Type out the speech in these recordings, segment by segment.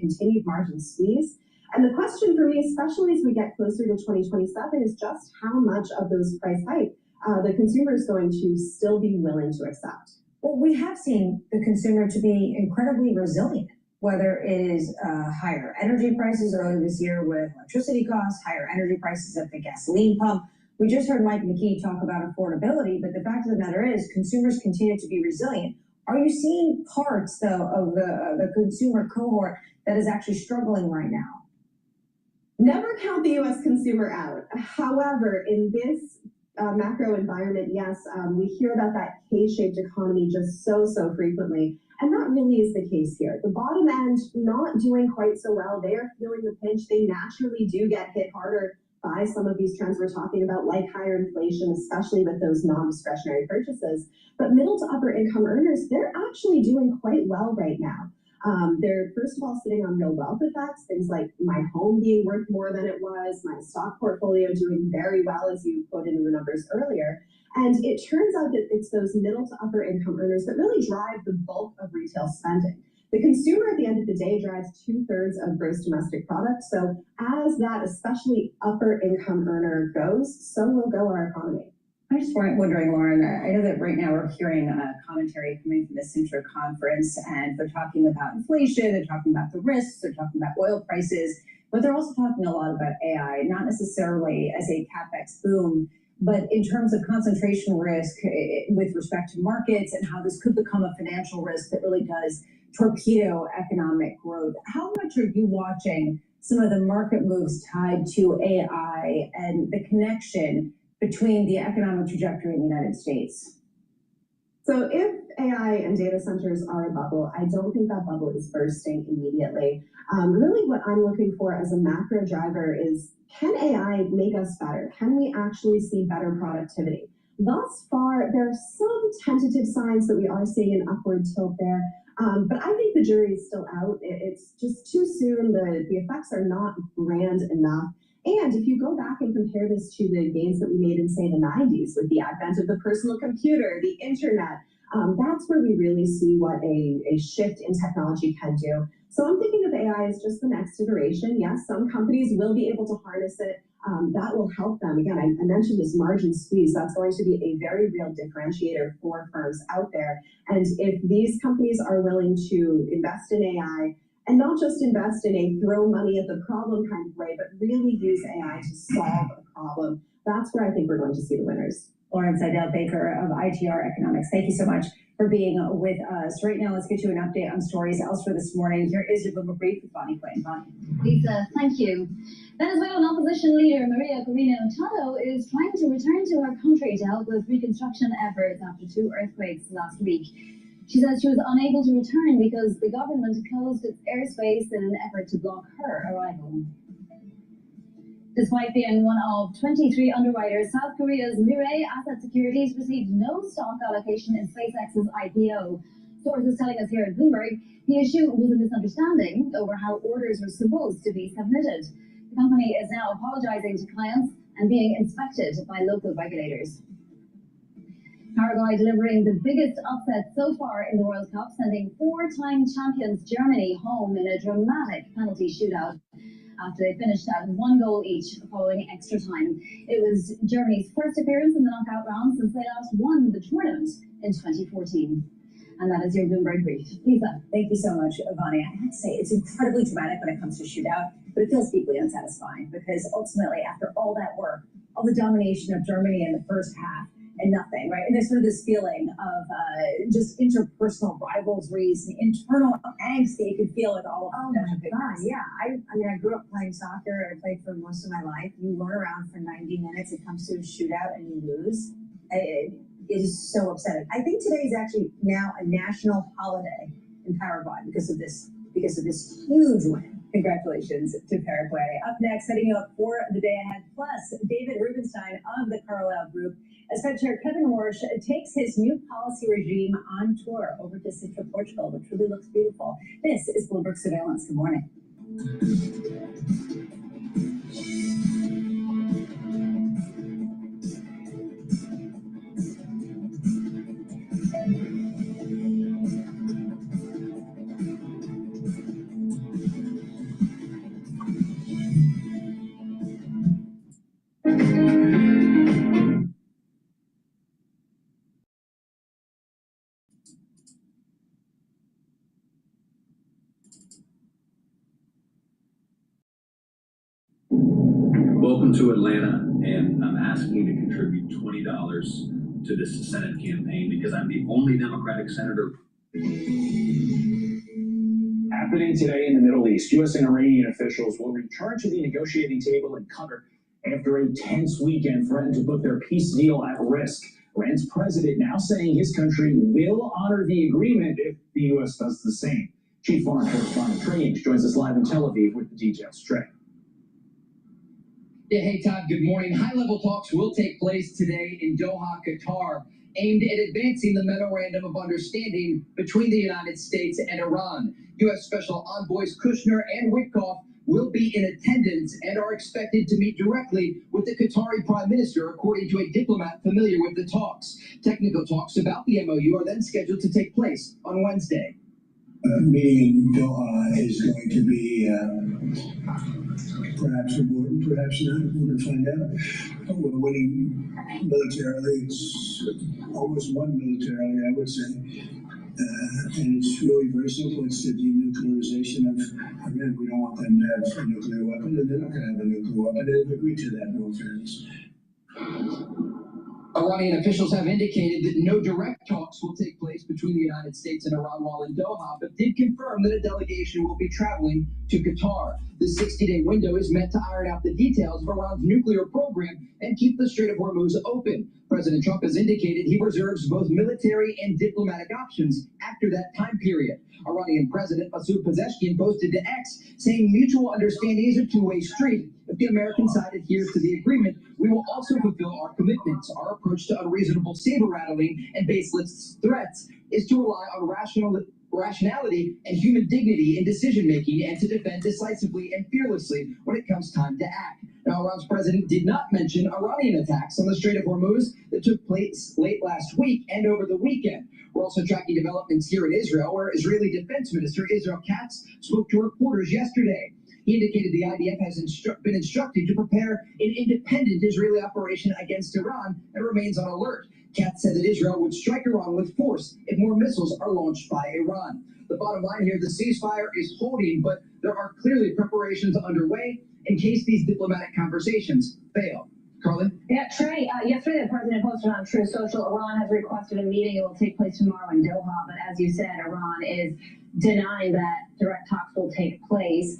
continued margin squeeze. And the question for me, especially as we get closer to 2027, is just how much of those price hikes the consumer is going to still be willing to accept. Well, we have seen the consumer to be incredibly resilient, whether it is higher energy prices earlier this year with electricity costs, higher energy prices at the gasoline pump. We just heard Mike McKee talk about affordability, but the fact of the matter is consumers continue to be resilient. Are you seeing parts, though, of the consumer cohort that is actually struggling right now? Never count the U.S. consumer out. However, in this macro environment, yes, we hear about that K-shaped economy just so frequently. And that really is the case here. The bottom end not doing quite so well. They are feeling the pinch. They naturally do get hit harder by some of these trends we're talking about, like higher inflation, especially with those non-discretionary purchases. But middle to upper income earners, they're actually doing quite well right now. They're, first of all, sitting on real wealth effects, things like my home being worth more than it was, my stock portfolio doing very well, as you quoted in the numbers earlier. And it turns out that it's those middle to upper income earners that really drive the bulk of retail spending. The consumer at the end of the day drives 2/3 of gross domestic product. So as that especially upper income earner goes, so will go our economy. I'm just wondering, Lauren, I know that right now we're hearing commentary coming from the Sintra conference, and they're talking about inflation, they're talking about the risks, they're talking about oil prices, but they're also talking a lot about AI, not necessarily as a CapEx boom, but in terms of concentration risk with respect to markets and how this could become a financial risk that really does torpedo economic growth. How much are you watching some of the market moves tied to AI and the connection between the economic trajectory in the United States? So if AI and data centers are a bubble, I don't think that bubble is bursting immediately. Really what I'm looking for as a macro driver is, can AI make us better? Can we actually see better productivity? Thus far, there are some tentative signs that we are seeing an upward tilt there. But I think the jury is still out. It's just too soon. The effects are not grand enough. And if you go back and compare this to the gains that we made in, say, the 90s with the advent of the personal computer, the internet, that's where we really see what a shift in technology can do. So I'm thinking of AI as just the next iteration. Yes, some companies will be able to harness it. That will help them. Again, I mentioned this margin squeeze. That's going to be a very real differentiator for firms out there. And if these companies are willing to invest in AI, and not just invest in a throw money at the problem kind of way, but really use AI to solve a problem, that's where I think we're going to see the winners. Lauren Seidel-Baker of ITR Economics, thank you so much for being with us. Right now, let's get you an update on stories elsewhere this morning. Here is your Bloomberg Brief with Bonnie Quinn. Bonnie. Lisa, thank you. Venezuelan opposition leader Maria Corina Machado is trying to return to her country to help with reconstruction efforts after 2 earthquakes last week. She says she was unable to return because the government closed its airspace in an effort to block her arrival. Despite being one of 23 underwriters, South Korea's Mirai Asset Securities received no stock allocation in SpaceX's IPO. Sources telling us here at Bloomberg, the issue was a misunderstanding over how orders were supposed to be submitted. The company is now apologizing to clients and being inspected by local regulators. Harangue delivering the biggest upset so far in the World Cup, sending 4-time champions Germany home in a dramatic penalty shootout after they finished at 1 goal each following extra time. It was Germany's first appearance in the knockout round since they last won the tournament in 2014. And that is your Bloomberg Brief. Lisa. Thank you so much, Bonnie. I have to say, it's incredibly dramatic when it comes to shootout, but it feels deeply unsatisfying because ultimately, after all that work, all the domination of Germany in the first half, and nothing, right? And there's sort of this feeling of just interpersonal rivalries and internal angst that you could feel at all. Oh my God, yeah. I mean, I grew up playing soccer. I played for most of my life. You run around for 90 minutes. It comes to a shootout and you lose. It is so upsetting. I think today is actually now a national holiday in Paraguay because of this huge win. Congratulations to Paraguay. Up next, setting you up for the day ahead. Plus, David Rubenstein of the Carlyle Group, as Fed Chair Kevin Warsh takes his new policy regime on tour over to Central Portugal, which really looks beautiful. This is Bloomberg Surveillance. Good morning. Welcome to Atlanta, and I'm asking you to contribute $20 to this Senate campaign because I'm the only Democratic senator. Happening today in the Middle East, U.S. and Iranian officials will return to the negotiating table in Qatar after a tense weekend threatened to put their peace deal at risk. Iran's president now saying his country will honor the agreement if the U.S. does the same. Chief Foreign Correspondent Trey Inch joins us live in Tel Aviv with the details. Trey. Yeah, hey Todd, good morning. High-level talks will take place today in Doha, Qatar, aimed at advancing the Memorandum of Understanding between the United States and Iran. U.S. Special Envoys Kushner and Witkoff will be in attendance and are expected to meet directly with the Qatari Prime Minister, according to a diplomat familiar with the talks. Technical talks about the MOU are then scheduled to take place on Wednesday. Meeting in Doha is going to be perhaps important, perhaps not. We're going to find out. We're winning militarily. It's almost won militarily, I would say. And it's really very simple. It's the denuclearization of Iran. We don't want them to have a nuclear weapon, and they're not going to have a nuclear weapon. They've agreed to that, no fairness. Iranian officials have indicated that no direct talks will take place between the United States and Iran while in Doha, but did confirm that a delegation will be traveling to Qatar. The 60-day window is meant to iron out the details of Iran's nuclear program and keep the Strait of Hormuz open. President Trump has indicated he reserves both military and diplomatic options after that time period. Iranian President Masoud Pezeshkian posted to X, saying mutual understanding is a two-way street. If the American side adheres to the agreement, we will also fulfill our commitments. Our approach to unreasonable saber-rattling and baseless threats is to rely on rationality and human dignity in decision-making and to defend decisively and fearlessly when it comes time to act. Now, Iran's president did not mention Iranian attacks on the Strait of Hormuz that took place late last week and over the weekend. We're also tracking developments here in Israel, where Israeli Defense Minister Israel Katz spoke to reporters yesterday. He indicated the IDF has been instructed to prepare an independent Israeli operation against Iran and remains on alert. Katz said that Israel would strike Iran with force if more missiles are launched by Iran. The bottom line here, the ceasefire is holding, but there are clearly preparations underway in case these diplomatic conversations fail. Carly? Yeah, Trey, yesterday the president posted on True Social, Iran has requested a meeting. It will take place tomorrow in Doha, but as you said, Iran is denying that direct talks will take place.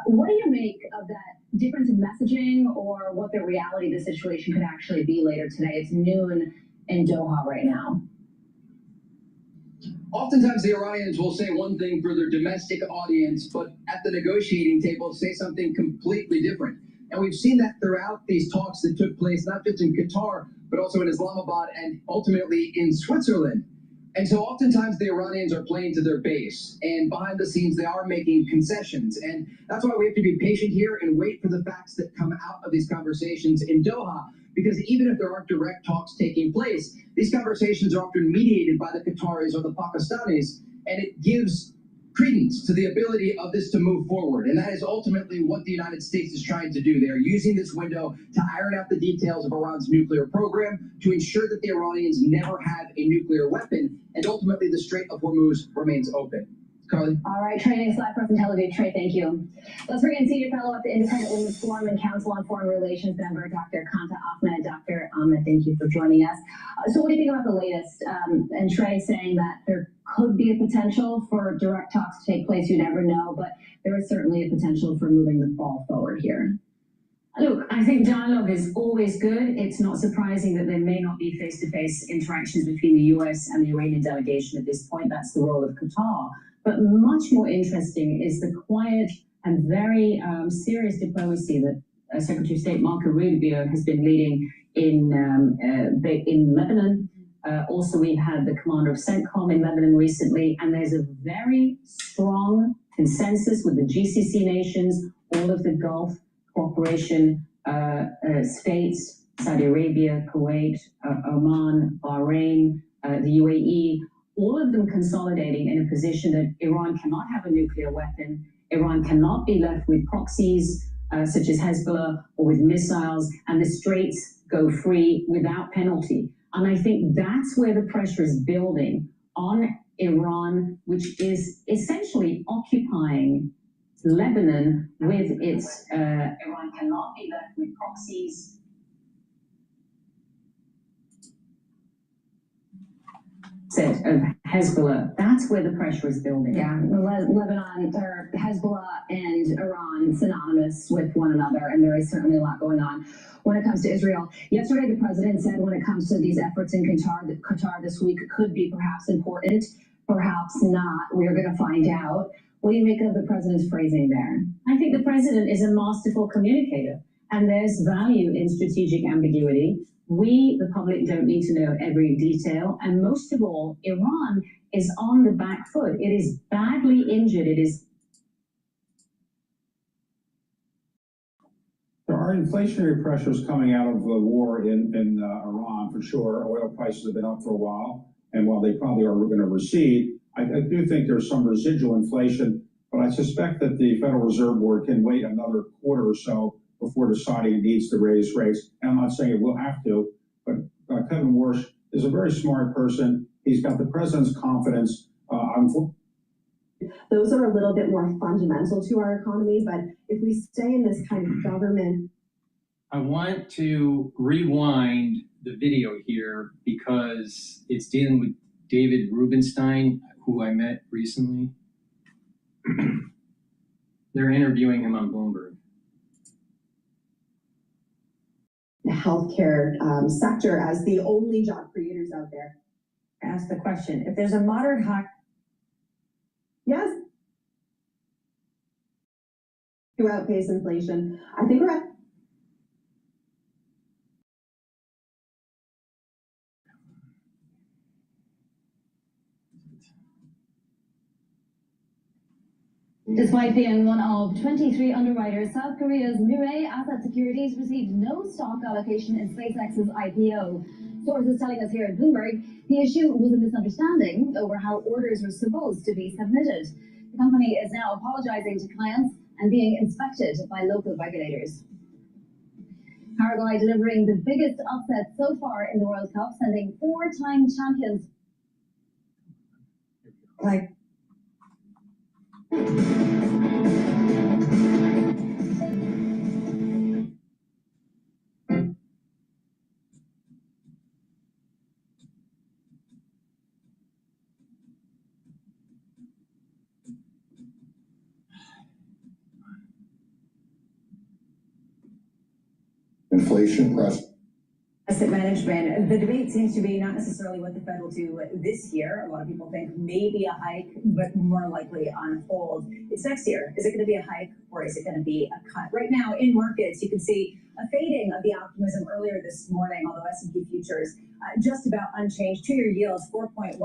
What do you make of that difference in messaging or what the reality of the situation could actually be later today? It's noon in Doha right now. Oftentimes the Iranians will say one thing for their domestic audience, but at the negotiating table say something completely different. And we've seen that throughout these talks that took place, not just in Qatar, but also in Islamabad and ultimately in Switzerland. And so oftentimes the Iranians are playing to their base, and behind the scenes they are making concessions. And that's why we have to be patient here and wait for the facts that come out of these conversations in Doha, because even if there aren't direct talks taking place, these conversations are often mediated by the Qataris or the Pakistanis, and it gives credence to the ability of this to move forward. And that is ultimately what the United States is trying to do. They're using this window to iron out the details of Iran's nuclear program, to ensure that the Iranians never have a nuclear weapon, and ultimately the Strait of Hormuz remains open. Carly? All right, Trey, next live person Tel Aviv. Trey, thank you. Let's bring in Senior Fellow at the Independent Women's Forum and Council on Foreign Relations member, Dr. Kanta Ahmed. Dr. Ahmed, thank you for joining us. So what do you think about the latest? And Trey saying that there could be a potential for direct talks to take place. You never know, but there is certainly a potential for moving the ball forward here. Look, I think dialogue is always good. It's not surprising that there may not be face-to-face interactions between the US and the Iranian delegation at this point. That's the role of Qatar. But much more interesting is the quiet and very serious diplomacy that Secretary of State Marco Rubio has been leading in Lebanon. Also, we've had the commander of CENTCOM in Lebanon recently, and there's a very strong consensus with the GCC nations, all of the Gulf cooperation states, Saudi Arabia, Kuwait, Oman, Bahrain, the UAE, all of them consolidating in a position that Iran cannot have a nuclear weapon, Iran cannot be left with proxies such as Hezbollah or with missiles, and the straits go free without penalty. And I think that's where the pressure is building on Iran, which is essentially occupying Lebanon with its Iran cannot be left with proxies. Of Hezbollah, that's where the pressure is building. Yeah, Lebanon, or Hezbollah and Iran synonymous with one another, and there is certainly a lot going on when it comes to Israel. Yesterday, the president said when it comes to these efforts in Qatar, that Qatar this week could be perhaps important, perhaps not. We're going to find out. What do you make of the president's phrasing there? I think the president is a masterful communicator, and there's value in strategic ambiguity. We, the public, don't need to know every detail, and most of all, Iran is on the back foot. It is badly injured. It is. There are inflationary pressures coming out of the war in Iran, for sure. Oil prices have been up for a while, and while they probably are going to recede, I do think there's some residual inflation, but I suspect that the Federal Reserve Board can wait another quarter or so before deciding it needs to raise rates. And I'm not saying it will have to, but Kevin Warsh is a very smart person. He's got the president's confidence. Those are a little bit more fundamental to our economy, but if we stay in this kind of government. I want to rewind the video here because it's dealing with David Rubenstein, who I met recently. They're interviewing him on Bloomberg. The healthcare sector as the only job creators out there. Ask the question, if there's a moderate hike. Yes. To outpace inflation. I think we're at. Despite being one of 23 underwriters, South Korea's Mirai Asset Securities received no stock allocation in SpaceX's IPO. Sources telling us here at Bloomberg, the issue was a misunderstanding over how orders were supposed to be submitted. The company is now apologizing to clients and being inspected by local regulators. Harangue delivering the biggest upset so far in the World Cup, sending 4-time champions. Inflation press. Asset management, the debate seems to be not necessarily what the Fed will do this year. A lot of people think maybe a hike, but more likely on hold. It's next year. Is it going to be a hike or is it going to be a cut? Right now in markets, you can see a fading of the optimism earlier this morning, although S&P futures just about unchanged. Two-year yields 4.12%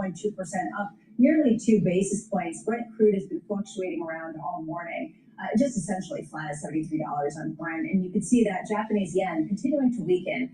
up, nearly 2 basis points. Brent crude has been fluctuating around all morning. Just essentially flat at $73 on Brent. And you can see that Japanese yen continuing to weaken.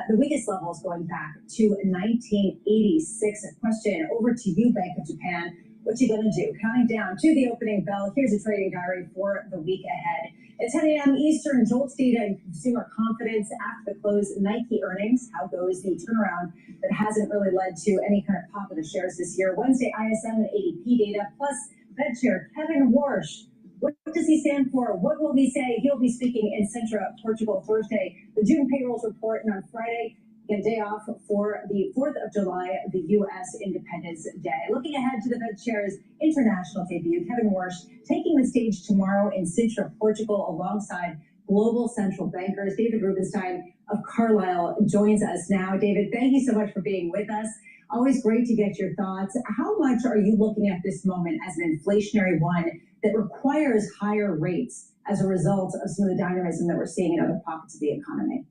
The weakest levels going back to 1986. A question over to you, Bank of Japan. What you gonna do? Counting down to the opening bell. Here's a trading diary for the week ahead. It's 10 a.m. Eastern. JOLTS data and consumer confidence after the close. Nike earnings. How goes the turnaround that hasn't really led to any kind of pop of the shares this year? Wednesday ISM and ADP data plus Fed Chair Kevin Warsh. What does he stand for? What will he say? He'll be speaking in Sintra, Portugal, Thursday. The June payrolls report, and on Friday, a day off for the 4th of July, the U.S. Independence Day. Looking ahead to the Fed Chair's international debut, Kevin Warsh taking the stage tomorrow in Sintra, Portugal, alongside global central bankers. David Rubenstein of Carlyle joins us now. David, thank you so much for being with us. Always great to get your thoughts. How much are you looking at this moment as an inflationary one that requires higher rates as a result of some of the dynamism that we're seeing in other pockets of the economy?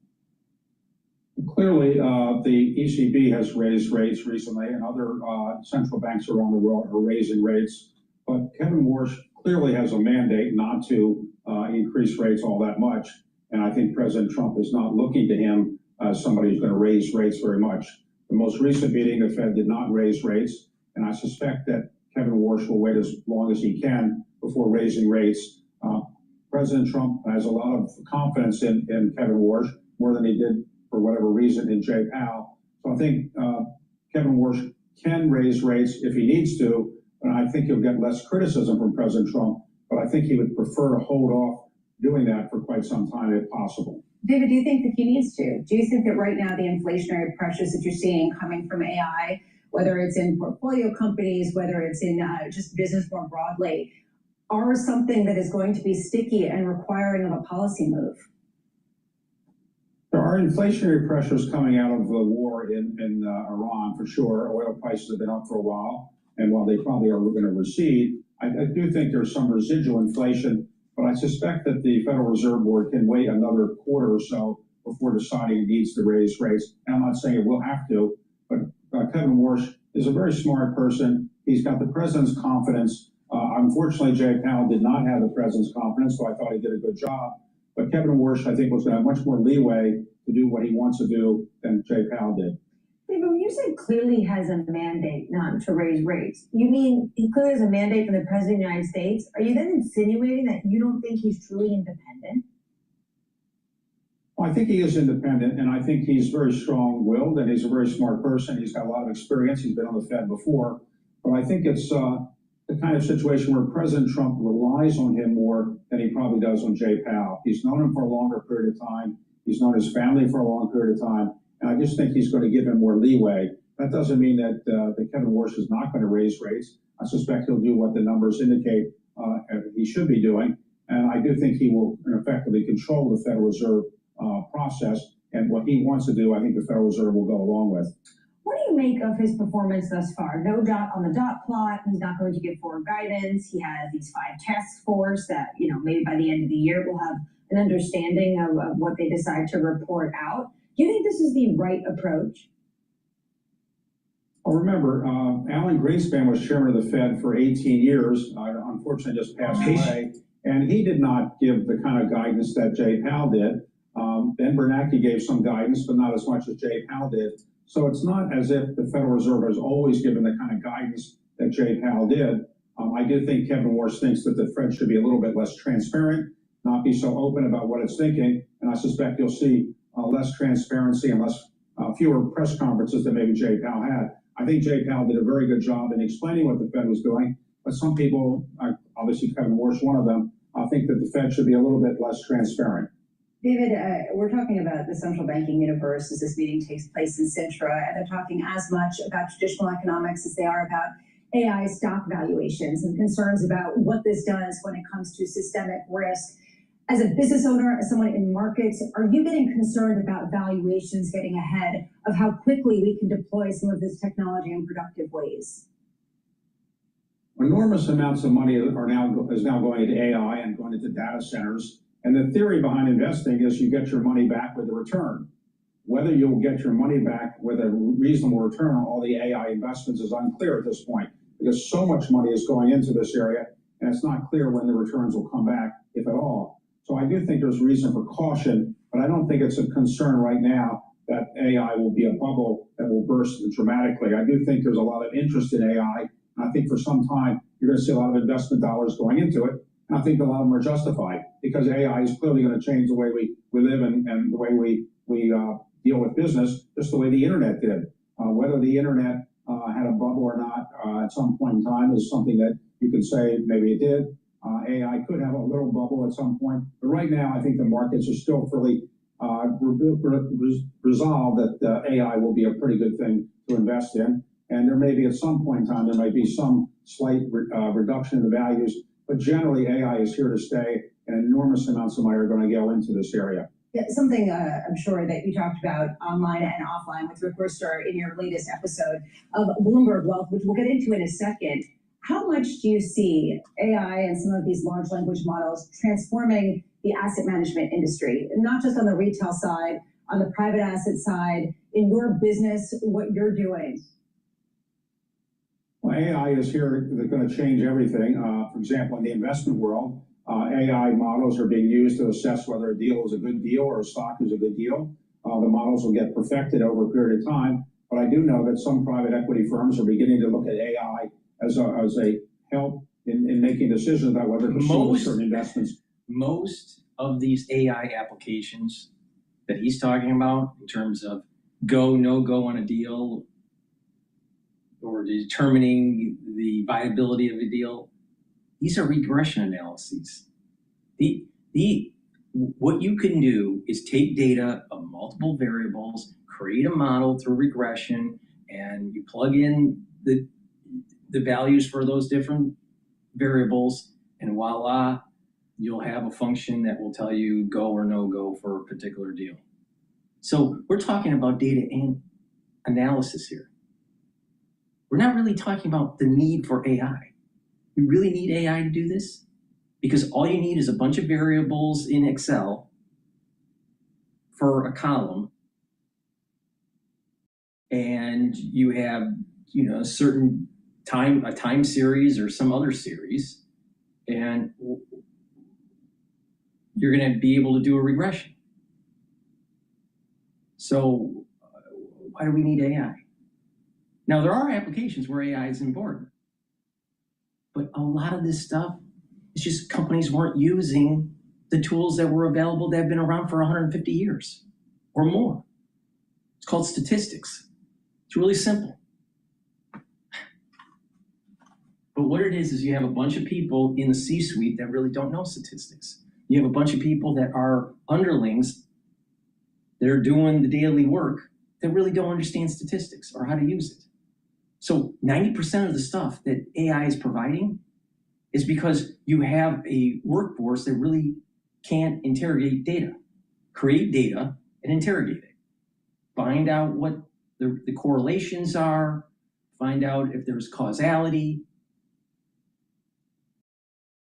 Clearly, the ECB has raised rates recently, and other central banks around the world are raising rates. But Kevin Warsh clearly has a mandate not to increase rates all that much. And I think President Trump is not looking to him as somebody who's going to raise rates very much. The most recent meeting, the Fed did not raise rates, and I suspect that Kevin Warsh will wait as long as he can before raising rates. President Trump has a lot of confidence in Kevin Warsh, more than he did for whatever reason in Jay Powell. So I think Kevin Warsh can raise rates if he needs to, and I think he'll get less criticism from President Trump. But but I think he would prefer to hold off doing that for quite some time if possible. David, do you think that he needs to? Do you think that right now the inflationary pressures that you're seeing coming from AI, whether it's in portfolio companies, whether it's in just business more broadly, are something that is going to be sticky and requiring of a policy move? There are inflationary pressures coming out of the war in Iran, for sure. Oil prices have been up for a while, and while they probably are going to recede, I do think there's some residual inflation, but I suspect that the Federal Reserve Board can wait another quarter or so before deciding it needs to raise rates. And I'm not saying it will have to, but Kevin Warsh is a very smart person. He's got the president's confidence. Unfortunately, Jay Powell did not have the president's confidence, so I thought he did a good job. But Kevin Warsh, I think, was going to have much more leeway to do what he wants to do than Jay Powell did. David, when you say clearly has a mandate not to raise rates, you mean he clearly has a mandate from the President of the United States? Are you then insinuating that you don't think he's truly independent? Well, I think he is independent, and I think he's very strong-willed, and he's a very smart person. He's got a lot of experience. He's been on the Fed before. But I think it's the kind of situation where President Trump relies on him more than he probably does on Jay Powell. He's known him for a longer period of time. He's known his family for a long period of time. And I just think he's going to give him more leeway. That doesn't mean that Kevin Warsh is not going to raise rates. I suspect he'll do what the numbers indicate he should be doing. And I do think he will effectively control the Federal Reserve process. And what he wants to do, I think the Federal Reserve will go along with. What do you make of his performance thus far? No dot on the dot plot. He's not going to give forward guidance. He has these 5 task force that, maybe by the end of the year we'll have an understanding of what they decide to report out. Do you think this is the right approach? Well, remember, Alan Greenspan was chairman of the Fed for 18 years, unfortunately just passed away, and he did not give the kind of guidance that Jay Powell did. Ben Bernanke gave some guidance, but not as much as Jay Powell did. So it's not as if the Federal Reserve has always given the kind of guidance that Jay Powell did. I do think Kevin Warsh thinks that the Fed should be a little bit less transparent, not be so open about what it's thinking, and I suspect you'll see less transparency and fewer press conferences than maybe Jay Powell had. I think Jay Powell did a very good job in explaining what the Fed was doing, but some people, obviously Kevin Warsh, one of them, think that the Fed should be a little bit less transparent. David, we're talking about the central banking universe as this meeting takes place in Sintra, and they're talking as much about traditional economics as they are about AI stock valuations and concerns about what this does when it comes to systemic risk. As a business owner, as someone in markets, are you getting concerned about valuations getting ahead of how quickly we can deploy some of this technology in productive ways? Enormous amounts of money is now going into AI and going into data centers. And the theory behind investing is you get your money back with a return. Whether you'll get your money back with a reasonable return on all the AI investments is unclear at this point, because so much money is going into this area, and it's not clear when the returns will come back, if at all. So I do think there's reason for caution, but I don't think it's a concern right now that AI will be a bubble that will burst dramatically. I do think there's a lot of interest in AI, and I think for some time you're going to see a lot of investment dollars going into it. And I think a lot of them are justified because AI is clearly going to change the way we live and the way we deal with business, just the way the internet did. Whether the internet had a bubble or not at some point in time is something that you could say maybe it did. AI could have a little bubble at some point, but right now I think the markets are still fairly resolved that AI will be a pretty good thing to invest in. And there may be at some point in time, there might be some slight reduction in the values, but generally AI is here to stay, and enormous amounts of money are going to go into this area. Yeah, something I'm sure that you talked about online and offline with Rick Wurster in your latest episode of Bloomberg Wealth, which we'll get into in a second. How much do you see AI and some of these large language models transforming the asset management industry, not just on the retail side, on the private asset side, in your business, what you're doing? Well, AI is here. They're going to change everything. For example, in the investment world, AI models are being used to assess whether a deal is a good deal or a stock is a good deal. The models will get perfected over a period of time. But I do know that some private equity firms are beginning to look at AI as a help in making decisions about whether to pursue certain investments. Most of these AI applications that he's talking about in terms of go, no go on a deal or determining the viability of a deal, These are regression analyses. What you can do is take data of multiple variables, create a model through regression, and you plug in the values for those different variables, and voila, you'll have a function that will tell you go or no go for a particular deal. So we're talking about data and analysis here. We're not really talking about the need for AI. You really need AI to do this? Because all you need is a bunch of variables in Excel for a column, and you have, a certain time, a time series or some other series, and you're going to be able to do a regression. So why do we need AI? Now, there are applications where AI is important, but a lot of this stuff, it's just companies weren't using the tools that were available that have been around for 150 years or more. It's called statistics. It's really simple. But what it is you have a bunch of people in the C-suite that really don't know statistics. You have a bunch of people that are underlings that are doing the daily work that really don't understand statistics or how to use it. So 90% of the stuff that AI is providing is because you have a workforce that really can't interrogate data, create data and interrogate it, find out what the correlations are, find out if there's causality.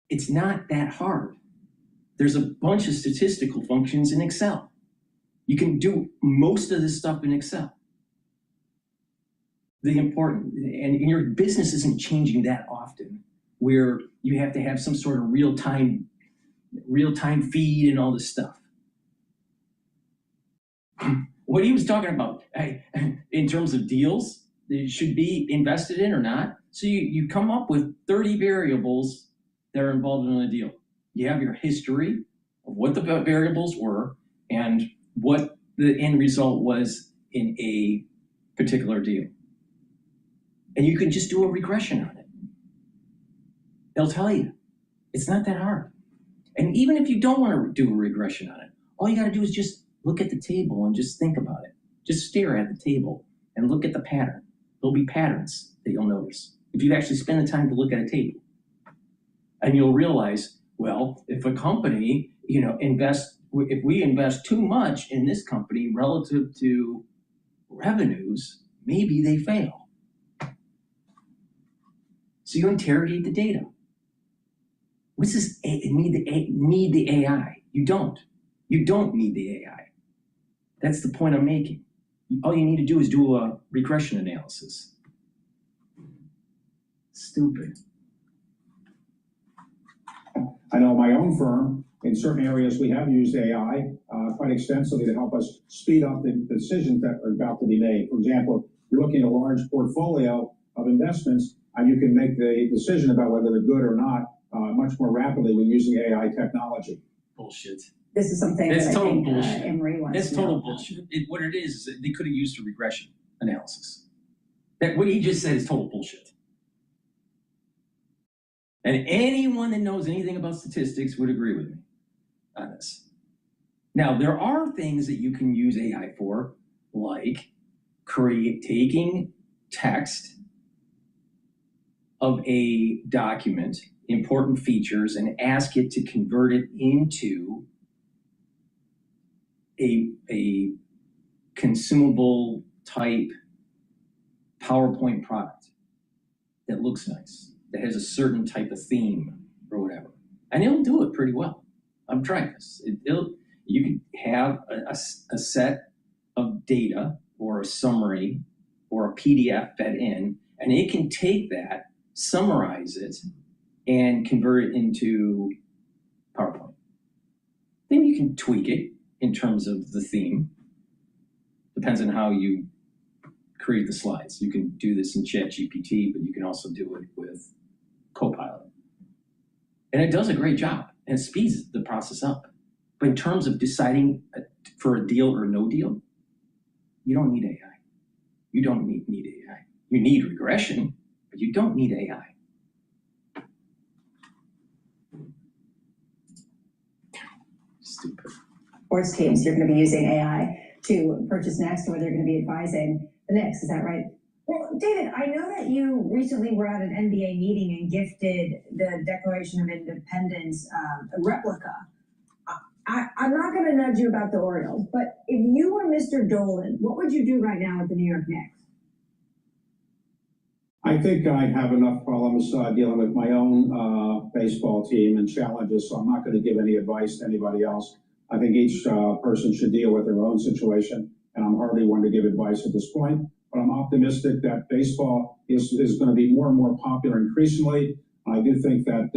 It's not that hard. There's a bunch of statistical functions in Excel. You can do most of this stuff in Excel. The important, and your business isn't changing that often, where you have to have some sort of real-time feed and all this stuff. What he was talking about in terms of deals that should be invested in or not. So you come up with 30 variables that are involved in a deal. You have your history of what the variables were and what the end result was in a particular deal. And you can just do a regression on it. They'll tell you. It's not that hard. And even if you don't want to do a regression on it, all you got to do is just look at the table and just think about it. Just stare at the table and look at the pattern. There'll be patterns that you'll notice if you actually spend the time to look at a table. And you'll realize, well, if a company, if we invest too much in this company relative to revenues, maybe they fail. So you interrogate the data. What's this need the AI? You don't. You don't need the AI. That's the point I'm making. All you need to do is do a regression analysis. Stupid. I know my own firm, in certain areas, we have used AI quite extensively to help us speed up the decisions that are about to be made. For example, you're looking at a large portfolio of investments, and you can make the decision about whether they're good or not much more rapidly when using AI technology. Bullshit. This is something That's that total I think bullshit. Emery wants That's to total know. bullshit. What it is they could have used a regression analysis. What he just said is total bullshit. And anyone that knows anything about statistics would agree with me on this. Now, there are things that you can use AI for, like taking text of a document, important features, and ask it to convert it into a consumable type PowerPoint product that looks nice, that has a certain type of theme or whatever. And it'll do it pretty well. I'm trying this. You can have a set of data or a summary or a PDF fed in, and it can take that, summarize it, and convert it into PowerPoint. Then you can tweak it in terms of the theme. Depends on how you create the slides. You can do this in ChatGPT, but you can also do it with Copilot. And it does a great job, and it speeds the process up. But in terms of deciding for a deal or no deal, you don't need AI. You don't need AI. You need regression, but you don't need AI. stupid. Sports teams, you're going to be using AI to purchase next, or whether you're going to be advising the Knicks. Is that right? Well, David, I know that you recently were at an NBA meeting and gifted the Declaration of Independence a replica. I'm not going to nudge you about the Orioles, but if you were Mr. Dolan, what would you do right now with the New York Knicks? I think I have enough problems dealing with my own baseball team and challenges, so I'm not going to give any advice to anybody else. I think each person should deal with their own situation, and I'm hardly one to give advice at this point. But I'm optimistic that baseball is going to be more and more popular increasingly. I do think that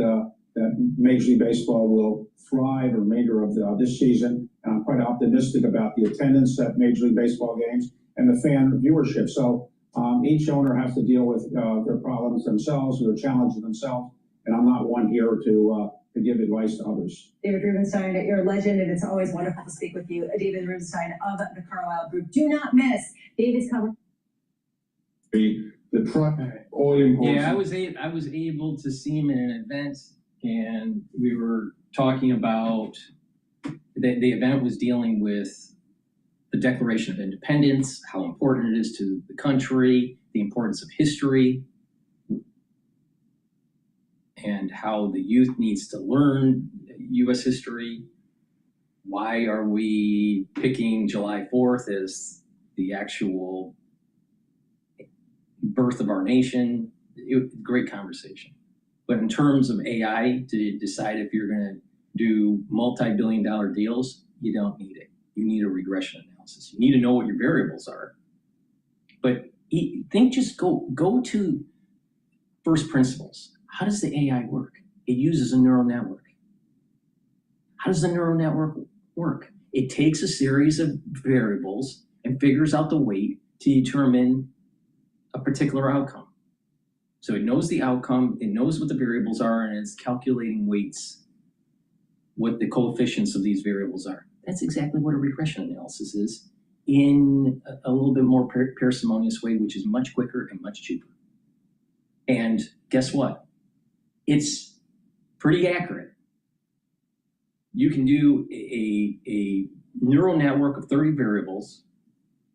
that Major League Baseball will thrive the remainder of this season, and I'm quite optimistic about the attendance at Major League Baseball games and the fan viewership. So each owner has to deal with their problems themselves, their challenges themselves, and I'm not one here to give advice to others. David Rubenstein, you're a legend, and it's always wonderful to speak with you. David Rubenstein of the Carlyle Group. Do not miss David's conversation. The truck oil imports. Yeah, I was able to see him in an event, and we were talking about the event was dealing with the Declaration of Independence, how important it is to the country, the importance of history, and how the youth needs to learn U.S. history. Why are we picking July 4th as the actual birth of our nation? Great conversation. But in terms of AI, to decide if you're going to do multi-billion-dollar deals, you don't need it. You need a regression analysis. You need to know what your variables are. But go to first principles. How does the AI work? It uses a neural network. How does the neural network work? It takes a series of variables and figures out the weight to determine a particular outcome. So it knows the outcome, it knows what the variables are, and it's calculating weights, what the coefficients of these variables are. That's exactly what a regression analysis is in a little bit more parsimonious way, which is much quicker and much cheaper. And guess what? It's pretty accurate. You can do a neural network of 30 variables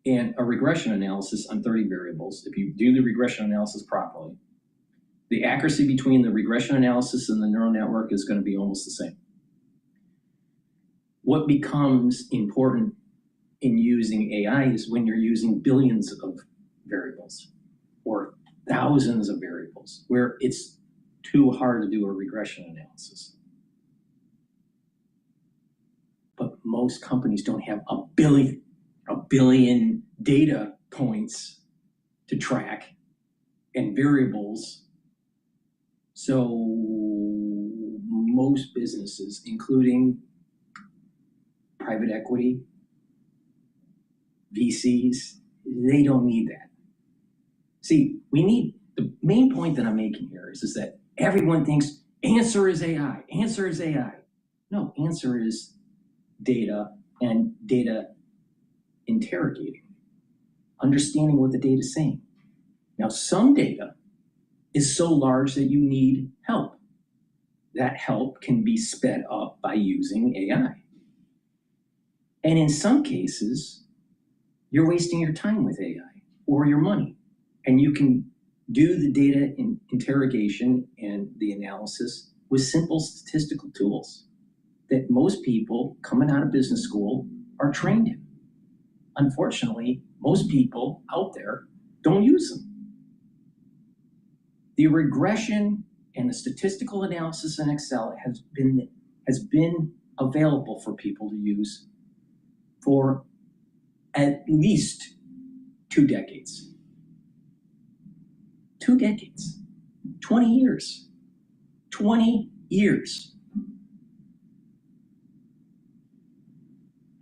and a regression analysis on 30 variables. If you do the regression analysis properly, the accuracy between the regression analysis and the neural network is going to be almost the same. What becomes important in using AI is when you're using billions of variables or thousands of variables, where it's too hard to do a regression analysis. But most companies don't have a billion data points to track and variables. So most businesses, including private equity, VCs, they don't need that. See, the main point that I'm making here is that everyone thinks answer is AI, answer is AI. No, answer is data and data interrogating, understanding what the data is saying. Now, some data is so large that you need help. That help can be sped up by using AI. And in some cases, you're wasting your time with AI or your money. And you can do the data interrogation and the analysis with simple statistical tools that most people coming out of business school are trained in. Unfortunately, most people out there don't use them. The regression and the statistical analysis in Excel has been available for people to use for at least 2 decades. 2 decades, 20 years, 20 years.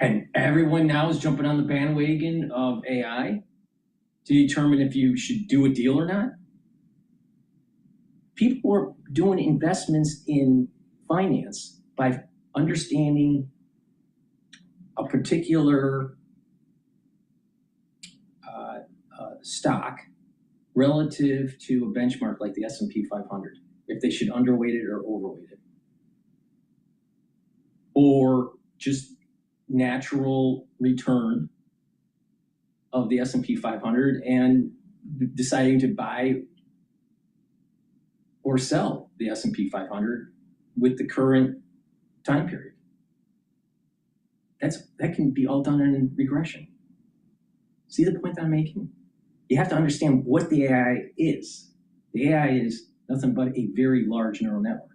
And everyone now is jumping on the bandwagon of AI to determine if you should do a deal or not. People were doing investments in finance by understanding a particular stock relative to a benchmark like the S&P 500, if they should underweight it or overweight it. Or just natural return of the S&P 500 and deciding to buy or sell the S&P 500 with the current time period. That can be all done in regression. See the point that I'm making? You have to understand what the AI is. The AI is nothing but a very large neural network.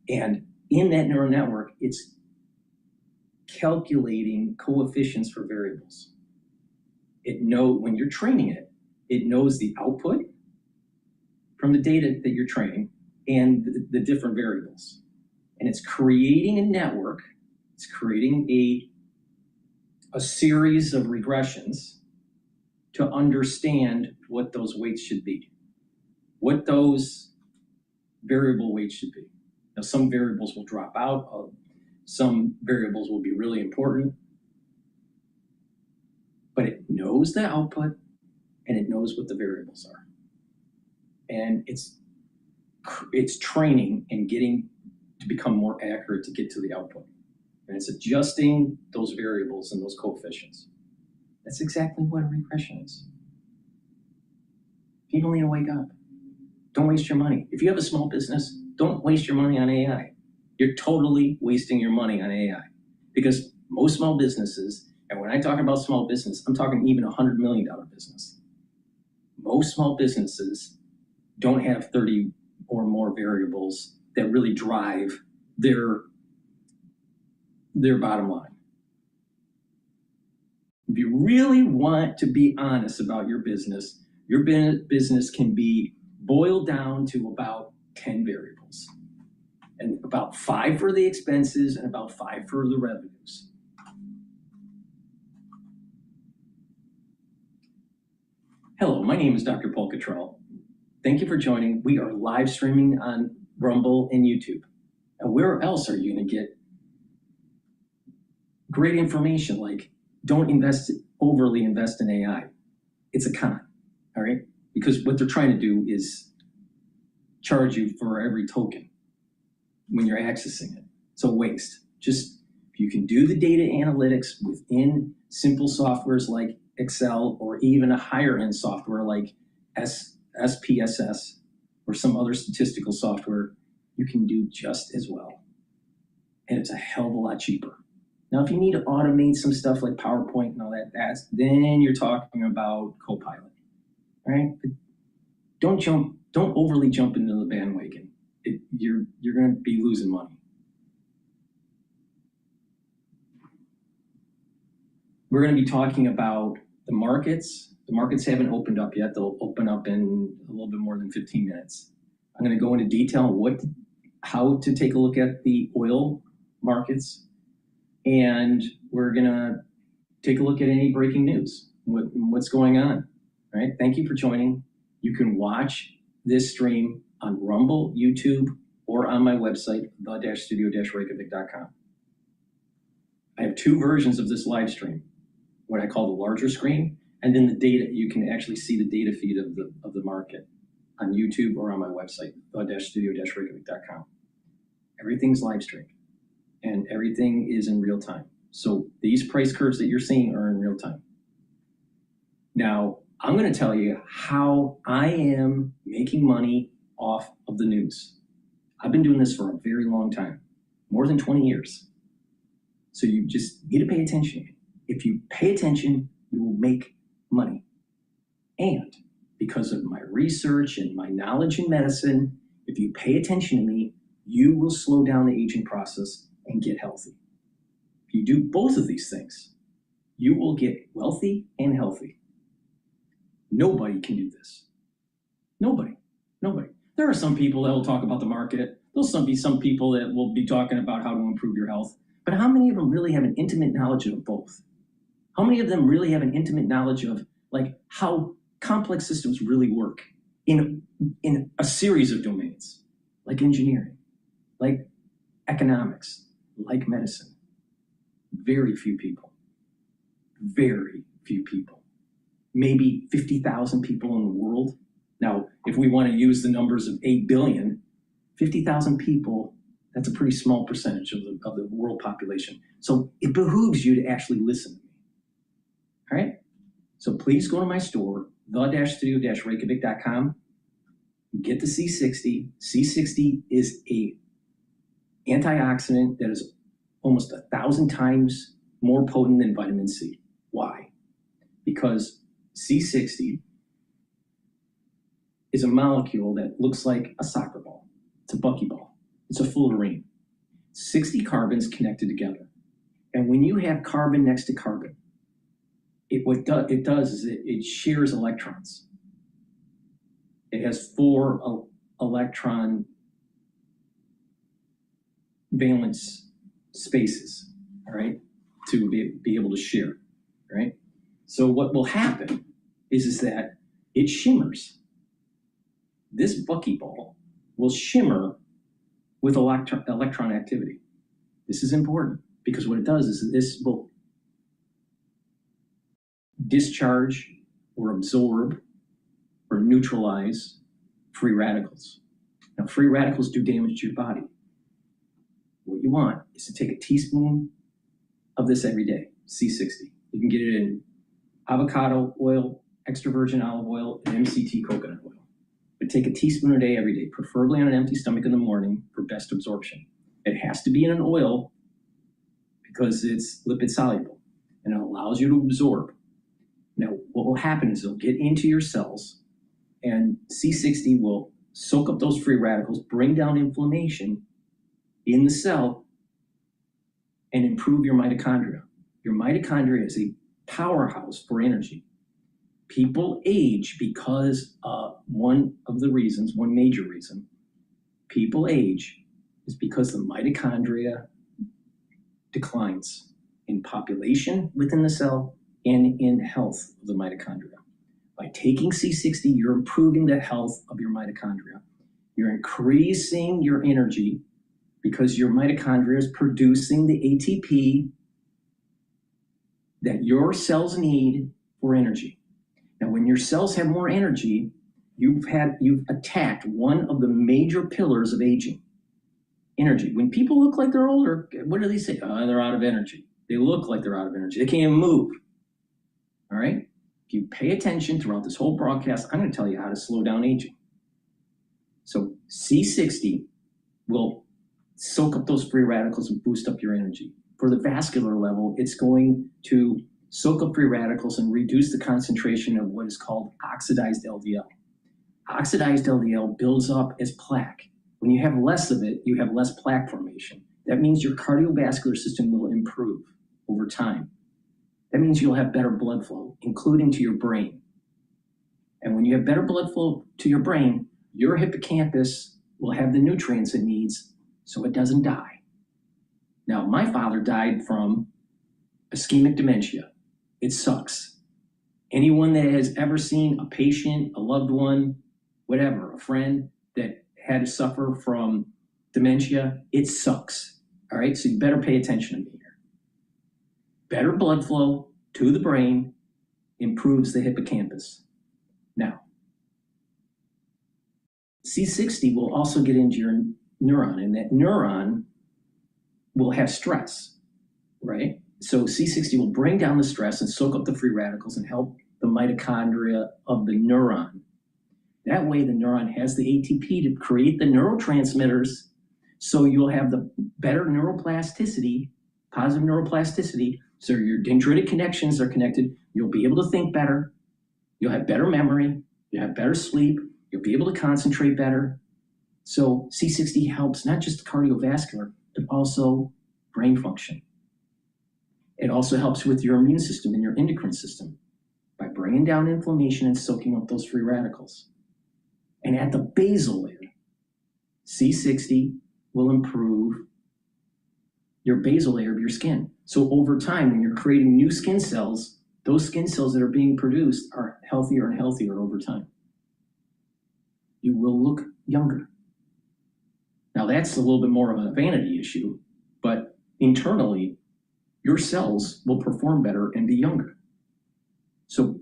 And in that neural network, it's calculating coefficients for variables. When you're training it, it knows the output from the data that you're training and the different variables. And it's creating a network, it's creating a series of regressions to understand what those weights should be, what those variable weights should be. Now, some variables will drop out, some variables will be really important, but it knows the output and it knows what the variables are. And it's training and getting to become more accurate to get to the output. And it's adjusting those variables and those coefficients. That's exactly what a regression is. People need to wake up. Don't waste your money. If you have a small business, don't waste your money on AI. You're totally wasting your money on AI. Because most small businesses, and when I talk about small business, I'm talking even $100 million business. Most small businesses don't have 30 or more variables that really drive their bottom line. If you really want to be honest about your business can be boiled down to about 10 variables. And about 5 for the expenses and about 5 for the revenues. Hello, my name is DrPaulCottrell. Thank you for joining. We are live streaming on Rumble and YouTube. And where else are you going to get great information like don't overly invest in AI? It's a con, all right? Because what they're trying to do is charge you for every token when you're accessing it. It's a waste. Just, if you can do the data analytics within simple softwares like Excel or even a higher end software like SPSS or some other statistical software, you can do just as well. And it's a hell of a lot cheaper. Now, if you need to automate some stuff like PowerPoint and all that, then you're talking about Copilot, right? But don't overly jump into the bandwagon. You're going to be losing money. We're going to be talking about the markets. The markets haven't opened up yet. They'll open up in a little bit more than 15 minutes. I'm going to go into detail on how to take a look at the oil markets. And we're going to take a look at any breaking news, what's going on, right? Thank you for joining. You can watch this stream on Rumble, YouTube, or on my website, the-studio-reykjavik.com. I have 2 versions of this live stream, what I call the larger screen, and then the data. You can actually see the data feed of the market on YouTube or on my website, the-studio-reykjavik.com. Everything's live streamed. And everything is in real time. So these price curves that you're seeing are in real time. Now, I'm going to tell you how I am making money off of the news. I've been doing this for a very long time, more than 20 years. So you just need to pay attention. If you pay attention, you will make money. And because of my research and my knowledge in medicine, if you pay attention to me, you will slow down the aging process and get healthy. If you do both of these things, you will get wealthy and healthy. Nobody can do this. Nobody. There are some people that will talk about the market. There'll be some people that will be talking about how to improve your health. But how many of them really have an intimate knowledge of both? How many of them really have an intimate knowledge of like how complex systems really work in a series of domains, like engineering, like economics, like medicine? Very few people. Very few people. Maybe 50,000 people in the world. Now, if we want to use the numbers of 8 billion, 50,000 people, That's a pretty small percentage of the world population. So it behooves you to actually listen to me. All right? So please go to my store, the-studio-reykjavik.com. Get the C60. C60 is a antioxidant that is almost 1,000 times more potent than vitamin C. Why? Because C60 is a molecule that looks like a soccer ball. It's a buckyball. It's a fullerene. 60 carbons connected together. And when you have carbon next to carbon, what it does is it shares electrons. It has 4 electron valence spaces, all right, to be able to share, right? So what will happen is that it shimmers. This buckyball will shimmer with electron activity. This is important because what it does is this will discharge or absorb or neutralize free radicals. Now, free radicals do damage to your body. What you want is to take a teaspoon of this every day, C60. You can get it in avocado oil, extra virgin olive oil, and MCT coconut oil. But take a teaspoon a day every day, preferably on an empty stomach in the morning for best absorption. It has to be in an oil because it's lipid soluble and it allows you to absorb. Now, what will happen is it'll get into your cells and C60 will soak up those free radicals, bring down inflammation in the cell, and improve your mitochondria. Your mitochondria is a powerhouse for energy. People age because one major reason people age is because the mitochondria declines in population within the cell and in health of the mitochondria. By taking C60, you're improving the health of your mitochondria. You're increasing your energy because your mitochondria is producing the ATP that your cells need for energy. Now, when your cells have more energy, you've attacked one of the major pillars of aging, energy. When people look like they're older, what do they say? Oh, they're out of energy. They look like they're out of energy. They can't even move. All right? If you pay attention throughout this whole broadcast, I'm going to tell you how to slow down aging. So C60 will soak up those free radicals and boost up your energy. For the vascular level, it's going to soak up free radicals and reduce the concentration of what is called oxidized LDL. Oxidized LDL builds up as plaque. When you have less of it, you have less plaque formation. That means your cardiovascular system will improve over time. That means you'll have better blood flow, including to your brain. And when you have better blood flow to your brain, your hippocampus will have the nutrients it needs so it doesn't die. Now, my father died from ischemic dementia. It sucks. Anyone that has ever seen a patient, a loved one, whatever, a friend that had to suffer from dementia, it sucks. All right, so you better pay attention to me here. Better blood flow to the brain improves the hippocampus. Now, C60 will also get into your neuron, and that neuron will have stress, right? So C60 will bring down the stress and soak up the free radicals and help the mitochondria of the neuron. That way the neuron has the ATP to create the neurotransmitters, so you'll have the better neuroplasticity, positive neuroplasticity, so your dendritic connections are connected. You'll be able to think better. You'll have better memory. You'll have better sleep. You'll be able to concentrate better. So C60 helps not just cardiovascular, but also brain function. It also helps with your immune system and your endocrine system by bringing down inflammation and soaking up those free radicals. And at the basal layer, C60 will improve your basal layer of your skin. So over time, when you're creating new skin cells, those skin cells that are being produced are healthier and healthier over time. You will look younger. Now that's a little bit more of a vanity issue, but internally, your cells will perform better and be younger. So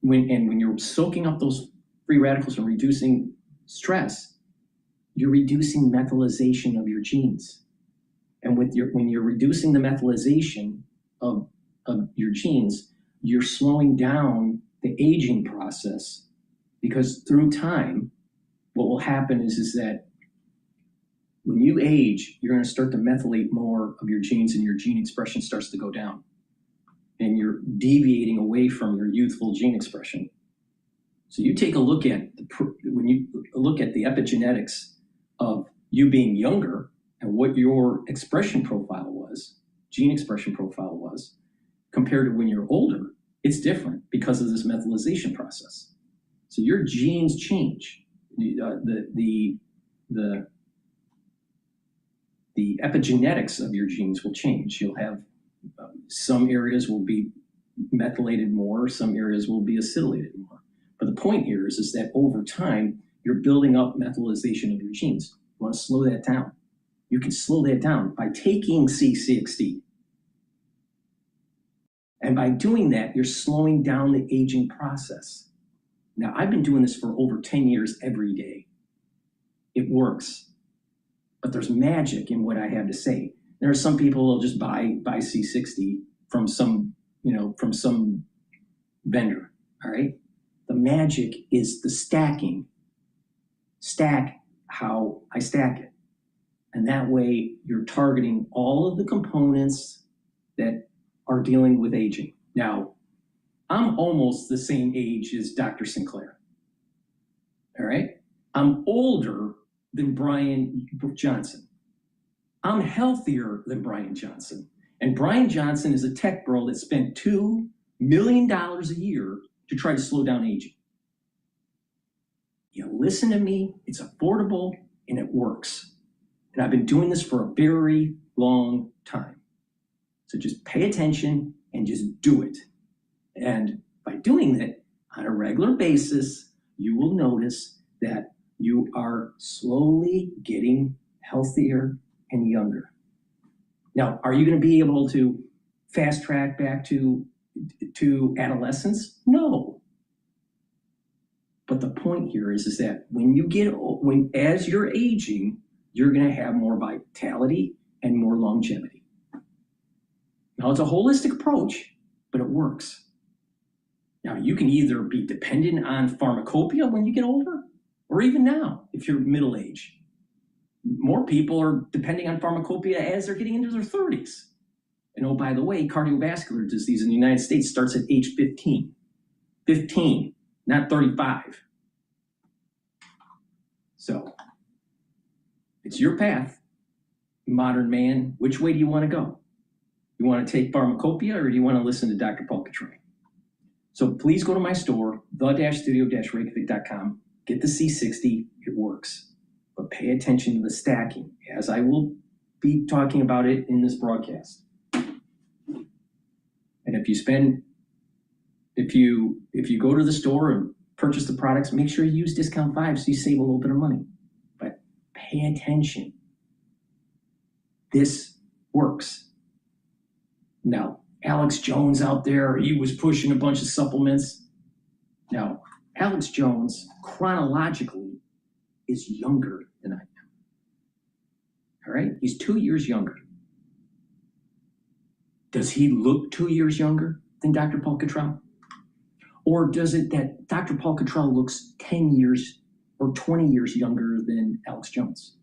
when you're soaking up those free radicals and reducing stress, you're reducing methylization of your genes. And when you're reducing the methylization of your genes, you're slowing down the aging process, because through time, what will happen is that when you age, you're going to start to methylate more of your genes and your gene expression starts to go down. And you're deviating away from your youthful gene expression. So you take a look at when you look at the epigenetics of you being younger and what your expression profile was, gene expression profile was, compared to when you're older, it's different because of this methylization process. So your genes change. The epigenetics of your genes will change. You'll have some areas will be methylated more, some areas will be acylated more. But the point here is that over time, you're building up methylization of your genes. You want to slow that down. You can slow that down by taking C60. And by doing that, you're slowing down the aging process. Now, I've been doing this for over 10 years every day. It works. But there's magic in what I have to say. There are some people who'll just buy C60 from some vendor, all right? The magic is the stacking. Stack how I stack it. And that way you're targeting all of the components that are dealing with aging. Now, I'm almost the same age as Dr. Sinclair, all right? I'm older than Brian Johnson. I'm healthier than Brian Johnson. And Brian Johnson is a tech bro that spent $2 million a year to try to slow down aging. You listen to me, it's affordable, and it works. And I've been doing this for a very long time. So just pay attention and just do it. And by doing it on a regular basis, you will notice that you are slowly getting healthier and younger. Now, are you going to be able to fast track back to adolescence? No. But the point here is that as you're aging, you're going to have more vitality and more longevity. Now, it's a holistic approach, but it works. Now, you can either be dependent on pharmacopoeia when you get older, or even now, if you're middle age. More people are depending on pharmacopoeia as they're getting into their 30s. And oh, by the way, cardiovascular disease in the United States starts at age 15. 15, not 35. So, it's your path, modern man. Which way do you want to go? You want to take pharmacopoeia, or do you want to listen to Dr. Paul Cottrell? So please go to my store, the-studio-reykjavik.com. Get the C60, it works. But pay attention to the stacking, as I will be talking about it in this broadcast. And if you go to the store and purchase the products, make sure you use discount 5 so you save a little bit of money. But pay attention. This works. Now, Alex Jones out there, he was pushing a bunch of supplements. Now, Alex Jones, chronologically, is younger than I am. All right? He's 2 years younger. Does he look 2 years younger than Dr. Paul Cottrell? Or does it that Dr. Paul Cottrell looks 10 years or 20 years younger than Alex Jones?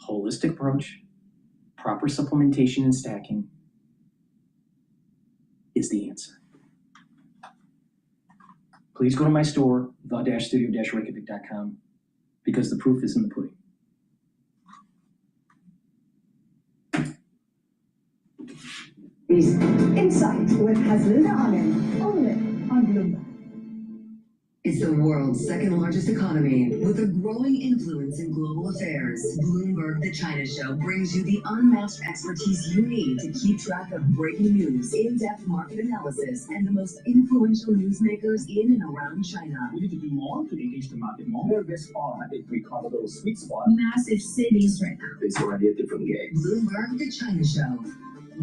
Holistic approach, proper supplementation and stacking is the answer. Please go to my store, the-studio-reykjavik.com, because the proof is in the pudding. Insight with Haslinda Allen, only on Bloomberg. It's the world's second largest economy with a growing influence in global affairs. Bloomberg The China Show brings you the unmatched expertise you need to keep track of breaking news, in-depth market analysis, and the most influential newsmakers in and around China. We need to do more to engage the market more. Where this are, I think we call it a little sweet spot. Massive savings right now. It's already a different game. Bloomberg The China Show.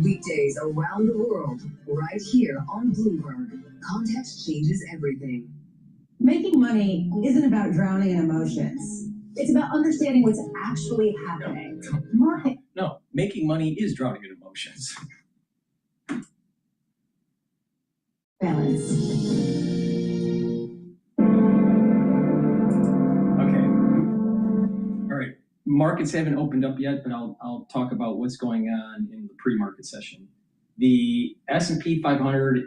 Weekdays around the world, right here on Bloomberg. Context changes everything. Making money isn't about drowning in emotions. It's about understanding what's actually happening. Market. No, making money is drowning in emotions. Balance. Okay. All right. Markets haven't opened up yet, but I'll talk about what's going on in the pre-market session. The S&P 500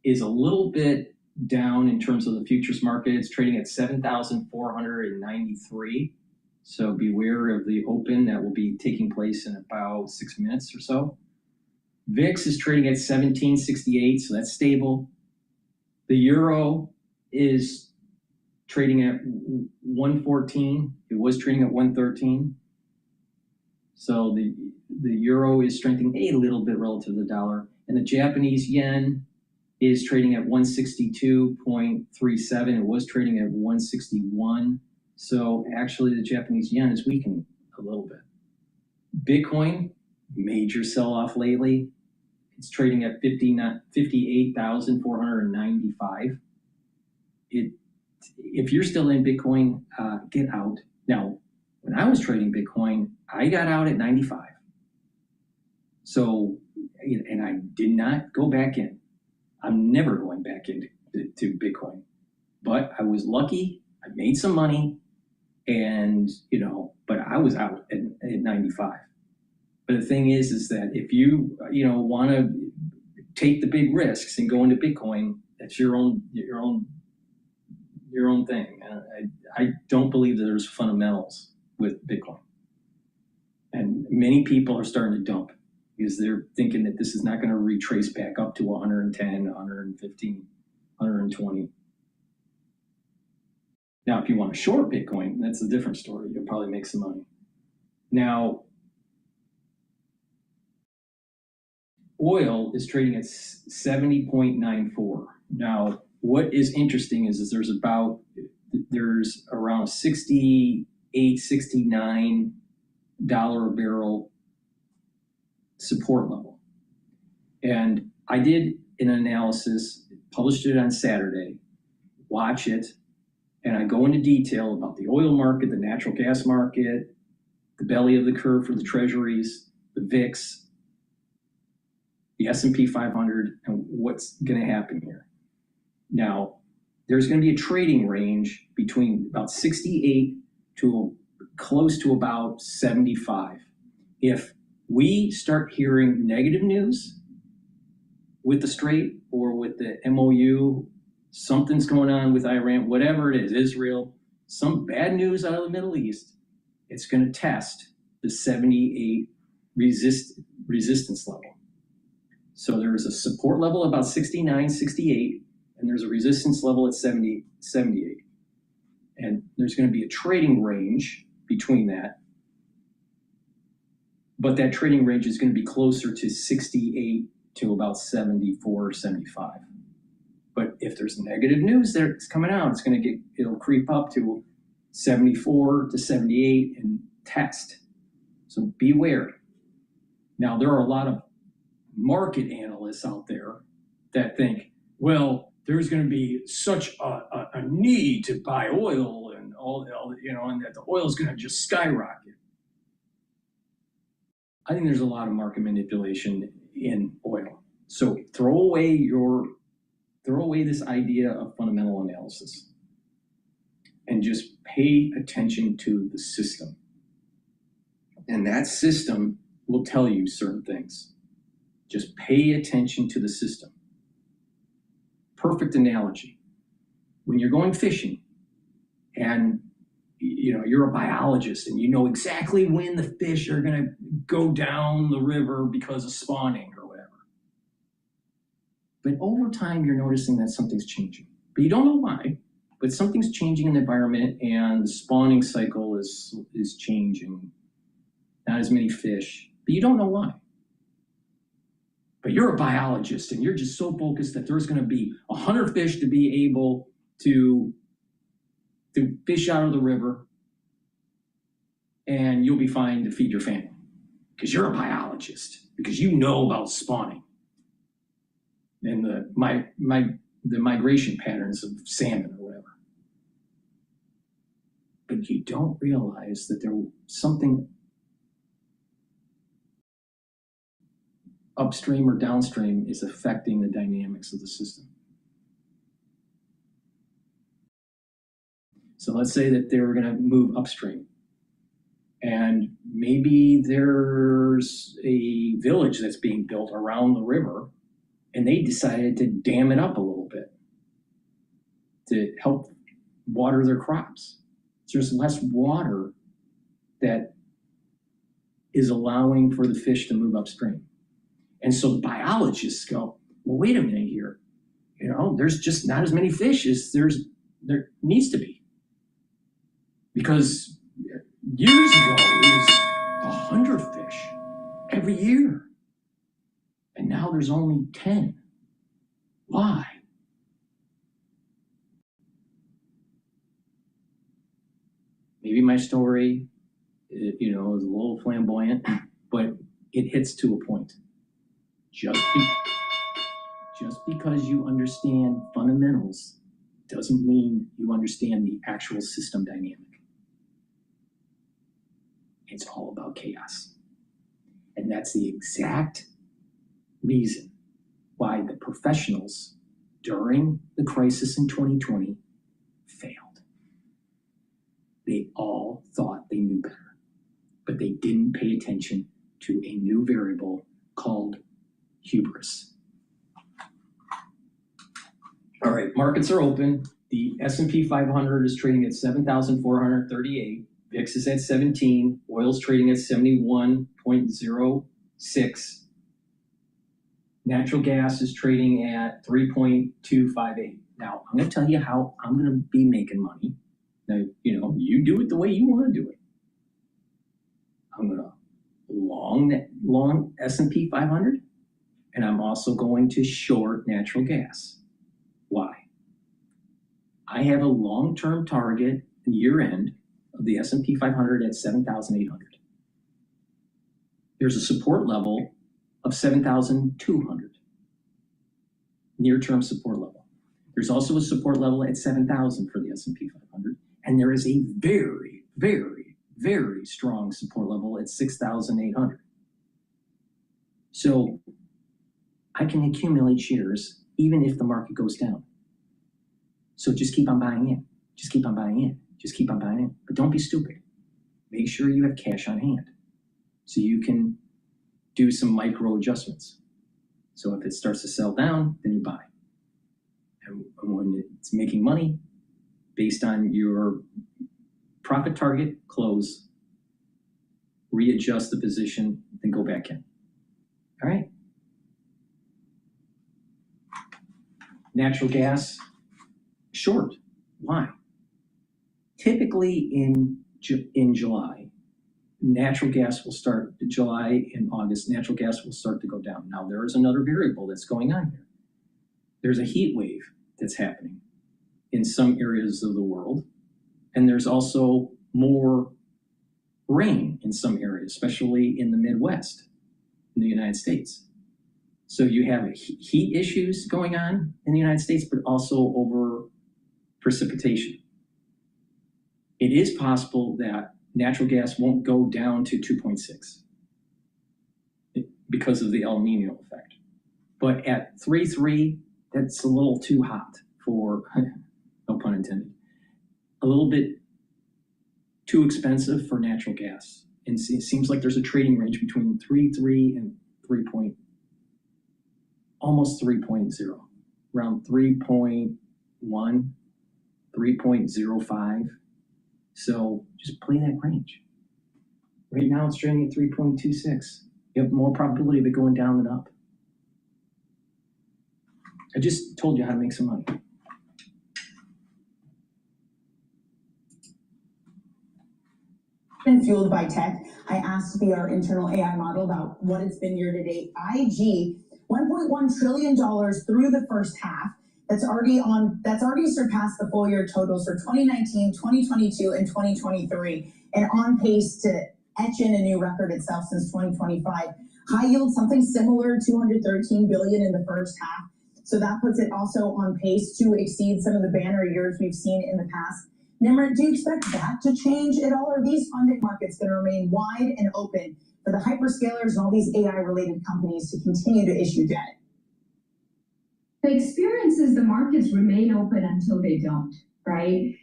is a little bit down in terms of the futures market. It's trading at 7,493. So beware of the open that will be taking place in about 6 minutes or so. VIX is trading at 1768, so that's stable. The euro is trading at 114. It was trading at 113. So the euro is strengthening a little bit relative to the dollar. And the Japanese yen is trading at 162.37. It was trading at 161. So actually the Japanese yen is weakening a little bit. Bitcoin, major sell-off lately. It's trading at 58,495. If you're still in Bitcoin, get out. Now, when I was trading Bitcoin, I got out at 95. So, and I did not go back in. I'm never going back into Bitcoin. But I was lucky. I made some money, and but I was out at 95. But the thing is that if you want to take the big risks and go into Bitcoin, that's your own thing. I don't believe that there's fundamentals with Bitcoin, and many people are starting to dump because they're thinking that this is not going to retrace back up to 110, 115, 120. Now, if you want to short Bitcoin, that's a different story. You'll probably make some money. Now, oil is trading at 70.94. Now, what is interesting is there's around $68, $69 a barrel support level. And I did an analysis, published it on Saturday, watch it, and I go into detail about the oil market, the natural gas market, the belly of the curve for the treasuries, the VIX, the S&P 500, and what's going to happen here. Now, there's going to be a trading range between about 68 to close to about 75. If we start hearing negative news with the Strait or with the MOU, something's going on with Iran, whatever it is, Israel, some bad news out of the Middle East, it's going to test the 78 resistance level. So there's a support level about 69, 68, and there's a resistance level at 70, 78. And there's going to be a trading range between that. But that trading range is going to be closer to 68 to about 74 or 75. But if there's negative news that's coming out, it'll creep up to 74 to 78 and test. So beware. Now, there are a lot of market analysts out there that think, well, there's going to be such a need to buy oil and all, and that the oil is going to just skyrocket. I think there's a lot of market manipulation in oil. So throw away this idea of fundamental analysis and just pay attention to the system. And that system will tell you certain things. Just pay attention to the system. Perfect analogy. When you're going fishing and you're a biologist and you know exactly when the fish are going to go down the river because of spawning or whatever. But over time, you're noticing that something's changing. But you don't know why, but something's changing in the environment and the spawning cycle is changing. Not as many fish, but you don't know why. But you're a biologist and you're just so focused that there's going to be 100 fish to be able to fish out of the river, and you'll be fine to feed your family because you're a biologist, because you know about spawning and the migration patterns of salmon or whatever. but you don't realize that there something upstream or downstream is affecting the dynamics of the system. So let's say that they were going to move upstream, and maybe there's a village that's being built around the river, and they decided to dam it up a little bit to help water their crops. So there's less water that is allowing for the fish to move upstream. And so biologists go, well, wait a minute here. You know, there's just not as many fish as there needs to be. Because years ago, it was 100 fish every year. And now there's only 10. Why? Maybe my story, you know, is a little flamboyant, but it hits to a point. Just because you understand fundamentals doesn't mean you understand the actual system dynamic. It's all about chaos. And that's the exact reason why the professionals during the crisis in 2020 failed. They all thought they knew better, but they didn't pay attention to a new variable called hubris. All right, markets are open. The S&P 500 is trading at 7,438. VIX is at 17. Oil's trading at 71.06. Natural gas is trading at 3.258. Now, I'm going to tell you how I'm going to be making money. Now, you know, you do it the way you want to do it. I'm going to long S&P 500, and I'm also going to short natural gas. Why? I have a long-term target year end of the S&P 500 at 7,800. There's a support level of 7,200, near-term support level. There's also a support level at 7,000 for the S&P 500, and there is a very, very, very strong support level at 6,800. So I can accumulate shares even if the market goes down. So just keep on buying in. Just keep on buying in. Just keep on buying in. But don't be stupid. Make sure you have cash on hand so you can do some micro adjustments. So if it starts to sell down, then you buy. And when it's making money based on your profit target, close, readjust the position, then go back in. All right? Natural gas, short. Why? Typically in July, natural gas will start, July and August, natural gas will start to go down. Now, there is another variable that's going on here. There's a heat wave that's happening in some areas of the world, and there's also more rain in some areas, especially in the Midwest in the United States. So you have heat issues going on in the United States, but also over precipitation. It is possible that natural gas won't go down to 2.6 because of the El Nino effect. But at 3.3, that's a little too hot for, no pun intended, a little bit too expensive for natural gas. And it seems like there's a trading range between 3.3 and almost 3.0, around 3.1, 3.05. So just play that range. Right now it's trading at 3.26. You have more probability of it going down than up. I just told you how to make some money. Been fueled by tech. I asked our internal AI model about what it's been year to date. IG, $1.1 trillion through the first half. That's already surpassed the full year totals for 2019, 2022, and 2023, and on pace to etch in a new record itself since 2025. High yield, something similar, $213 billion in the first half. So that puts it also on pace to exceed some of the banner years we've seen in the past. Nimrod, do you expect that to change at all? Or are these funding markets going to remain wide and open for the hyperscalers and all these AI-related companies to continue to issue debt? The experience is the markets remain open until they don't, right?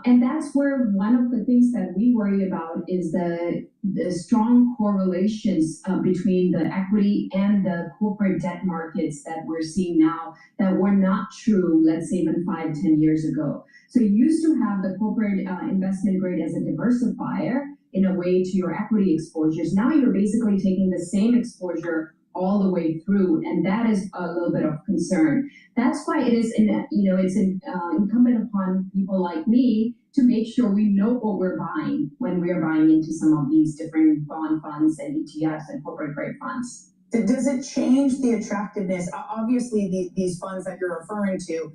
And that's where one of the things that we worry about is the strong correlations between the equity and the corporate debt markets that we're seeing now that were not true, let's say, even 5, 10 years ago. So you used to have the corporate investment grade as a diversifier in a way to your equity exposures. Now you're basically taking the same exposure all the way through, and that is a little bit of concern. That's why it is, incumbent upon people like me to make sure we know what we're buying when we're buying into some of these different bond funds and ETFs and corporate grade funds. Does it change the attractiveness? Obviously, these funds that you're referring to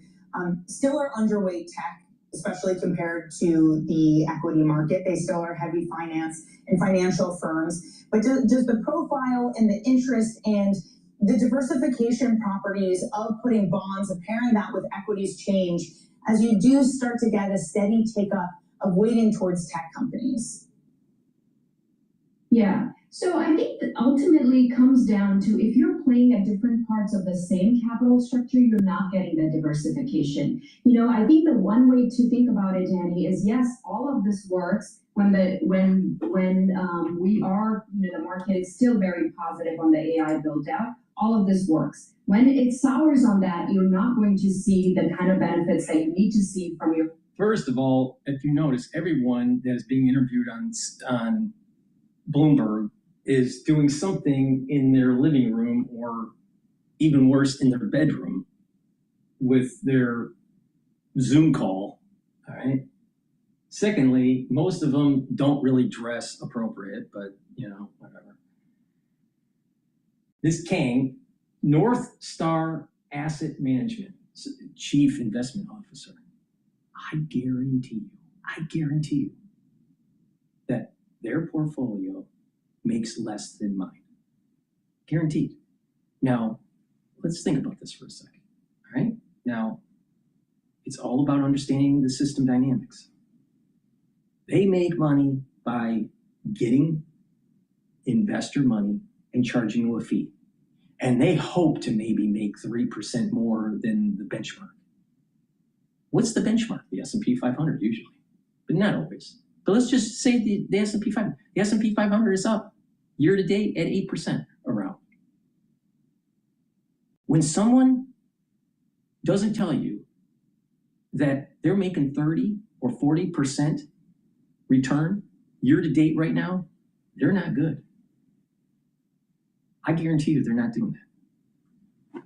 still are underweight tech, especially compared to the equity market. They still are heavy finance and financial firms. But does the profile and the interest and the diversification properties of putting bonds and pairing that with equities change as you do start to get a steady take-up of weighting towards tech companies? Yeah. So I think that ultimately it comes down to if you're playing at different parts of the same capital structure, you're not getting the diversification. I think the one way to think about it, Danny, is yes, all of this works when we are, the market is still very positive on the AI build out. All of this works. When it sours on that, you're not going to see the kind of benefits that you need to see from your. First of all, if you notice, everyone that is being interviewed on Bloomberg is doing something in their living room or even worse in their bedroom with their Zoom call, all right? Secondly, most of them don't really dress appropriate, but whatever. This Kang, North Star Asset Management Chief Investment Officer, I guarantee you that their portfolio makes less than mine. Guaranteed. Now, let's think about this for a second, all right? Now, it's all about understanding the system dynamics. They make money by getting investor money and charging you a fee. And they hope to maybe make 3% more than the benchmark. What's the benchmark? The S&P 500 usually, but not always. But let's just say the S&P 500. The S&P 500 is up year to date at 8% around. When someone doesn't tell you that they're making 30 or 40% return year to date right now, they're not good. I guarantee you they're not doing that.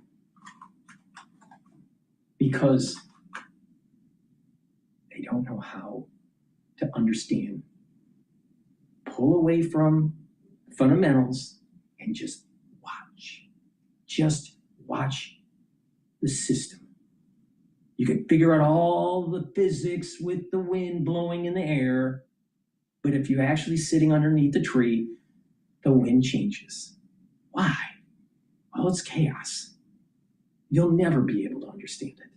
Because they don't know how to understand, pull away from fundamentals and just watch. Just watch the system. You can figure out all the physics with the wind blowing in the air, but if you're actually sitting underneath the tree, the wind changes. Why? Well, it's chaos. You'll never be able to understand it,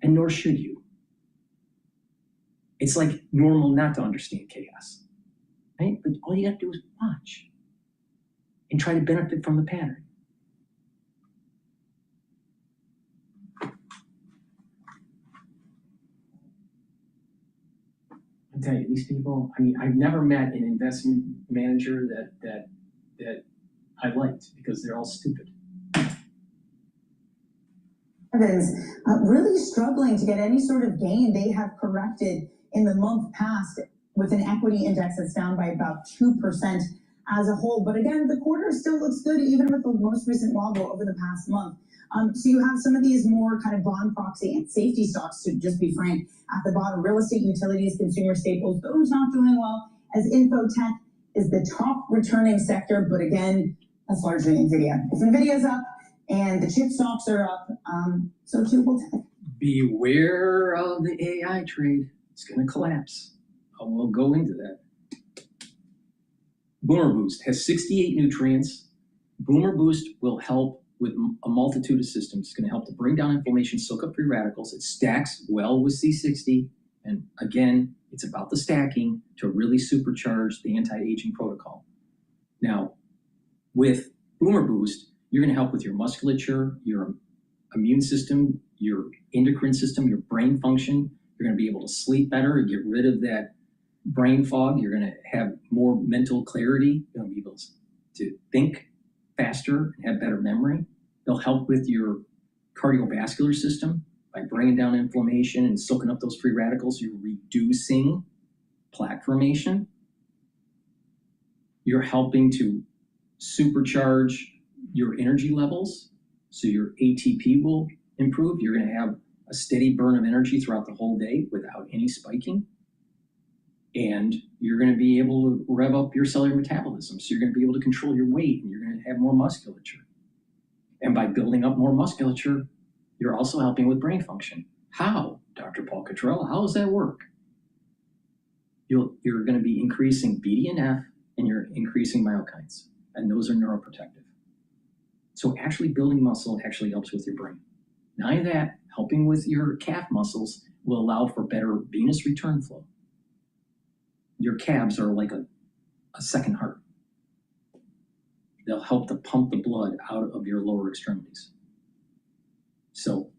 and nor should you. It's like normal not to understand chaos, right? But all you have to do is watch and try to benefit from the pattern. I tell you, these people, I've never met an investment manager that I liked because they're all stupid. Evans, really struggling to get any sort of gain. They have corrected in the month past with an equity index that's down by about 2% as a whole. But again, the quarter still looks good, even with the most recent wobble over the past month. So you have some of these more kind of bond proxy and safety stocks, to just be frank, at the bottom. Real estate, utilities, consumer staples, those not doing well, as infotech is the top returning sector. But again, that's largely NVIDIA. If NVIDIA's up and the chip stocks are up, so too will tech. Beware of the AI trade. It's going to collapse. We'll go into that. Boomer Boost has 68 nutrients. Boomer Boost will help with a multitude of systems. It's going to help to bring down inflammation, soak up free radicals. It stacks well with C60 And again, it's about the stacking to really supercharge the anti-aging protocol. Now, with Boomer Boost, you're going to help with your musculature, your immune system, your endocrine system, your brain function. You're going to be able to sleep better and get rid of that brain fog. You're going to have more mental clarity. You're going to be able to think faster and have better memory. They'll help with your cardiovascular system by bringing down inflammation and soaking up those free radicals. You're reducing plaque formation. You're helping to supercharge your energy levels, so your ATP will improve. You're going to have a steady burn of energy throughout the whole day without any spiking. And you're going to be able to rev up your cellular metabolism. So you're going to be able to control your weight, and you're going to have more musculature. And by building up more musculature, you're also helping with brain function. How, Dr. Paul Cottrell? How does that work? You're going to be increasing BDNF, and you're increasing myokines, and those are neuroprotective. So actually building muscle actually helps with your brain. Not only that, helping with your calf muscles will allow for better venous return flow. Your calves are like a second heart. They'll help to pump the blood out of your lower extremities. So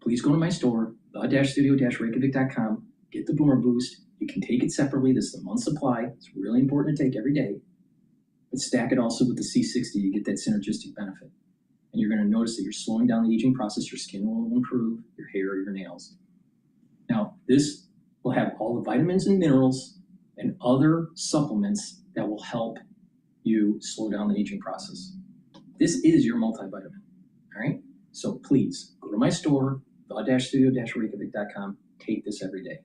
please go to my store, the-studio-reykjavik.com, get the Boomer Boost. You can take it separately. This is a month supply. It's really important to take every day. But stack it also with the C60, you get that synergistic benefit. And you're going to notice that you're slowing down the aging process. Your skin will improve, your hair, your nails. Now, this will have all the vitamins and minerals and other supplements that will help you slow down the aging process. This is your multivitamin, all right? So please go to my store, the-studio-reykjavik.com. Take this every day.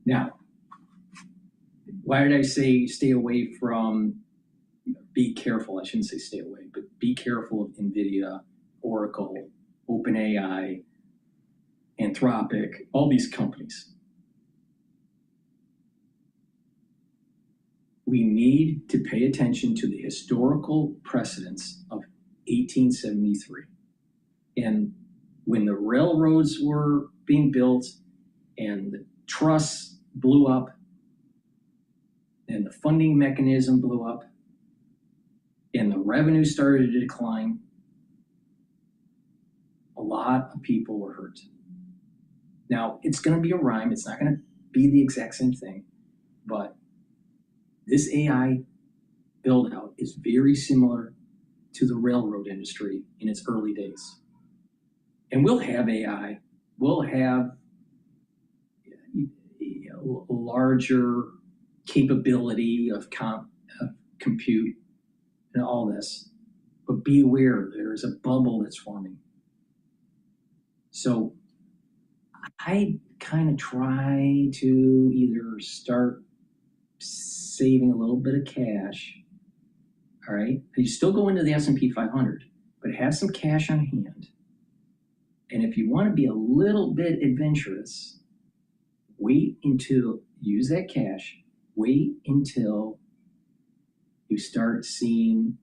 Now, why did I say stay away from, be careful? I shouldn't say stay away, but be careful of NVIDIA, Oracle, OpenAI, Anthropic, all these companies. We need to pay attention to the historical precedents of 1873. And when the railroads were being built and the trusts blew up and the funding mechanism blew up and the revenue started to decline, a lot of people were hurt. Now, it's going to be a rhyme. It's not going to be the exact same thing, but this AI build out is very similar to the railroad industry in its early days. And we'll have AI, we'll have larger capability of compute and all this, but be aware there is a bubble that's forming. So I kind of try to either start saving a little bit of cash, all right? You still go into the S&P 500, but have some cash on hand. And if you want to be a little bit adventurous, wait until, use that cash, wait until you start seeing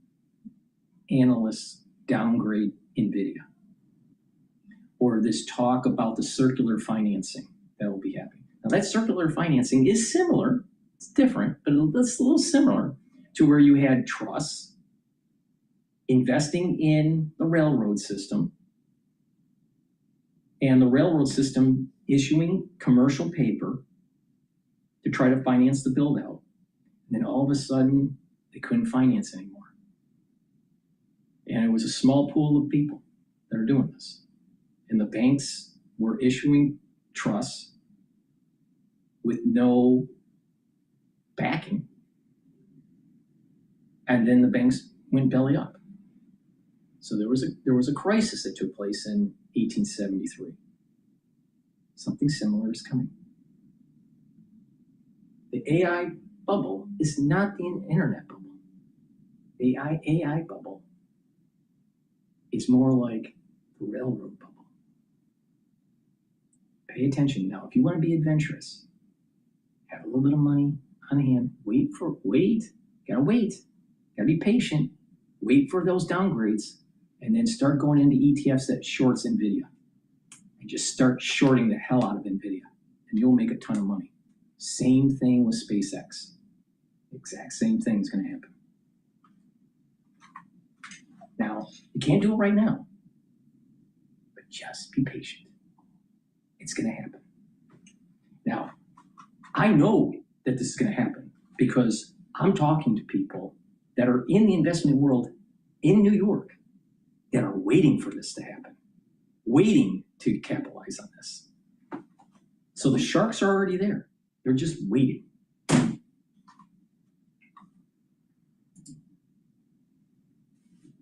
analysts downgrade NVIDIA. Or this talk about the circular financing that will be happening. Now that circular financing is similar, it's different, but it's a little similar to where you had trusts investing in the railroad system and the railroad system issuing commercial paper to try to finance the build out. And then all of a sudden they couldn't finance anymore. And it was a small pool of people that are doing this. And the banks were issuing trusts with no backing. And then the banks went belly up. So there was a crisis that took place in 1873. Something similar is coming. The AI bubble is not the internet bubble. The AI bubble is more like the railroad bubble. Pay attention. Now, if you want to be adventurous, have a little bit of money on hand, gotta be patient, wait for those downgrades, and then start going into ETFs that shorts NVIDIA. and just start shorting the hell out of NVIDIA, and you'll make a ton of money. Same thing with SpaceX. Exact same thing is going to happen. Now, you can't do it right now, but just be patient. It's going to happen. Now, I know that this is going to happen because I'm talking to people that are in the investment world in New York that are waiting for this to happen, waiting to capitalize on this. So the sharks are already there. They're just waiting.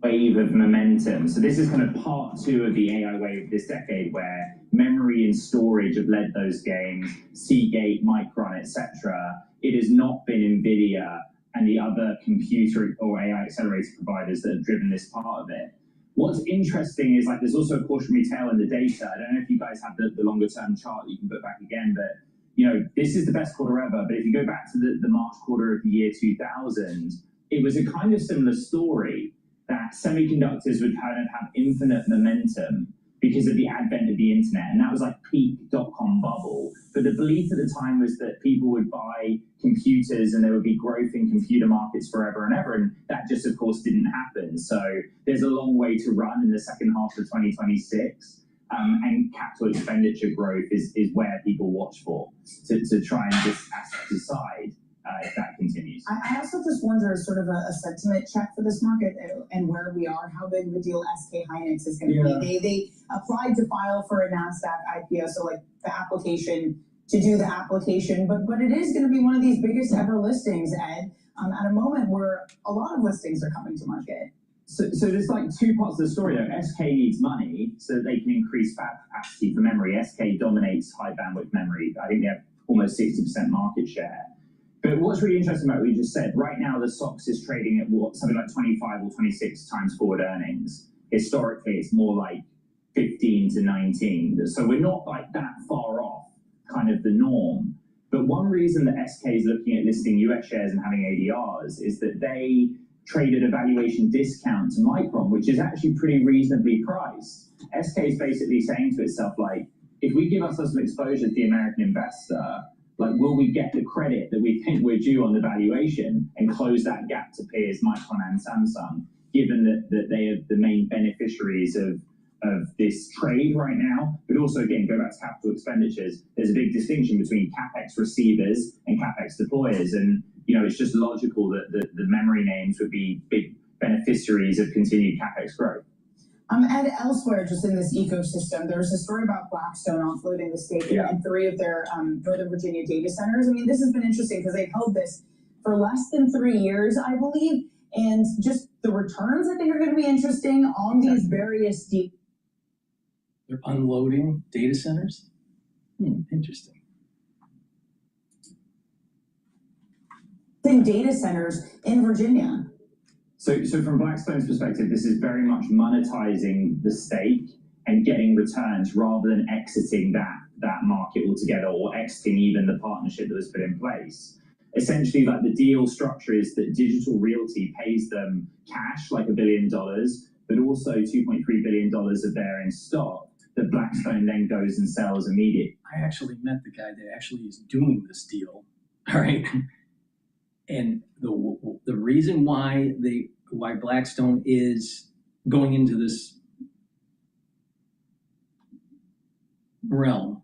Wave of momentum. So this is kind of part 2 of the AI wave this decade, where memory and storage have led those games, Seagate, Micron, etc. It has not been NVIDIA and the other computer or AI accelerator providers that have driven this part of it. What's interesting is, like, there's also a cautionary tale in the data. I don't know if you guys have the longer term chart that you can put back again, but you know, this is the best quarter ever. But if you go back to the March quarter of the year 2000, it was a kind of similar story, that semiconductors would kind of have infinite momentum because of the advent of the internet. And that was like peak dot-com bubble. But the belief at the time was that people would buy computers and there would be growth in computer markets forever and ever. And that just, of course, didn't happen. So there's a long way to run in the second half of 2026. And capital expenditure growth is where people watch for to try and just decide if that continues. I also just wonder, sort of a sentiment check for this market and where we are, how big of a deal SK Hynix is going to be. They applied to file for a NASDAQ IPO, so like the application to do the application, but it is going to be one of these biggest ever listings, Ed, at a moment where a lot of listings are coming to market. So there's like 2 parts of the story though. SK needs money so that they can increase fab capacity for memory. SK dominates high bandwidth memory. I think they have almost 60% market share. But what's really interesting about what you just said, right now the SOX is trading at something like 25 or 26 times forward earnings. Historically, it's more like 15 to 19. So we're not like that far off kind of the norm. But one reason that SK is looking at listing US shares and having ADRs is that they traded a valuation discount to Micron, which is actually pretty reasonably priced. SK is basically saying to itself, like, if we give ourselves some exposure to the American investor, like, will we get the credit that we think we're due on the valuation and close that gap to peers Micron and Samsung, given that they are the main beneficiaries of this trade right now? But also, again, go back to capital expenditures. There's a big distinction between CapEx receivers and CapEx deployers. And, you know, it's just logical that the memory names would be big beneficiaries of continued CapEx growth. And elsewhere, just in this ecosystem, there's a story about Blackstone offloading the stake in 3 of their Northern Virginia data centers. I mean, this has been interesting because they've held this for less than 3 years, I believe. And just the returns, I think, are going to be interesting on these various deep. They're unloading data centers? Interesting. In data centers in Virginia. So from Blackstone's perspective, this is very much monetizing the stake and getting returns rather than exiting that market altogether or exiting even the partnership that was put in place. Essentially, like, the deal structure is that Digital Realty pays them cash, like $1 billion, but also $2.3 billion of their in stock that Blackstone then goes and sells immediately. I actually met the guy that actually is doing this deal, all right? And the reason why Blackstone is going into this realm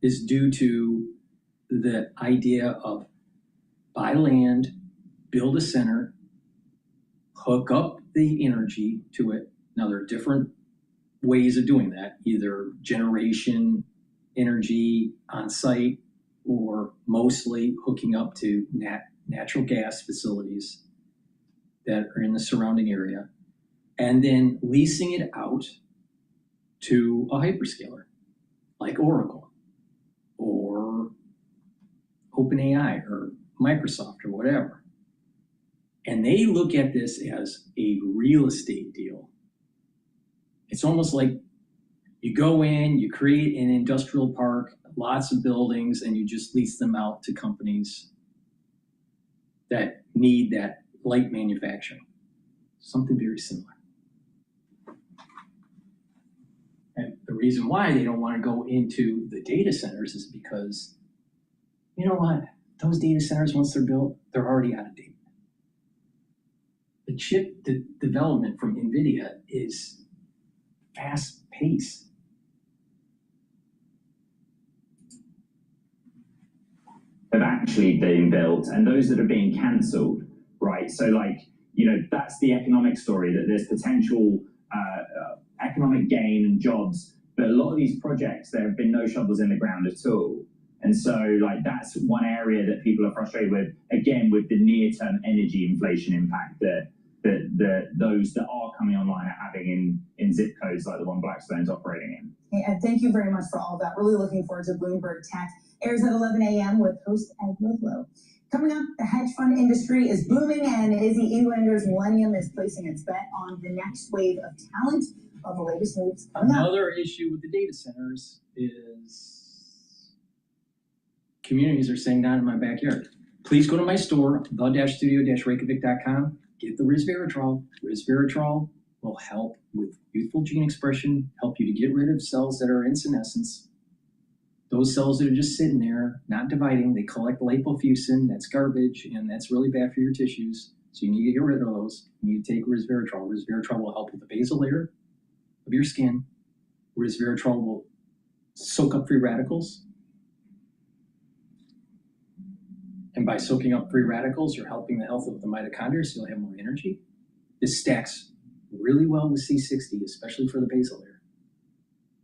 is due to the idea of buy land, build a center, hook up the energy to it. Now, there are different ways of doing that, either generation energy on site or mostly hooking up to natural gas facilities that are in the surrounding area, and then leasing it out to a hyperscaler like Oracle or OpenAI or Microsoft or whatever. And they look at this as a real estate deal. It's almost like you go in, you create an industrial park, lots of buildings, and you just lease them out to companies that need that light manufacturing. Something very similar. And the reason why they don't want to go into the data centers is because, you know what? Those data centers, once they're built, they're already out of date. The chip development from NVIDIA is fast paced. Have actually been built and those that are being cancelled, right? So like, you know, that's the economic story, that there's potential economic gain and jobs, but a lot of these projects, there have been no shovels in the ground at all. And so like that's one area that people are frustrated with, again, with the near-term energy inflation impact that those that are coming online are having in zip codes like the one Blackstone's operating in. Okay, and thank you very much for all of that. Really looking forward to Bloomberg Tech. Airs at 11 a.m. with host Ed Ludlow. Coming up, the hedge fund industry is booming, and Izzy Englander's Millennium is placing its bet on the next wave of talent. Of the latest moves coming up. Another issue with the data centers is communities are saying, not in my backyard. Please go to my store, the-studio-reykjavik.com, get the resveratrol. Resveratrol will help with youthful gene expression, help you to get rid of cells that are in senescence. Those cells that are just sitting there, not dividing, they collect lipofuscin, that's garbage, and that's really bad for your tissues. So you need to get rid of those. You need to take resveratrol. Resveratrol will help with the basal layer of your skin. Resveratrol will soak up free radicals. And by soaking up free radicals, you're helping the health of the mitochondria, so you'll have more energy. This stacks really well with C60, especially for the basal layer.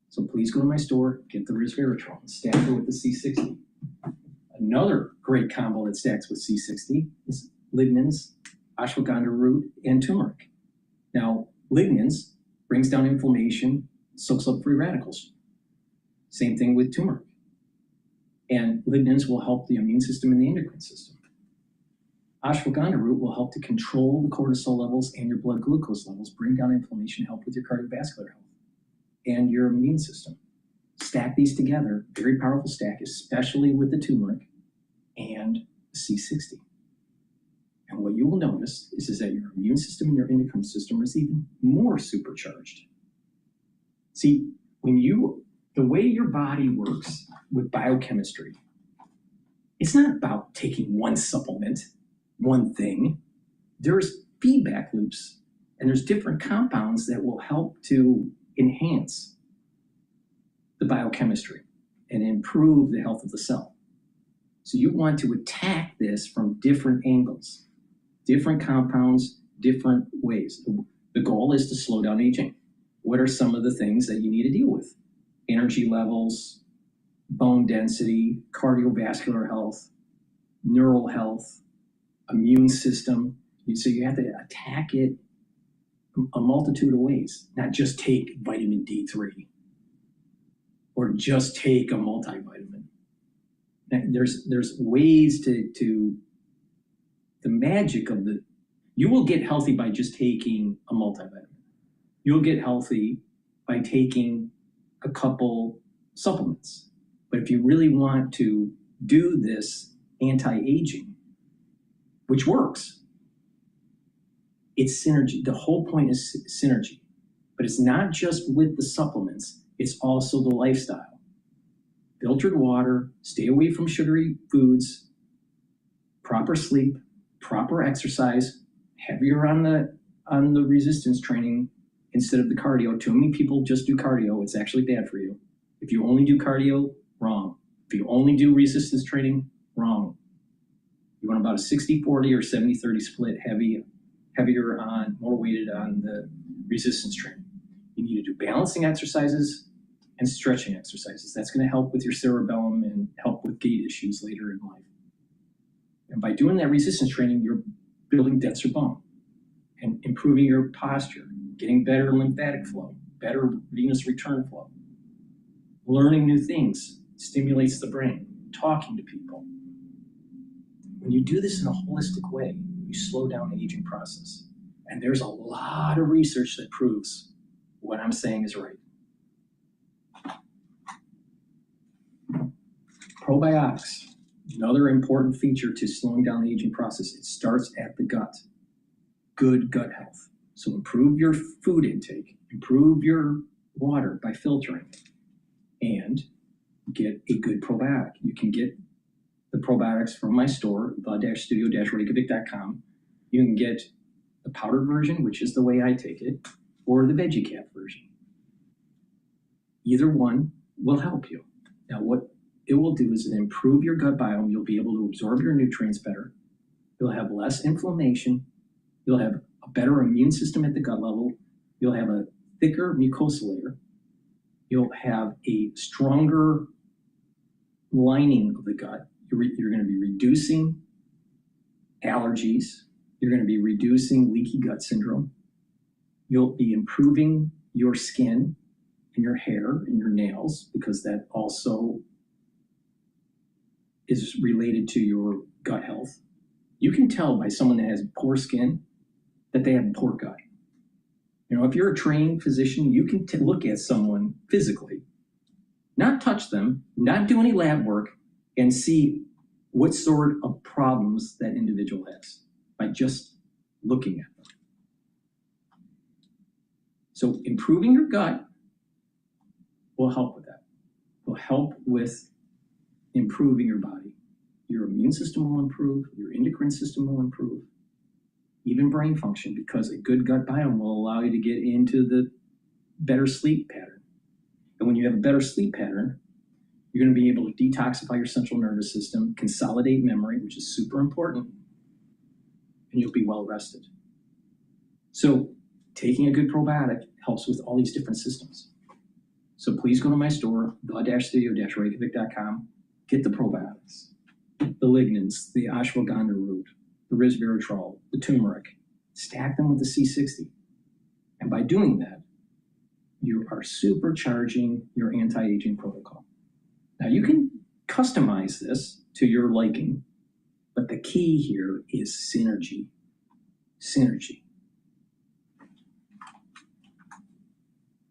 So please go to my store, get the resveratrol, and stack it with the C60. Another great combo that stacks with C60 is lignans, ashwagandha root, and turmeric. Now, lignans brings down inflammation, soaks up free radicals. Same thing with turmeric. And lignans will help the immune system and the endocrine system. Ashwagandha root will help to control the cortisol levels and your blood glucose levels, bring down inflammation, help with your cardiovascular health and your immune system. Stack these together, very powerful stack, especially with the turmeric and the C60. And what you will notice is that your immune system and your endocrine system is even more supercharged. See, the way your body works with biochemistry, it's not about taking one supplement, one thing. There's feedback loops, and there's different compounds that will help to enhance the biochemistry and improve the health of the cell. So you want to attack this from different angles. Different compounds, different ways. The goal is to slow down aging. What are some of the things that you need to deal with? Energy levels, bone density, cardiovascular health, neural health, immune system. So you have to attack it a multitude of ways, not just take vitamin D3 or just take a multivitamin. There's ways to the magic of you will get healthy by just taking a multivitamin. You'll get healthy by taking a couple supplements. But if you really want to do this anti-aging, which works, it's synergy. The whole point is synergy. But it's not just with the supplements, it's also the lifestyle. Filtered water, stay away from sugary foods, proper sleep, proper exercise, heavier on the resistance training instead of the cardio. Too many people just do cardio. It's actually bad for you. If you only do cardio, wrong. If you only do resistance training, wrong. You want about a 60-40 or 70-30 split, heavier on, more weighted on the resistance training. You need to do balancing exercises and stretching exercises. That's going to help with your cerebellum and help with gait issues later in life. And by doing that resistance training, you're building denser bone and improving your posture, getting better lymphatic flow, better venous return flow. Learning new things stimulates the brain, talking to people. When you do this in a holistic way, you slow down the aging process. And there's a lot of research that proves what I'm saying is right. Probiotics, another important feature to slowing down the aging process. It starts at the gut. Good gut health. So improve your food intake, improve your water by filtering it, and get a good probiotic. You can get the probiotics from my store, the-studio-reykjavik.com. You can get the powdered version, which is the way I take it, or the veggie cap version. Either one will help you. Now, what it will do is improve your gut biome. You'll be able to absorb your nutrients better. You'll have less inflammation. You'll have a better immune system at the gut level. You'll have a thicker mucosal layer. You'll have a stronger lining of the gut. You're going to be reducing allergies. You're going to be reducing leaky gut syndrome. You'll be improving your skin and your hair and your nails, because that also is related to your gut health. You can tell by someone that has poor skin that they have poor gut. You know, if you're a trained physician, you can look at someone physically, not touch them, not do any lab work, and see what sort of problems that individual has by just looking at them. So improving your gut will help with that. Will help with improving your body. Your immune system will improve, your endocrine system will improve, even brain function, because a good gut biome will allow you to get into the better sleep pattern. And when you have a better sleep pattern, you're going to be able to detoxify your central nervous system, consolidate memory, which is super important, and you'll be well rested. So taking a good probiotic helps with all these different systems. So please go to my store, the-studio-reykjavik.com, get the probiotics, the lignans, the ashwagandha root, the resveratrol, the turmeric, stack them with the C60. And by doing that, you are supercharging your anti-aging protocol. Now you can customize this to your liking, but the key here is synergy. Synergy.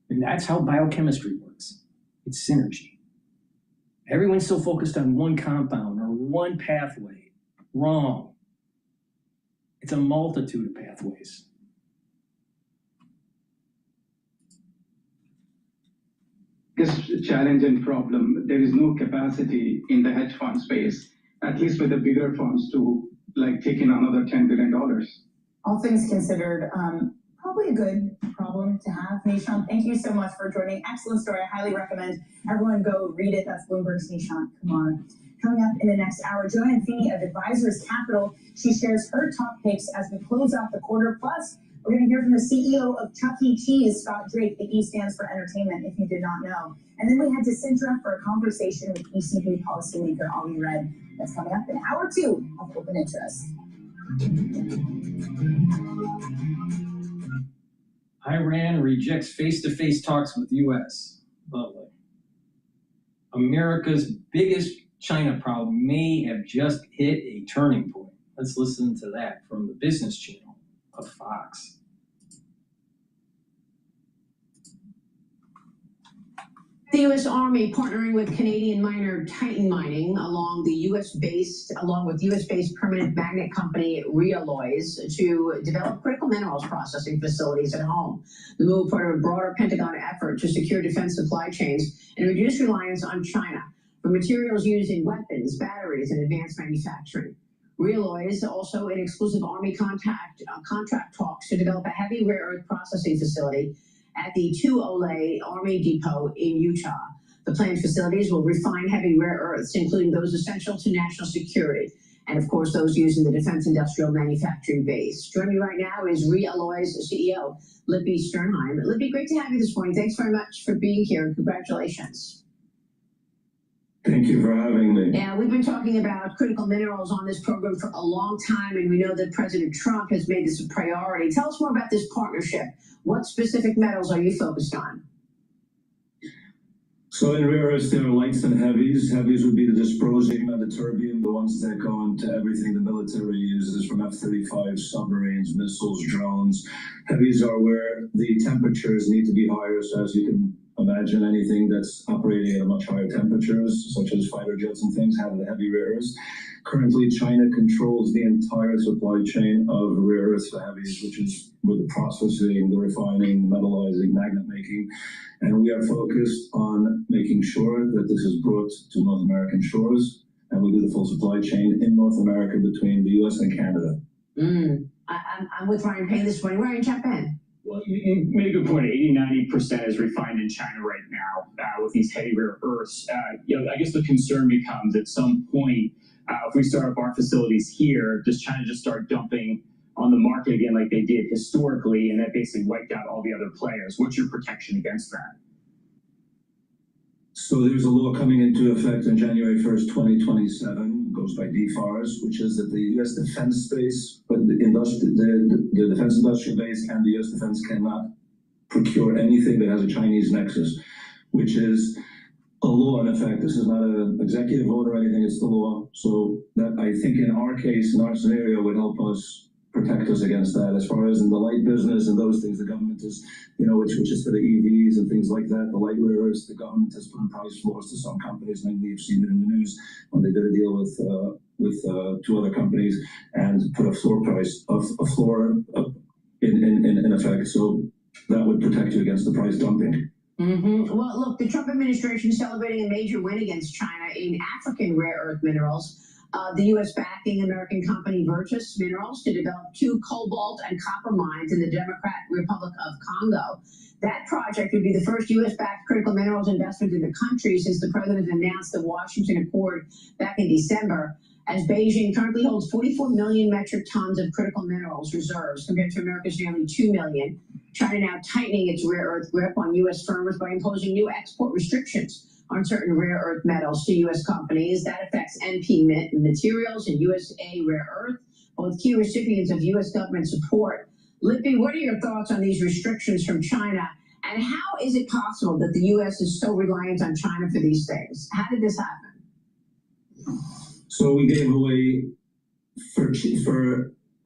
And that's how biochemistry works. It's synergy. Everyone's so focused on one compound or one pathway. Wrong. It's a multitude of pathways. Biggest challenge and problem, there is no capacity in the hedge fund space, at least with the bigger funds, to take in another $10 billion. All things considered, probably a good problem to have. Nishant, thank you so much for joining. Excellent story. I highly recommend everyone go read it. That's Bloomberg's Nishant Kumar. Coming up in the next hour, Joanne Feeney of Advisors Capital. She shares her top picks as we close out the quarter. Plus, we're going to hear from the CEO of Chuck E. Cheese, Scott Drake. The E stands for entertainment, if you did not know. And then we head to Sintra for a conversation with ECB policymaker Ollie Red. That's coming up in hour 2 of Open Interest. Iran rejects face-to-face talks with U.S. Lovely. America's biggest China problem may have just hit a turning point. Let's listen to that from the Business Channel of Fox. The U.S. Army partnering with Canadian miner Titan Mining along with U.S.-based permanent magnet company Realloys to develop critical minerals processing facilities at home. The move part of a broader Pentagon effort to secure defense supply chains and reduce reliance on China for materials used in weapons, batteries, and advanced manufacturing. Realloys also in exclusive Army contract talks to develop a heavy rare earth processing facility at the Tuolumne Army Depot in Utah. The planned facilities will refine heavy rare earths, including those essential to national security, and of course those used in the defense industrial manufacturing base. Joining me right now is Realloys CEO, Lippy Sternheim. Lippy, great to have you this morning. Thanks very much for being here. Congratulations. Thank you for having me. Yeah, we've been talking about critical minerals on this program for a long time, and we know that President Trump has made this a priority. Tell us more about this partnership. What specific metals are you focused on? So in rare earths, there are lights and heavies. Heavies would be the dysprosium and the terbium, the ones that go into everything the military uses, from F-35, submarines, missiles, drones. Heavies are where the temperatures need to be higher, so as you can imagine anything that's operating at much higher temperatures, such as fighter jets and things, have the heavy rare earths. Currently, China controls the entire supply chain of rare earths for heavies, which is with the processing, the refining, the metallizing, magnet making. And we are focused on making sure that this is brought to North American shores, and we do the full supply chain in North America between the US and Canada. I'm with Ryan Payne this morning. Ryan, jump in. Well, you made a good point. 80–90% is refined in China right now with these heavy rare earths. I guess the concern becomes at some point, if we start up our facilities here, does China just start dumping on the market again like they did historically, and that basically wiped out all the other players? What's your protection against that? So there's a law coming into effect on January 1st, 2027, goes by DFARS, which is that the U.S. defense space, but the defense industrial base and the U.S. defense cannot procure anything that has a Chinese nexus, which is a law in effect. This is not an executive order or anything, it's the law. So that, I think, in our case, in our scenario, would help us protect us against that. As far as in the light business and those things, the government is, which is for the EVs and things like that, the light rare earths, the government has put in price floors to some companies, and you've seen it in the news when they did a deal with two other companies and put a floor price of a floor in effect. So that would protect you against the price dumping. Well, look, the Trump administration is celebrating a major win against China in African rare earth minerals. The U.S. backing American company Virtus Minerals to develop 2 cobalt and copper mines in the Democratic Republic of Congo. That project would be the first U.S.-backed critical minerals investment in the country since the president announced the Washington Accord back in December, as Beijing currently holds 44 million metric tons of critical minerals reserves compared to America's nearly 2 million. China now tightening its rare earth grip on U.S. firms by imposing new export restrictions on certain rare earth metals to U.S. companies. That affects NP Materials and USA Rare Earth, both key recipients of U.S. government support. Lippy, what are your thoughts on these restrictions from China, and how is it possible that the U.S. is so reliant on China for these things? How did this happen? So we gave away, for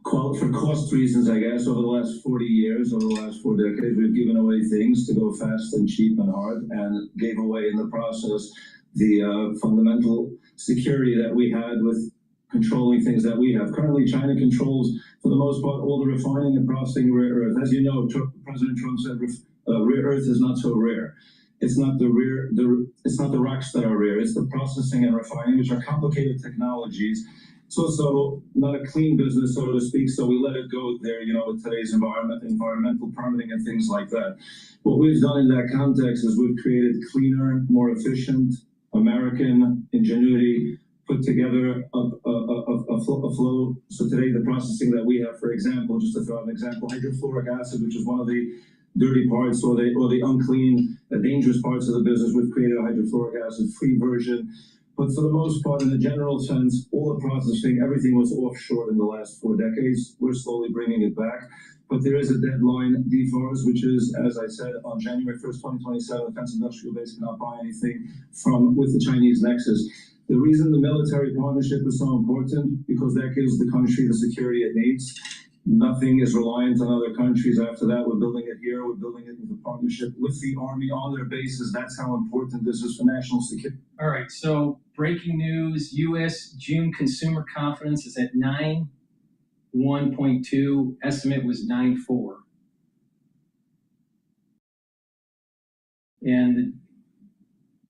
cost reasons, I guess, over the last 40 years, over the last 4 decades, we've given away things to go fast and cheap and hard, and gave away in the process the fundamental security that we had with controlling things that we have. Currently, China controls, for the most part, all the refining and processing rare earth. As you know, President Trump said rare earth is not so rare. It's not it's not the rocks that are rare. It's the processing and refining, which are complicated technologies. It's also not a clean business, so to speak, so we let it go there, with today's environmental permitting and things like that. What we've done in that context is we've created cleaner, more efficient, American ingenuity, put together a flow. So today, the processing that we have, for example, just to throw out an example, hydrofluoric acid, which is one of the dirty parts or the unclean, dangerous parts of the business, we've created a hydrofluoric acid-free version. But for the most part, in a general sense, all the processing, everything was offshore in the last 4 decades. We're slowly bringing it back. But there is a deadline, DFARS, which is, as I said, on January 1st, 2027, the defense industrial base cannot buy anything with the Chinese nexus. The reason the military partnership is so important, because that gives the country the security it needs. Nothing is reliant on other countries. After that, we're building it here. We're building it with a partnership with the Army on their bases. That's how important this is for national security. All right, so breaking news, U.S. June consumer confidence is at 91.2. Estimate was 9.4. And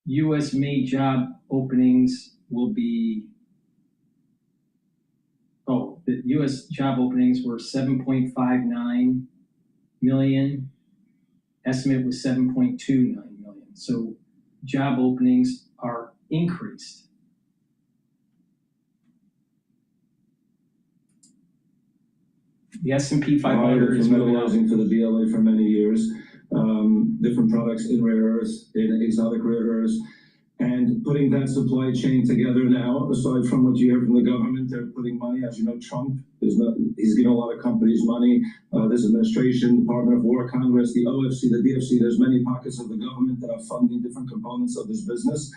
the U.S. May job openings will be, the U.S. job openings were 7.59 million. Estimate was 7.29 million. So job openings are increased. The S&P 500 is moving up. For the BLA for many years. Different products in rare earths, in exotic rare earths, and putting that supply chain together now, aside from what you hear from the government, they're putting money. As you know, Trump, he's giving a lot of companies money. This administration, Department of War, Congress, the OFC, the DFC, there's many pockets of the government that are funding different components of this business.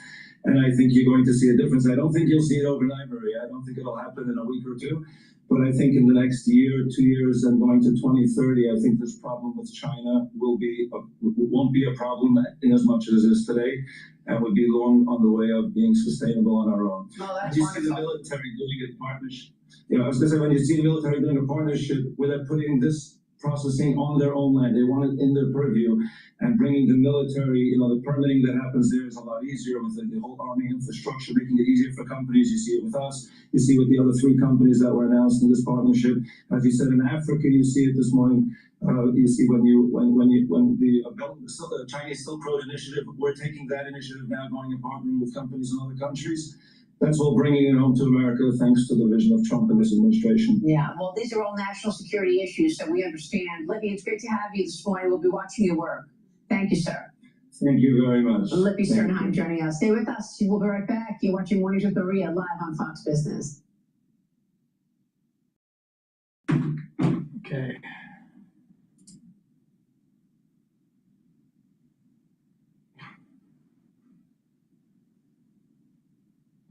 And I think you're going to see a difference. I don't think you'll see it overnight, Maria. I don't think it'll happen in a week or two. But I think in the next year, 2 years, and going to 2030, I think this problem with China won't be a problem in as much as it is today, and would be long on the way of being sustainable on our own. Oh, that's you see the military doing a partnership. I was going to say, when you see the military doing a partnership without putting this processing on their own land, they want it in their purview, and bringing the military, the permitting that happens there is a lot easier with the whole army infrastructure, making it easier for companies. You see it with us, you see with the other 3 companies that were announced in this partnership. As you said, in Africa, you see it this morning. You see when the Chinese Silk Road Initiative, we're taking that initiative now, going and partnering with companies in other countries. That's all bringing it home to America, thanks to the vision of Trump and this administration. Yeah, well, these are all national security issues, so we understand. Lippy, it's great to have you this morning. We'll be watching your work. Thank you, sir. Thank you very much. Lippy Sternheim joining us. Stay with us. We'll be right back. You're watching Mornings with Maria live on Fox Business. Okay.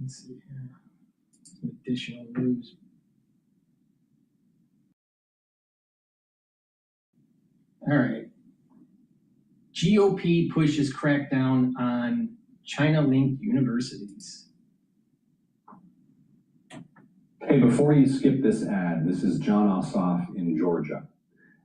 Let's see here. Some additional news. All right. GOP pushes crackdown on China-linked universities. Hey, before you skip this ad, this is John Ossoff in Georgia.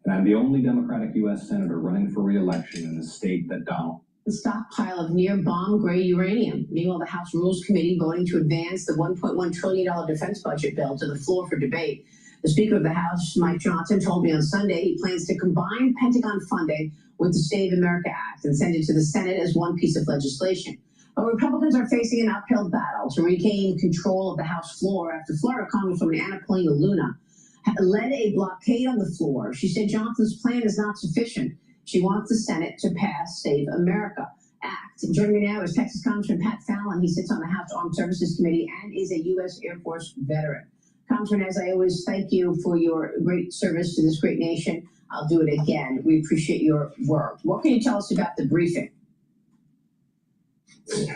And I'm the only Democratic U.S. Senator running for re-election in the state that Donald. The stockpile of near bomb-grade uranium. Meanwhile, the House Rules Committee voting to advance the $1.1 trillion defense budget bill to the floor for debate. The Speaker of the House, Mike Johnson, told me on Sunday he plans to combine Pentagon funding with the Save America Act and send it to the Senate as one piece of legislation. But Republicans are facing an uphill battle to regain control of the House floor after Florida Congresswoman Anna Paulina Luna led a blockade on the floor. She said Johnson's plan is not sufficient. She wants the Senate to pass Save America Act. Joining me now is Texas Congressman Pat Fallon. He sits on the House Armed Services Committee and is a U.S. Air Force veteran. Congressman, as I always, thank you for your great service to this great nation. I'll do it again. We appreciate your work. What can you tell us about the briefing?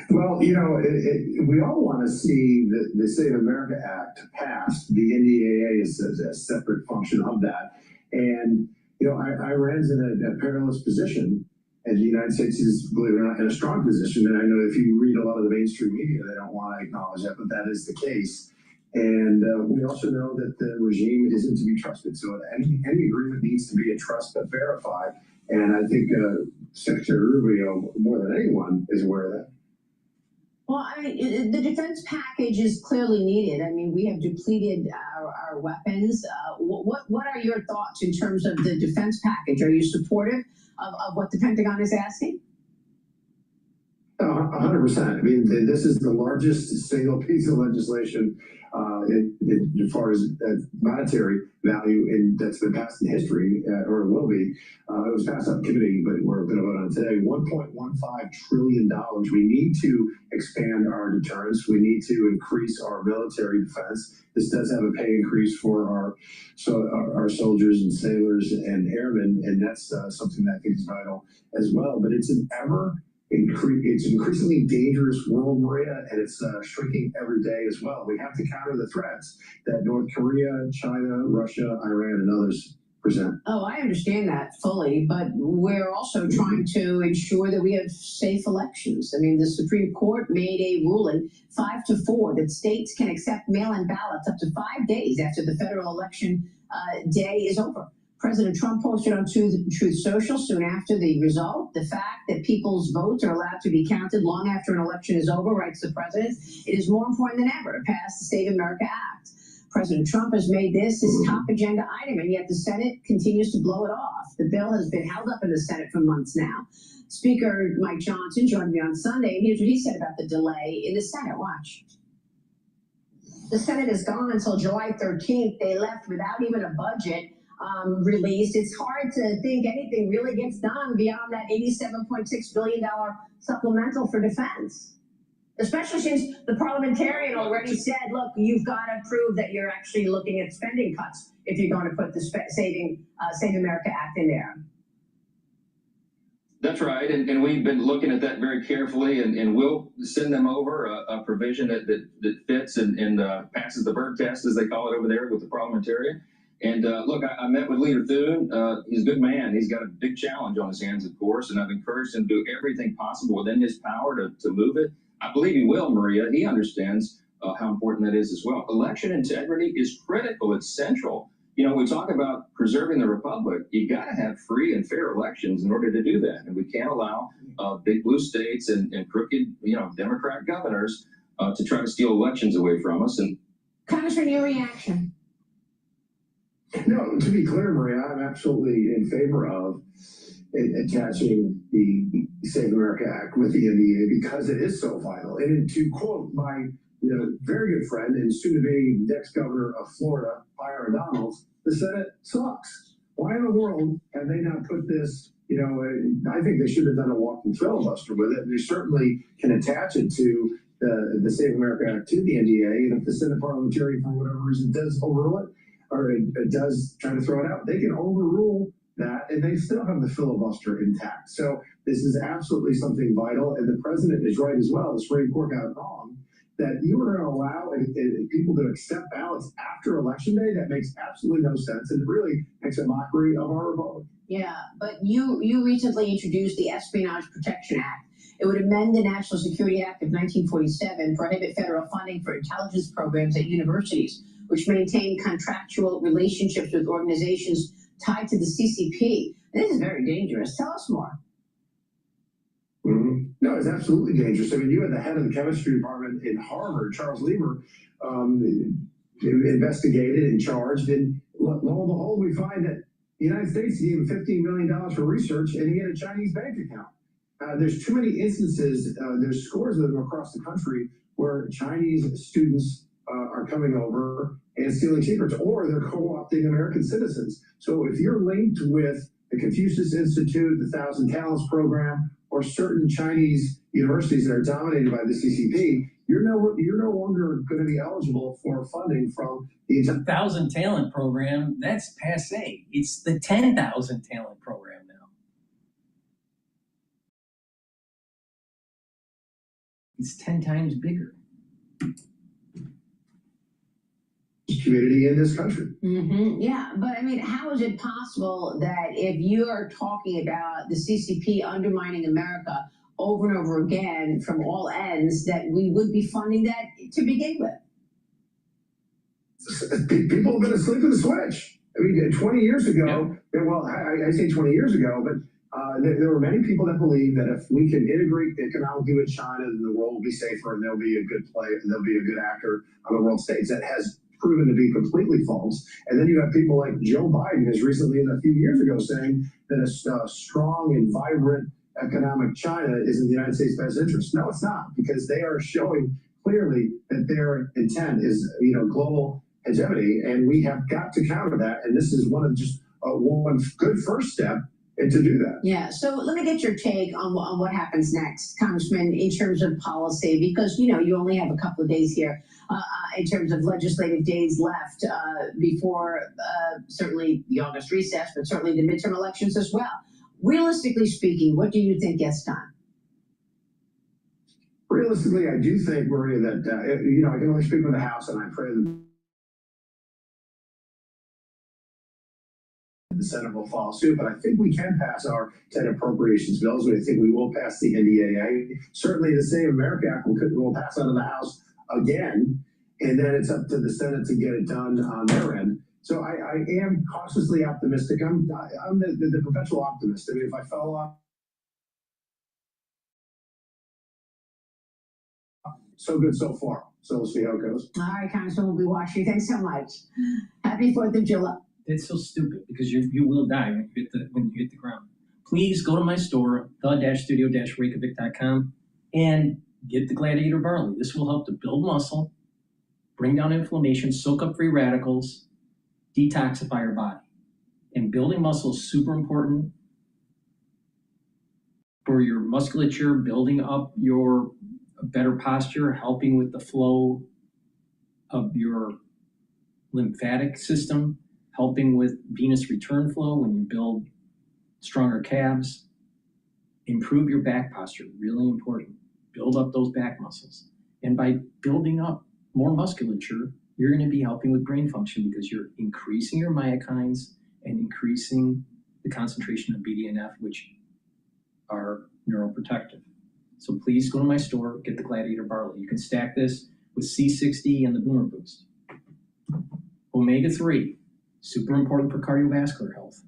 Well, we all want to see the Save America Act passed. The NDAA is a separate function of that. And, Iran's in a perilous position, and the United States is, believe it or not, in a strong position. And I know if you read a lot of the mainstream media, they don't want to acknowledge that, but that is the case. And we also know that the regime isn't to be trusted. So any agreement needs to be a trust but verified. And I think Secretary Rubio, more than anyone, is aware of that. Well, the defense package is clearly needed. We have depleted our weapons. What are your thoughts in terms of the defense package? Are you supportive of what the Pentagon is asking? 100%. This is the largest single piece of legislation as far as monetary value that's been passed in history, or it will be. It was passed on committee, but we're going to vote on it today. $1.15 trillion. We need to expand our deterrence. We need to increase our military defense. This does have a pay increase for our soldiers and sailors and airmen, and that's something that I think is vital as well. But it's it's an increasingly dangerous world, Maria, and it's shrinking every day as well. We have to counter the threats that North Korea, China, Russia, Iran, and others present. Oh, I understand that fully, but we're also trying to ensure that we have safe elections. The Supreme Court made a ruling 5-4 that states can accept mail-in ballots up to 5 days after the federal election day is over. President Trump posted on Truth Social soon after the result, the fact that people's votes are allowed to be counted long after an election is over, writes the president. It is more important than ever to pass the Save America Act. President Trump has made this his top agenda item, and yet the Senate continues to blow it off. The bill has been held up in the Senate for months now. Speaker Mike Johnson joined me on Sunday, and here's what he said about the delay in the Senate. Watch. The Senate is gone until July 13th. They left without even a budget released. It's hard to think anything really gets done beyond that $87.6 billion supplemental for defense, especially since the parliamentarian already said, look, you've got to prove that you're actually looking at spending cuts if you're going to put the Save America Act in there. That's right, and we've been looking at that very carefully, and we'll send them over a provision that fits and passes the bird test, as they call it over there with the parliamentarian. And look, I met with Leader Thune. He's a good man. He's got a big challenge on his hands, of course, and I've encouraged him to do everything possible within his power to move it. I believe he will, Maria. He understands how important that is as well. Election integrity is critical. It's central. You know, we talk about preserving the republic. You got to have free and fair elections in order to do that, and we can't allow big blue states and crooked, Democrat governors to try to steal elections away from us. And Congressman, your reaction? No, to be clear, Maria, I'm absolutely in favor of attaching the Save America Act with the NDA because it is so vital. And to quote my very good friend and soon-to-be next governor of Florida, Byron Donalds, the Senate sucks. Why in the world have they not put this, I think they should have done a walking filibuster with it. They certainly can attach it to the Save America Act to the NDA, and if the Senate parliamentarian, for whatever reason, does overrule it, or it does try to throw it out, they can overrule that, and they still have the filibuster intact. So this is absolutely something vital, and the president is right as well. The Supreme Court got it wrong, that you are going to allow people to accept ballots after Election Day. That makes absolutely no sense, and it really makes a mockery of our republic. Yeah, but you recently introduced the Espionage Protection Act. It would amend the National Security Act of 1947, prohibit federal funding for intelligence programs at universities, which maintain contractual relationships with organizations tied to the CCP. This is very dangerous. Tell us more. Mm-hmm. No, it's absolutely dangerous. I mean, you had the head of the chemistry department in Harvard, Charles Lieber, investigated and charged, and lo and behold, we find that the United States gave him $15 million for research, and he had a Chinese bank account. There's too many instances, there's scores of them across the country, where Chinese students are coming over and stealing secrets, or they're co-opting American citizens. So if you're linked with the Confucius Institute, the Thousand Talents Program, or certain Chinese universities that are dominated by the CCP, you're no longer going to be eligible for funding from the 1,000 Talent Program. That's passé. It's the 10,000 Talent Program now. It's 10 times bigger. Community in this country. Mm-hmm. Yeah, but I mean, how is it possible that if you are talking about the CCP undermining America over and over again from all ends, that we would be funding that to begin with? People have been asleep at the switch. I mean, 20 years ago, well, I say 20 years ago, but there were many people that believed that if we can integrate economically with China, then the world will be safer and there'll be a good player and there'll be a good actor on the world stage. That has proven to be completely false. And then you have people like Joe Biden, as recently as a few years ago, saying that a strong and vibrant economic China is in the United States' best interest. No, it's not, because they are showing clearly that their intent is, global hegemony, and we have got to counter that. And this is one of just one good first step to do that. Yeah. So let me get your take on what happens next, Congressman, in terms of policy, because you only have a couple of days here in terms of legislative days left before certainly the August recess, but certainly the midterm elections as well. Realistically speaking, what do you think gets done? Realistically, I do think, Maria, that I can only speak for the House, and I pray that the Senate will follow suit, but I think we can pass our 10 appropriations bills. I think we will pass the NDAA. Certainly the Save America Act will pass out of the House again, and then it's up to the Senate to get it done on their end. So I am cautiously optimistic. I'm the perpetual optimist. I mean, if I fell off, so good so far. So we'll see how it goes. All right, Congressman, we'll be watching. Thanks so much. Happy 4th of July. It's so stupid because you will die when you hit the ground. Please go to my store, the-studio-reykjavik.com, and get the Gladiator Barley. This will help to build muscle, bring down inflammation, soak up free radicals, detoxify your body. And building muscle is super important for your musculature, building up your better posture, helping with the flow of your lymphatic system, helping with venous return flow when you build stronger calves. Improve your back posture, really important. Build up those back muscles. And by building up more musculature, you're going to be helping with brain function because you're increasing your myokines and increasing the concentration of BDNF, which are neuroprotective. So please go to my store, get the Gladiator Barley. You can stack this with C60 and the Boomer Boost. Omega-3, super important for cardiovascular health.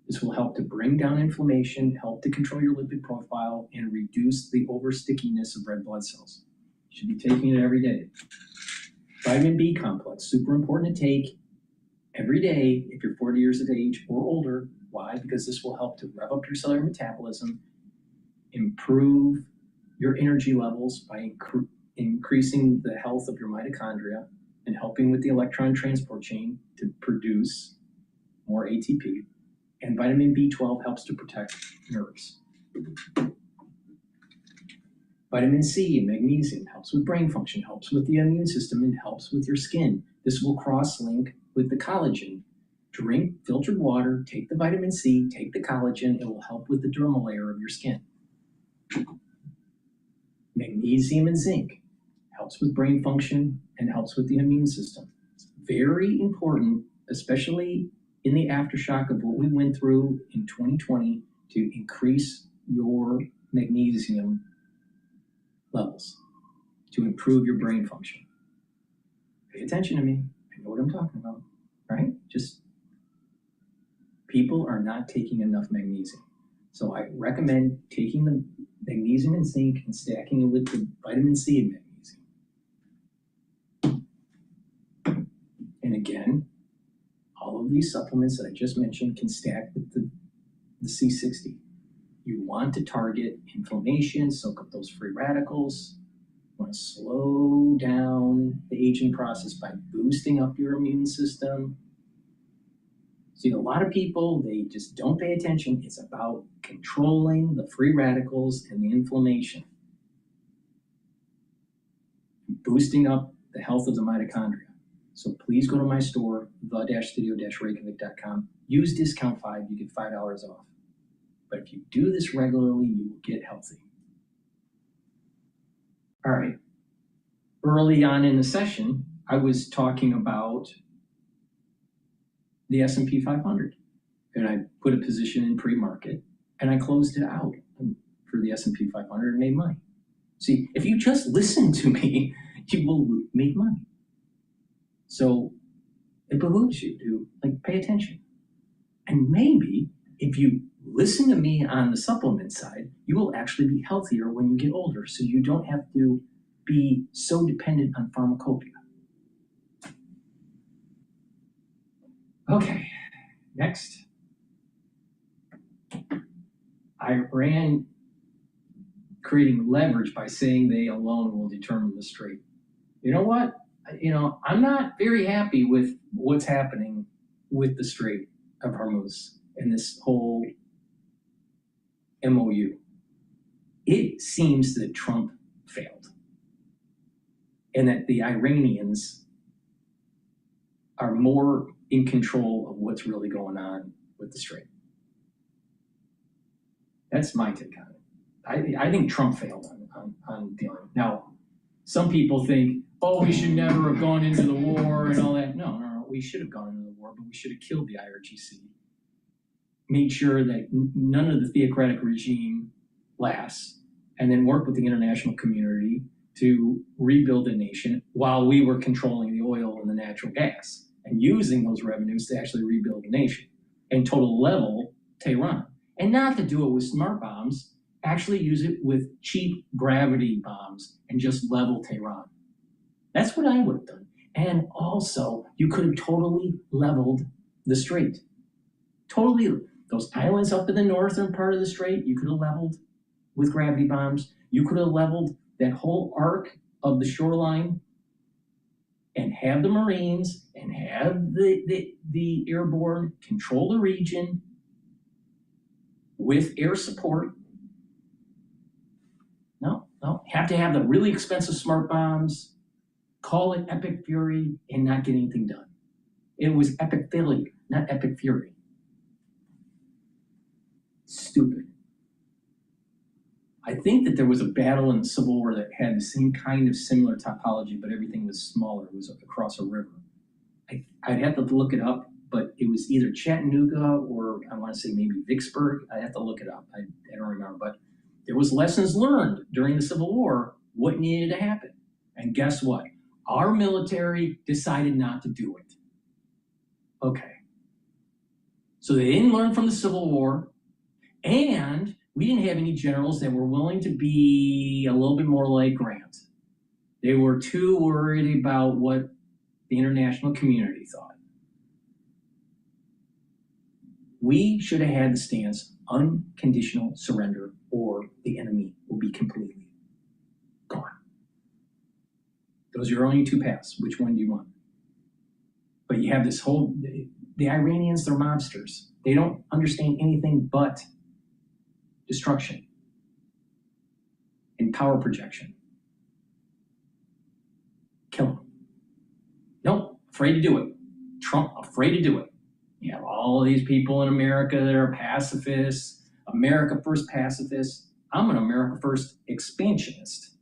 This will help to bring down inflammation, help to control your lipid profile, and reduce the over-stickiness of red blood cells. You should be taking it every day. Vitamin B complex, super important to take every day if you're 40 years of age or older. Why? Because this will help to rev up your cellular metabolism, improve your energy levels by increasing the health of your mitochondria and helping with the electron transport chain to produce more ATP. And vitamin B12 helps to protect nerves. Vitamin C and magnesium helps with brain function, helps with the immune system, and helps with your skin. This will cross-link with the collagen. Drink filtered water, take the vitamin C, take the collagen. It will help with the dermal layer of your skin. Magnesium and zinc helps with brain function and helps with the immune system. It's very important, especially in the aftershock of what we went through in 2020, to increase your magnesium levels to improve your brain function. Pay attention to me. I know what I'm talking about, right? Just people are not taking enough magnesium. So I recommend taking the magnesium and zinc and stacking it with the vitamin C and magnesium. And again, all of these supplements that I just mentioned can stack with the C60. You want to target inflammation, soak up those free radicals. You want to slow down the aging process by boosting up your immune system. See, a lot of people, they just don't pay attention. It's about controlling the free radicals and the inflammation. Boosting up the health of the mitochondria. So please go to my store, the-studio-reykjavik.com. Use discount 5, you get $5 off. But if you do this regularly, you will get healthy. All right. Early on in the session, I was talking about the S&P 500. And I put a position in pre-market, and I closed it out for the S&P 500 and made money. See, if you just listen to me, you will make money. So it behooves you to pay attention. And maybe if you listen to me on the supplement side, you will actually be healthier when you get older, so you don't have to be so dependent on pharmacopoeia. Okay, next. Iran creating leverage by saying they alone will determine the strait. You know what? I'm not very happy with what's happening with the Strait of Hormuz and this whole MOU. It seems that Trump failed and that the Iranians are more in control of what's really going on with the Strait. That's my take on it. I think Trump failed on dealing. Now, some people think, oh, we should never have gone into the war and all that. No. We should have gone into the war, but we should have killed the IRGC. Made sure that none of the theocratic regime lasts, and then work with the international community to rebuild the nation while we were controlling the oil and the natural gas and using those revenues to actually rebuild the nation and total level Tehran. And not to do it with smart bombs, actually use it with cheap gravity bombs and just level Tehran. That's what I would have done. And also, you could have totally leveled the strait. Totally. Those islands up in the northern part of the strait, you could have leveled with gravity bombs. You could have leveled that whole arc of the shoreline and have the Marines and have the airborne control the region with air support. No. Have to have the really expensive smart bombs, call it epic fury, and not get anything done. It was epic failure, not epic fury. Stupid. I think that there was a battle in the Civil War that had the same kind of similar topology, but everything was smaller. It was across a river. I'd have to look it up, but it was either Chattanooga or I want to say maybe Vicksburg. I have to look it up. I don't remember, but there was lessons learned during the Civil War, what needed to happen. And guess what? Our military decided not to do it. Okay. So they didn't learn from the Civil War, and we didn't have any generals that were willing to be a little bit more like Grant. They were too worried about what the international community thought. We should have had the stance, unconditional surrender, or the enemy will be completely gone. Those are your only two paths. Which one do you want? But you have this whole, the Iranians, they're mobsters. They don't understand anything but destruction and power projection. Kill them. Nope, afraid to do it. Trump, afraid to do it. You have all of these people in America that are pacifists, America First pacifists. I'm an America First expansionist.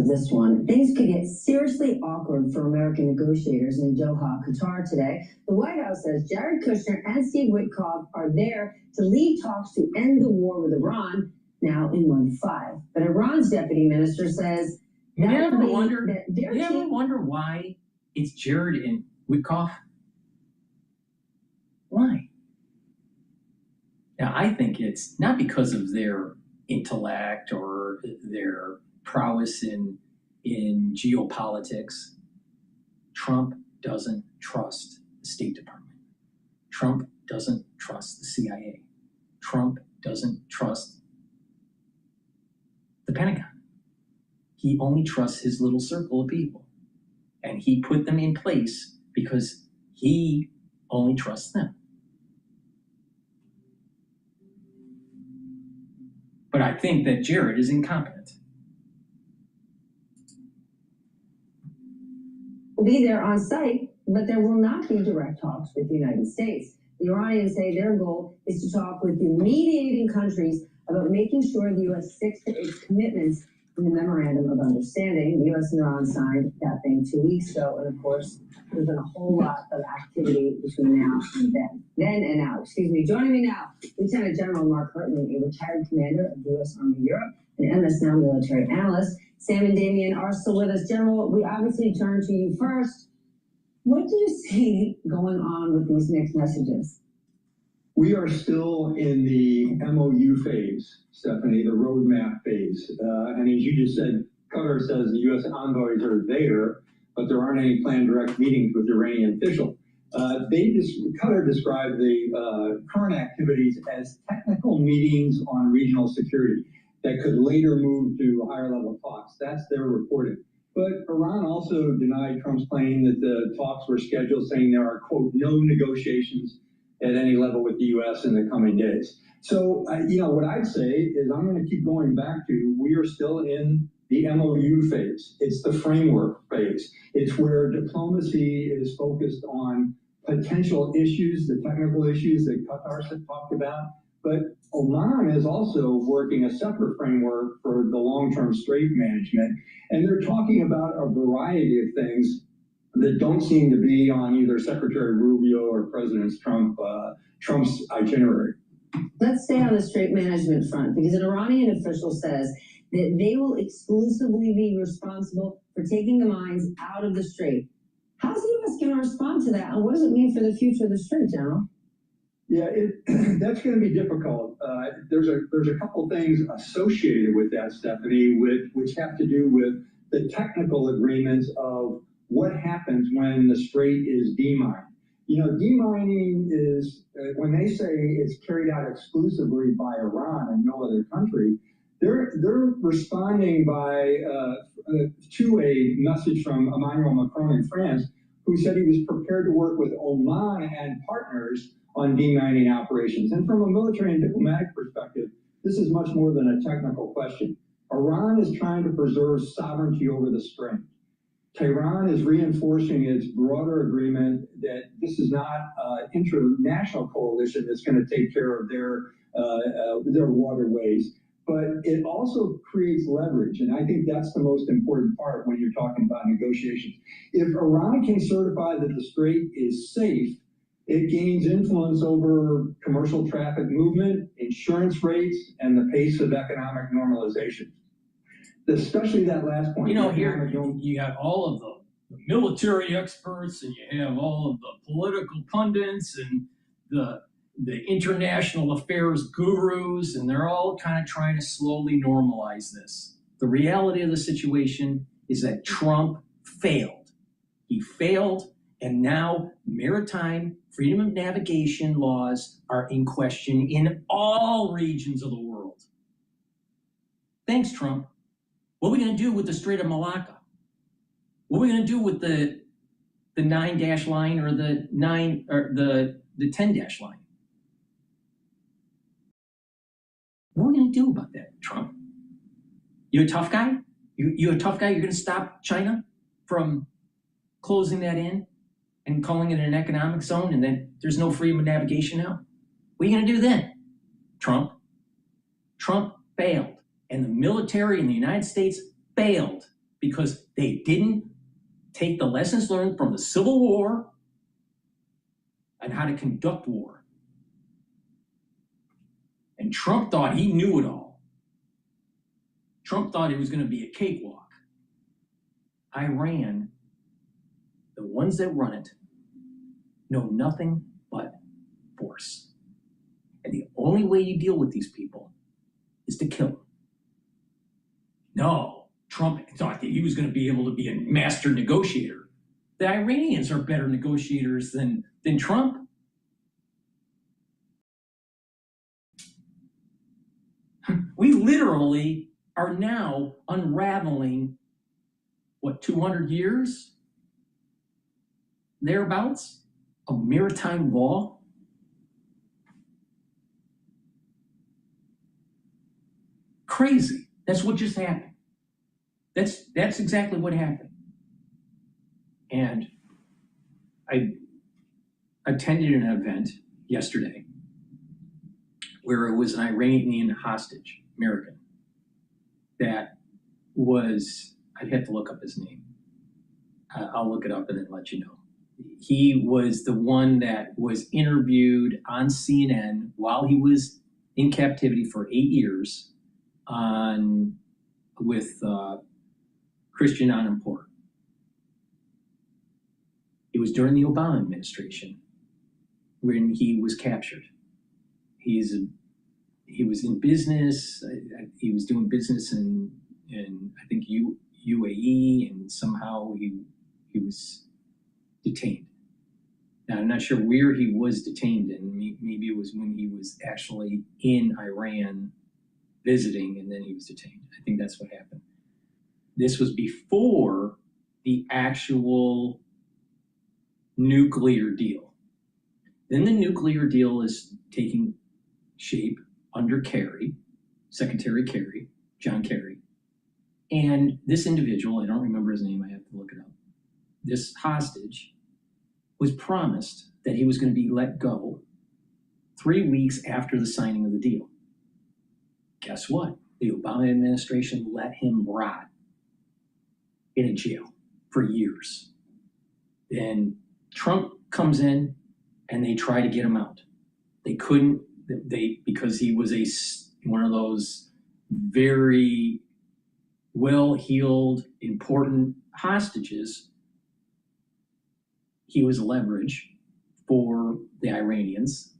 This one. Things could get seriously awkward for American negotiators in Doha, Qatar today. The White House says Jared Kushner and Steve Witkoff are there to lead talks to end the war with Iran, now in month 5. But Iran's deputy minister says you ever wonder why it's Jared and Witkoff? Why? Now, I think it's not because of their intellect or their prowess in geopolitics. Trump doesn't trust the State Department. Trump doesn't trust the CIA. Trump doesn't trust the Pentagon. He only trusts his little circle of people. And he put them in place because he only trusts them. But I think that Jared is incompetent. Will be there on site, but there will not be direct talks with the United States. The Iranians say their goal is to talk with the mediating countries about making sure the U.S. sticks to its commitments in the Memorandum of Understanding. The U.S. and Iran signed that thing 2 weeks ago, and of course, there's been a whole lot of activity between now and then. Joining me now, Lieutenant General Mark Hartley, a retired commander of the U.S. Army Europe, and MS now military analyst. Sam and Damien are still with us. General, we obviously turn to you first. What do you see going on with these mixed messages? We are still in the MOU phase, Stephanie, the roadmap phase. And as you just said, Qatar says the U.S. envoys are there, but there aren't any planned direct meetings with Iranian officials. Qatar described the current activities as technical meetings on regional security that could later move to higher level talks. That's their reporting. But Iran also denied Trump's claim that the talks were scheduled, saying there are, quote, no negotiations at any level with the U.S. in the coming days. So, what I'd say is I'm going to keep going back to we are still in the MOU phase. It's the framework phase. It's where diplomacy is focused on potential issues, the technical issues that Qatar talked about. But Oman is also working a separate framework for the long-term strait management. And they're talking about a variety of things that don't seem to be on either Secretary Rubio or President Trump's itinerary. Let's stay on the strait management front, because an Iranian official says that they will exclusively be responsible for taking the mines out of the strait. How's the U.S. going to respond to that, and what does it mean for the future of the strait, General? Yeah, that's going to be difficult. There's a couple things associated with that, Stephanie, which have to do with the technical agreements of what happens when the strait is demined. Demining is, when they say it's carried out exclusively by Iran and no other country, they're responding to a message from Emmanuel Macron in France, who said he was prepared to work with Oman and partners on demining operations. And from a military and diplomatic perspective, this is much more than a technical question. Iran is trying to preserve sovereignty over the strait. Tehran is reinforcing its broader agreement that this is not an international coalition that's going to take care of their waterways, but it also creates leverage. And I think that's the most important part when you're talking about negotiations. If Iran can certify that the strait is safe, it gains influence over commercial traffic movement, insurance rates, and the pace of economic normalization. Especially that last point. You know, here you got all of the military experts, and you have all of the political pundits and the international affairs gurus, and they're all kind of trying to slowly normalize this. The reality of the situation is that Trump failed. He failed, and now maritime freedom of navigation laws are in question in all regions of the world. Thanks, Trump. What are we going to do with the Strait of Malacca? What are we going to do with the 9-dash line or the 10-dash line? What are we going to do about that, Trump? You a tough guy? You a tough guy? You're going to stop China from closing that in and calling it an economic zone, and then there's no freedom of navigation now? What are you going to do then, Trump? Trump failed. And the military in the United States failed because they didn't take the lessons learned from the Civil War and how to conduct war. And Trump thought he knew it all. Trump thought it was going to be a cakewalk. Iran, the ones that run it, know nothing but force. And the only way you deal with these people is to kill them. No, Trump thought that he was going to be able to be a master negotiator. The Iranians are better negotiators than Trump. We literally are now unraveling, 200 years? Thereabouts? Of maritime law? Crazy. That's what just happened. That's exactly what happened. And I attended an event yesterday where it was an Iranian hostage, American, that was, I'd have to look up his name. I'll look it up and then let you know. He was the one that was interviewed on CNN while he was in captivity for 8 years with Christian Amanpour. It was during the Obama administration when he was captured. He was in business. He was doing business in I think UAE, and somehow he was detained. Now I'm not sure where he was detained in. Maybe it was when he was actually in Iran visiting, and then he was detained. I think that's what happened. This was before the actual nuclear deal. Then the nuclear deal is taking shape under Kerry, Secretary Kerry, John Kerry. And this individual, I don't remember his name, I have to look it up. This hostage was promised that he was going to be let go 3 weeks after the signing of the deal. Guess what? The Obama administration let him rot in a jail for years. Then Trump comes in and they try to get him out. They couldn't, because he was one of those very well-heeled, important hostages. He was leverage for the Iranians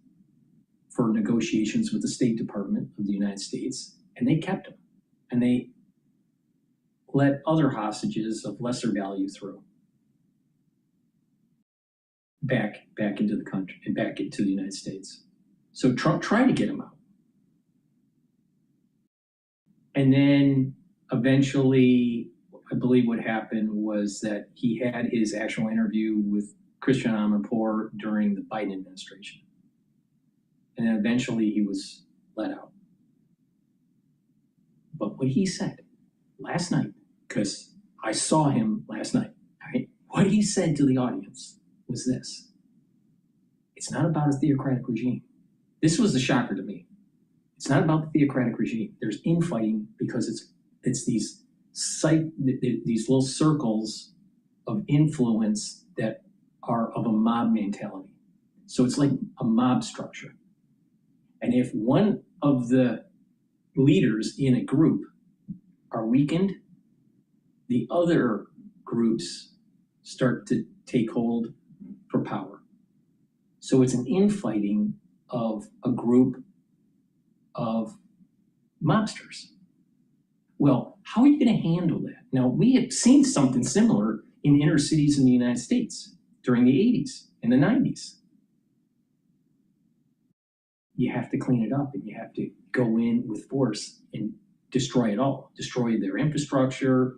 for negotiations with the State Department of the United States, and they kept him. And they let other hostages of lesser value through back into the country and back into the United States. So Trump tried to get him out. And then eventually, I believe what happened was that he had his actual interview with Christian Amanpour during the Biden administration. And then eventually he was let out. But what he said last night, because I saw him last night, What he said to the audience was this: it's not about a theocratic regime. This was the shocker to me. It's not about the theocratic regime. There's infighting because it's these little circles of influence that are of a mob mentality. So it's like a mob structure. And if one of the leaders in a group are weakened, the other groups start to take hold for power. So it's an infighting of a group of mobsters. Well, how are you going to handle that? Now, we have seen something similar in inner cities in the United States during the 80s and the 90s. You have to clean it up, and you have to go in with force and destroy it all. Destroy their infrastructure,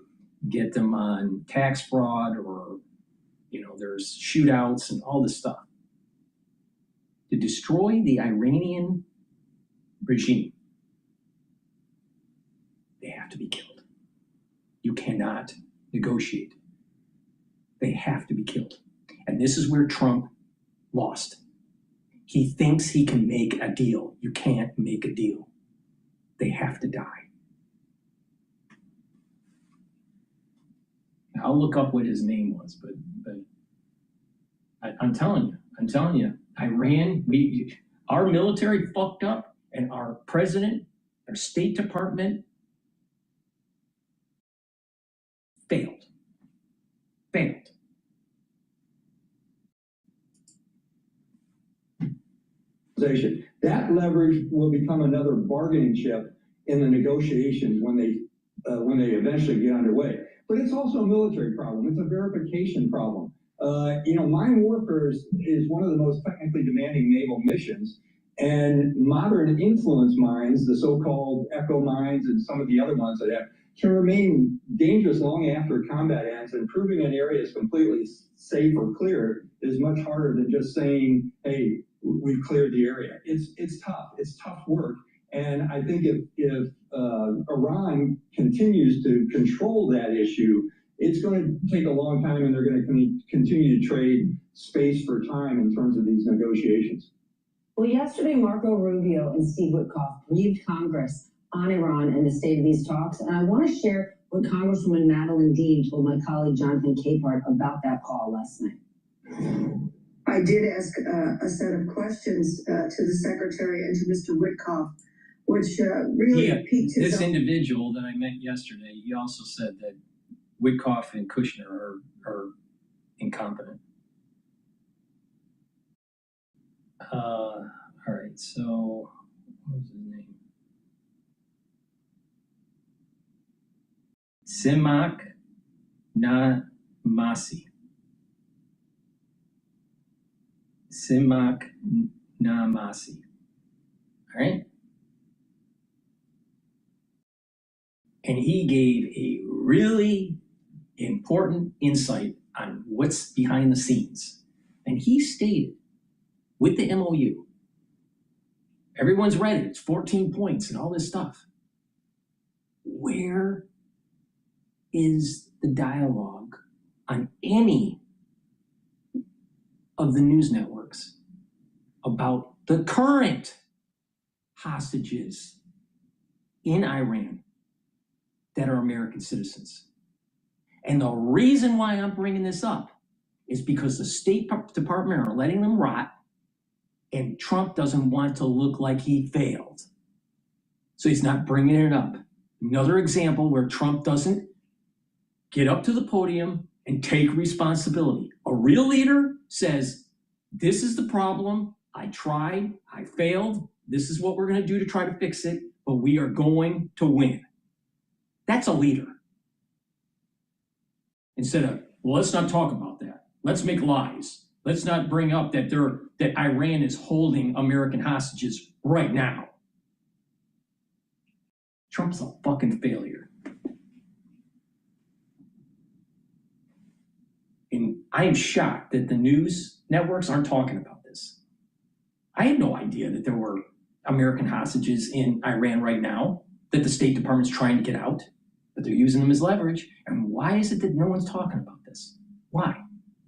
get them on tax fraud, or, there's shootouts and all this stuff. To destroy the Iranian regime, they have to be killed. You cannot negotiate. They have to be killed. And this is where Trump lost. He thinks he can make a deal. You can't make a deal. They have to die. I'll look up what his name was, but I'm telling you, Iran, our military fucked up, and our president, our State Department failed. That leverage will become another bargaining chip in the negotiations when they eventually get underway. But it's also a military problem. It's a verification problem. Mine warfare is one of the most technically demanding naval missions, and modern influence mines, the so-called echo mines and some of the other ones that have, can remain dangerous long after combat ends, and proving an area is completely safe or clear is much harder than just saying, hey, we've cleared the area. It's tough. It's tough work. And I think if Iran continues to control that issue, it's going to take a long time, and they're going to continue to trade space for time in terms of these negotiations. Well, yesterday, Marco Rubio and Steve Witkoff briefed Congress on Iran and the state of these talks. And I want to share what Congresswoman Madeline Dean told my colleague Jonathan Capehart about that call last night. I did ask a set of questions to the Secretary and to Mr. Witkoff, which really piqued his... This individual that I met yesterday, he also said that Witkoff and Kushner are incompetent. All right, so what was his name? Simak Namasi. Simak Namasi. All right? And he gave a really important insight on what's behind the scenes. And he stated, with the MOU, everyone's read it, it's 14 points and all this stuff. Where is the dialogue on any of the news networks about the current hostages in Iran that are American citizens? And the reason why I'm bringing this up is because the State Department are letting them rot, and Trump doesn't want to look like he failed. So he's not bringing it up. Another example where Trump doesn't get up to the podium and take responsibility. A real leader says, this is the problem, I tried, I failed, this is what we're gonna do to try to fix it, but we are going to win. That's a leader. Instead of, well, let's not talk about that. Let's make lies. Let's not bring up that Iran is holding American hostages right now. Trump's a fucking failure. And I am shocked that the news networks aren't talking about this. I had no idea that there were American hostages in Iran right now that the State Department's trying to get out, but they're using them as leverage. And why is it that no one's talking about this? Why?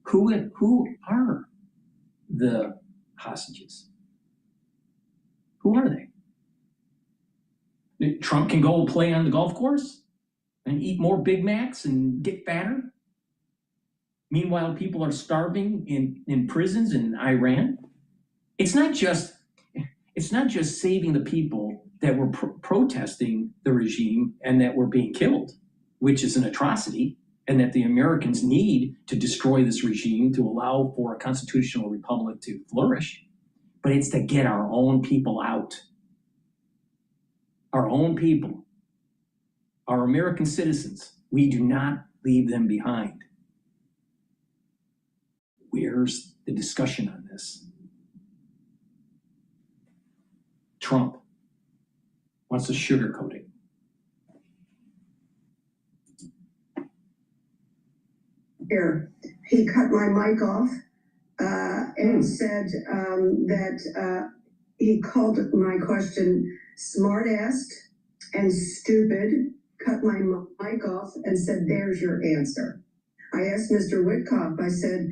Who are the hostages? Who are they? Trump can go play on the golf course and eat more Big Macs and get fatter. Meanwhile, people are starving in prisons in Iran. It's not just saving the people that were protesting the regime and that were being killed, which is an atrocity, and that the Americans need to destroy this regime to allow for a constitutional republic to flourish. But it's to get our own people out. Our own people, our American citizens, we do not leave them behind. Where's the discussion on this? Trump wants to sugarcoat it. Here, he cut my mic off and said that he called my question smart-assed and stupid, cut my mic off and said, there's your answer. I asked Mr. Witkoff, I said,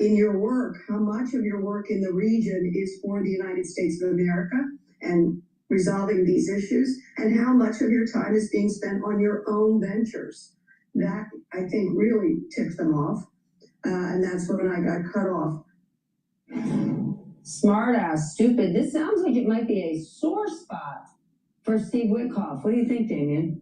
in your work, how much of your work in the region is for the United States of America and resolving these issues, and how much of your time is being spent on your own ventures? That, I think, really ticked them off, and that's when I got cut off. Smart ass, stupid. This sounds like it might be a sore spot for Steve Witkoff. What do you think, Damien?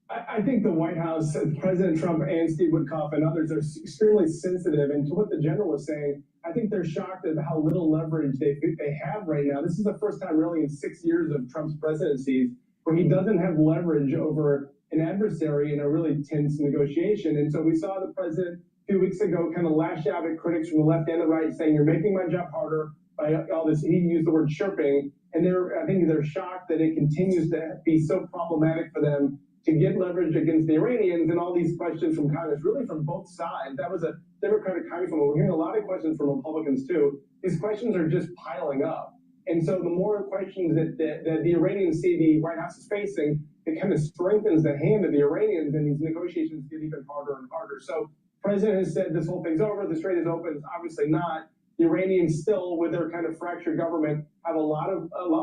I think the White House, President Trump and Steve Witkoff and others are extremely sensitive. And to what the general was saying, I think they're shocked at how little leverage they have right now. This is the first time really in 6 years of Trump's presidency where he doesn't have leverage over an adversary in a really tense negotiation. And so we saw the president a few weeks ago kind of lash out at critics from the left and the right, saying, you're making my job harder by all this. He used the word chirping. And I think they're shocked that it continues to be so problematic for them to get leverage against the Iranians, and all these questions from Congress, really from both sides. That was a Democratic congressman. We're hearing a lot of questions from Republicans too. These questions are just piling up. And so the more questions that the Iranians see the White House is facing, it kind of strengthens the hand of the Iranians, and these negotiations get even harder and harder. So the president has said this whole thing's over, the strait is open. It's obviously not. The Iranians still, with their kind of fractured government, have a lot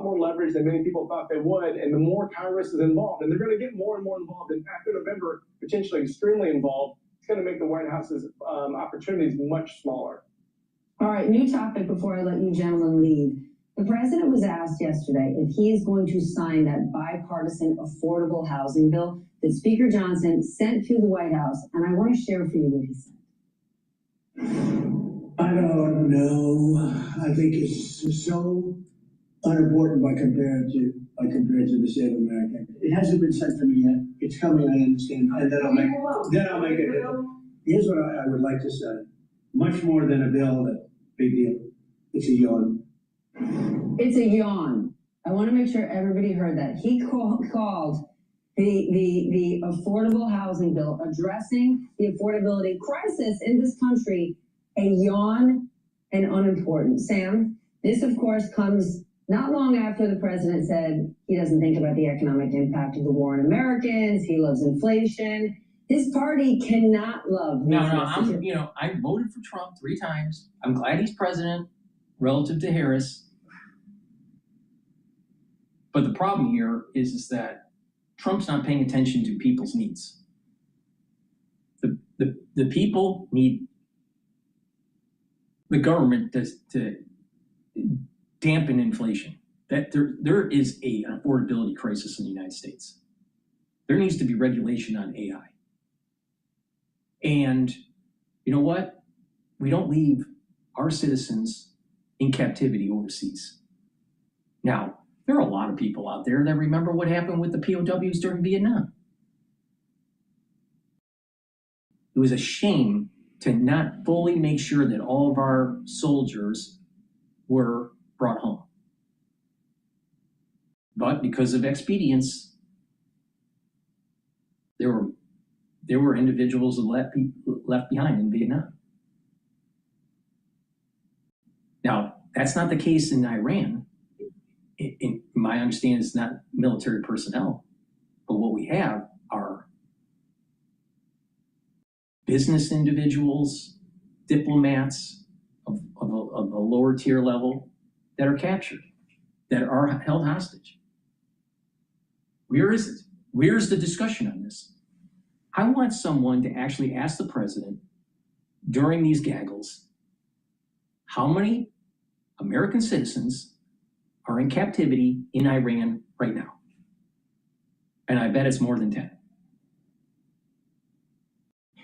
more leverage than many people thought they would. And the more Congress is involved, and they're going to get more and more involved, and after November, potentially extremely involved, it's going to make the White House's opportunities much smaller. All right, new topic before I let you gentlemen leave. The president was asked yesterday if he is going to sign that bipartisan affordable housing bill that Speaker Johnson sent to the White House, and I want to share for you what he said. I don't know. I think it's so unimportant by compared to the state of America. It hasn't been sent to me yet. It's coming, I understand, and then I'll make it. Here's what I would like to say. Much more than a bill, that big deal. It's a yawn. It's a yawn. I want to make sure everybody heard that. He called the affordable housing bill, addressing the affordability crisis in this country, a yawn and unimportant. Sam, this of course comes not long after the president said he doesn't think about the economic impact of the war on Americans. He loves inflation. His party cannot love. I voted for Trump 3 times. I'm glad he's president relative to Harris. But the problem here is that Trump's not paying attention to people's needs. The people need the government to dampen inflation. That there is an affordability crisis in the United States. There needs to be regulation on AI. And you know what? We don't leave our citizens in captivity overseas. Now, there are a lot of people out there that remember what happened with the POWs during Vietnam. It was a shame to not fully make sure that all of our soldiers were brought home. But because of expedience, there were individuals left behind in Vietnam. Now, that's not the case in Iran. In my understanding, it's not military personnel, but what we have are business individuals, diplomats of a lower tier level that are captured, that are held hostage. Where is it? Where's the discussion on this? I want someone to actually ask the president during these gaggles, how many American citizens are in captivity in Iran right now? And I bet it's more than 10.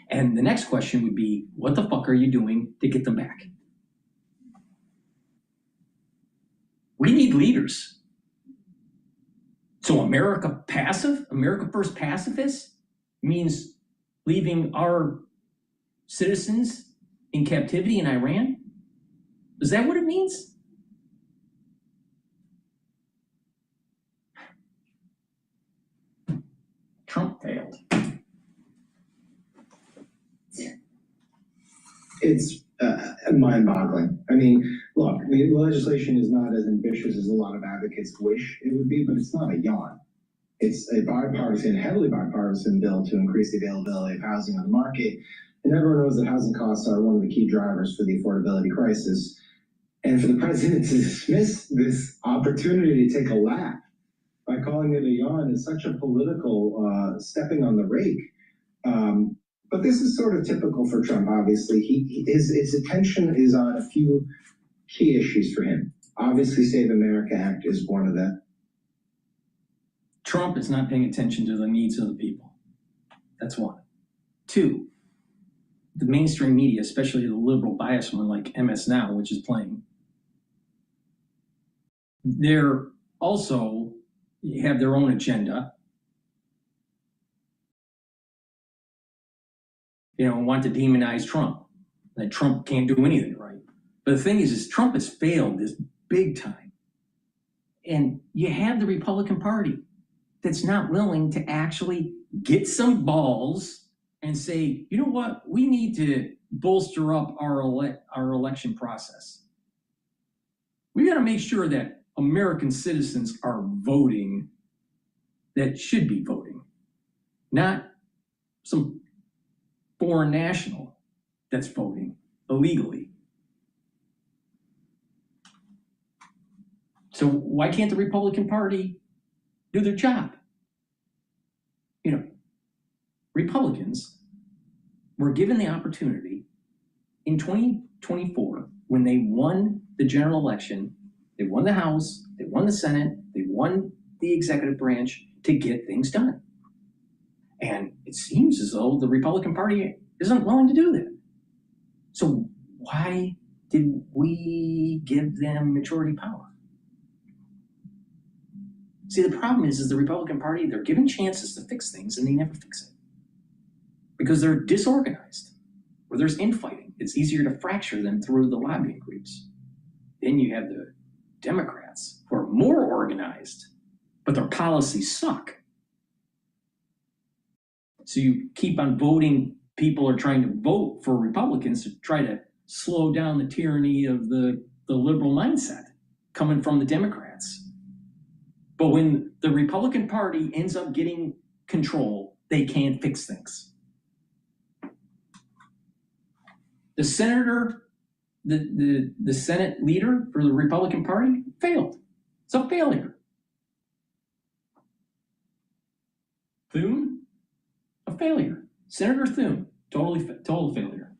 And the next question would be, what the fuck are you doing to get them back? We need leaders. So America passive, America first pacifist means leaving our citizens in captivity in Iran? Is that what it means? Trump failed. It's mind-boggling. I mean, look, the legislation is not as ambitious as a lot of advocates wish it would be, but it's not a yawn. It's a bipartisan, heavily bipartisan bill to increase the availability of housing on the market. And everyone knows that housing costs are one of the key drivers for the affordability crisis. And for the president to dismiss this opportunity to take a lap by calling it a yawn is such a political stepping on the rake. But this is sort of typical for Trump, obviously. His attention is on a few key issues for him. Obviously, Save America Act is one of them. Trump is not paying attention to the needs of the people. That's one. Two, the mainstream media, especially the liberal bias one like MS Now, which is playing, they're also have their own agenda. You know, want to demonize Trump, that Trump can't do anything right. But the thing is Trump has failed this big time. And you have the Republican Party that's not willing to actually get some balls and say, you know what, we need to bolster up our election process. We got to make sure that American citizens are voting that should be voting, not some foreign national that's voting illegally. So why can't the Republican Party do their job? You know, Republicans were given the opportunity in 2024 when they won the general election, they won the House, they won the Senate, they won the executive branch to get things done. And it seems as though the Republican Party isn't willing to do that. So why did we give them majority power? See, the problem is the Republican Party, they're given chances to fix things and they never fix it. Because they're disorganized. Where there's infighting, it's easier to fracture them through the lobbying groups. Then you have the Democrats who are more organized, but their policies suck. So you keep on voting, people are trying to vote for Republicans to try to slow down the tyranny of the liberal mindset coming from the Democrats. But when the Republican Party ends up getting control, they can't fix things. The senator, the Senate leader for the Republican Party failed. It's a failure. Thune, a failure. Senator Thune, total failure.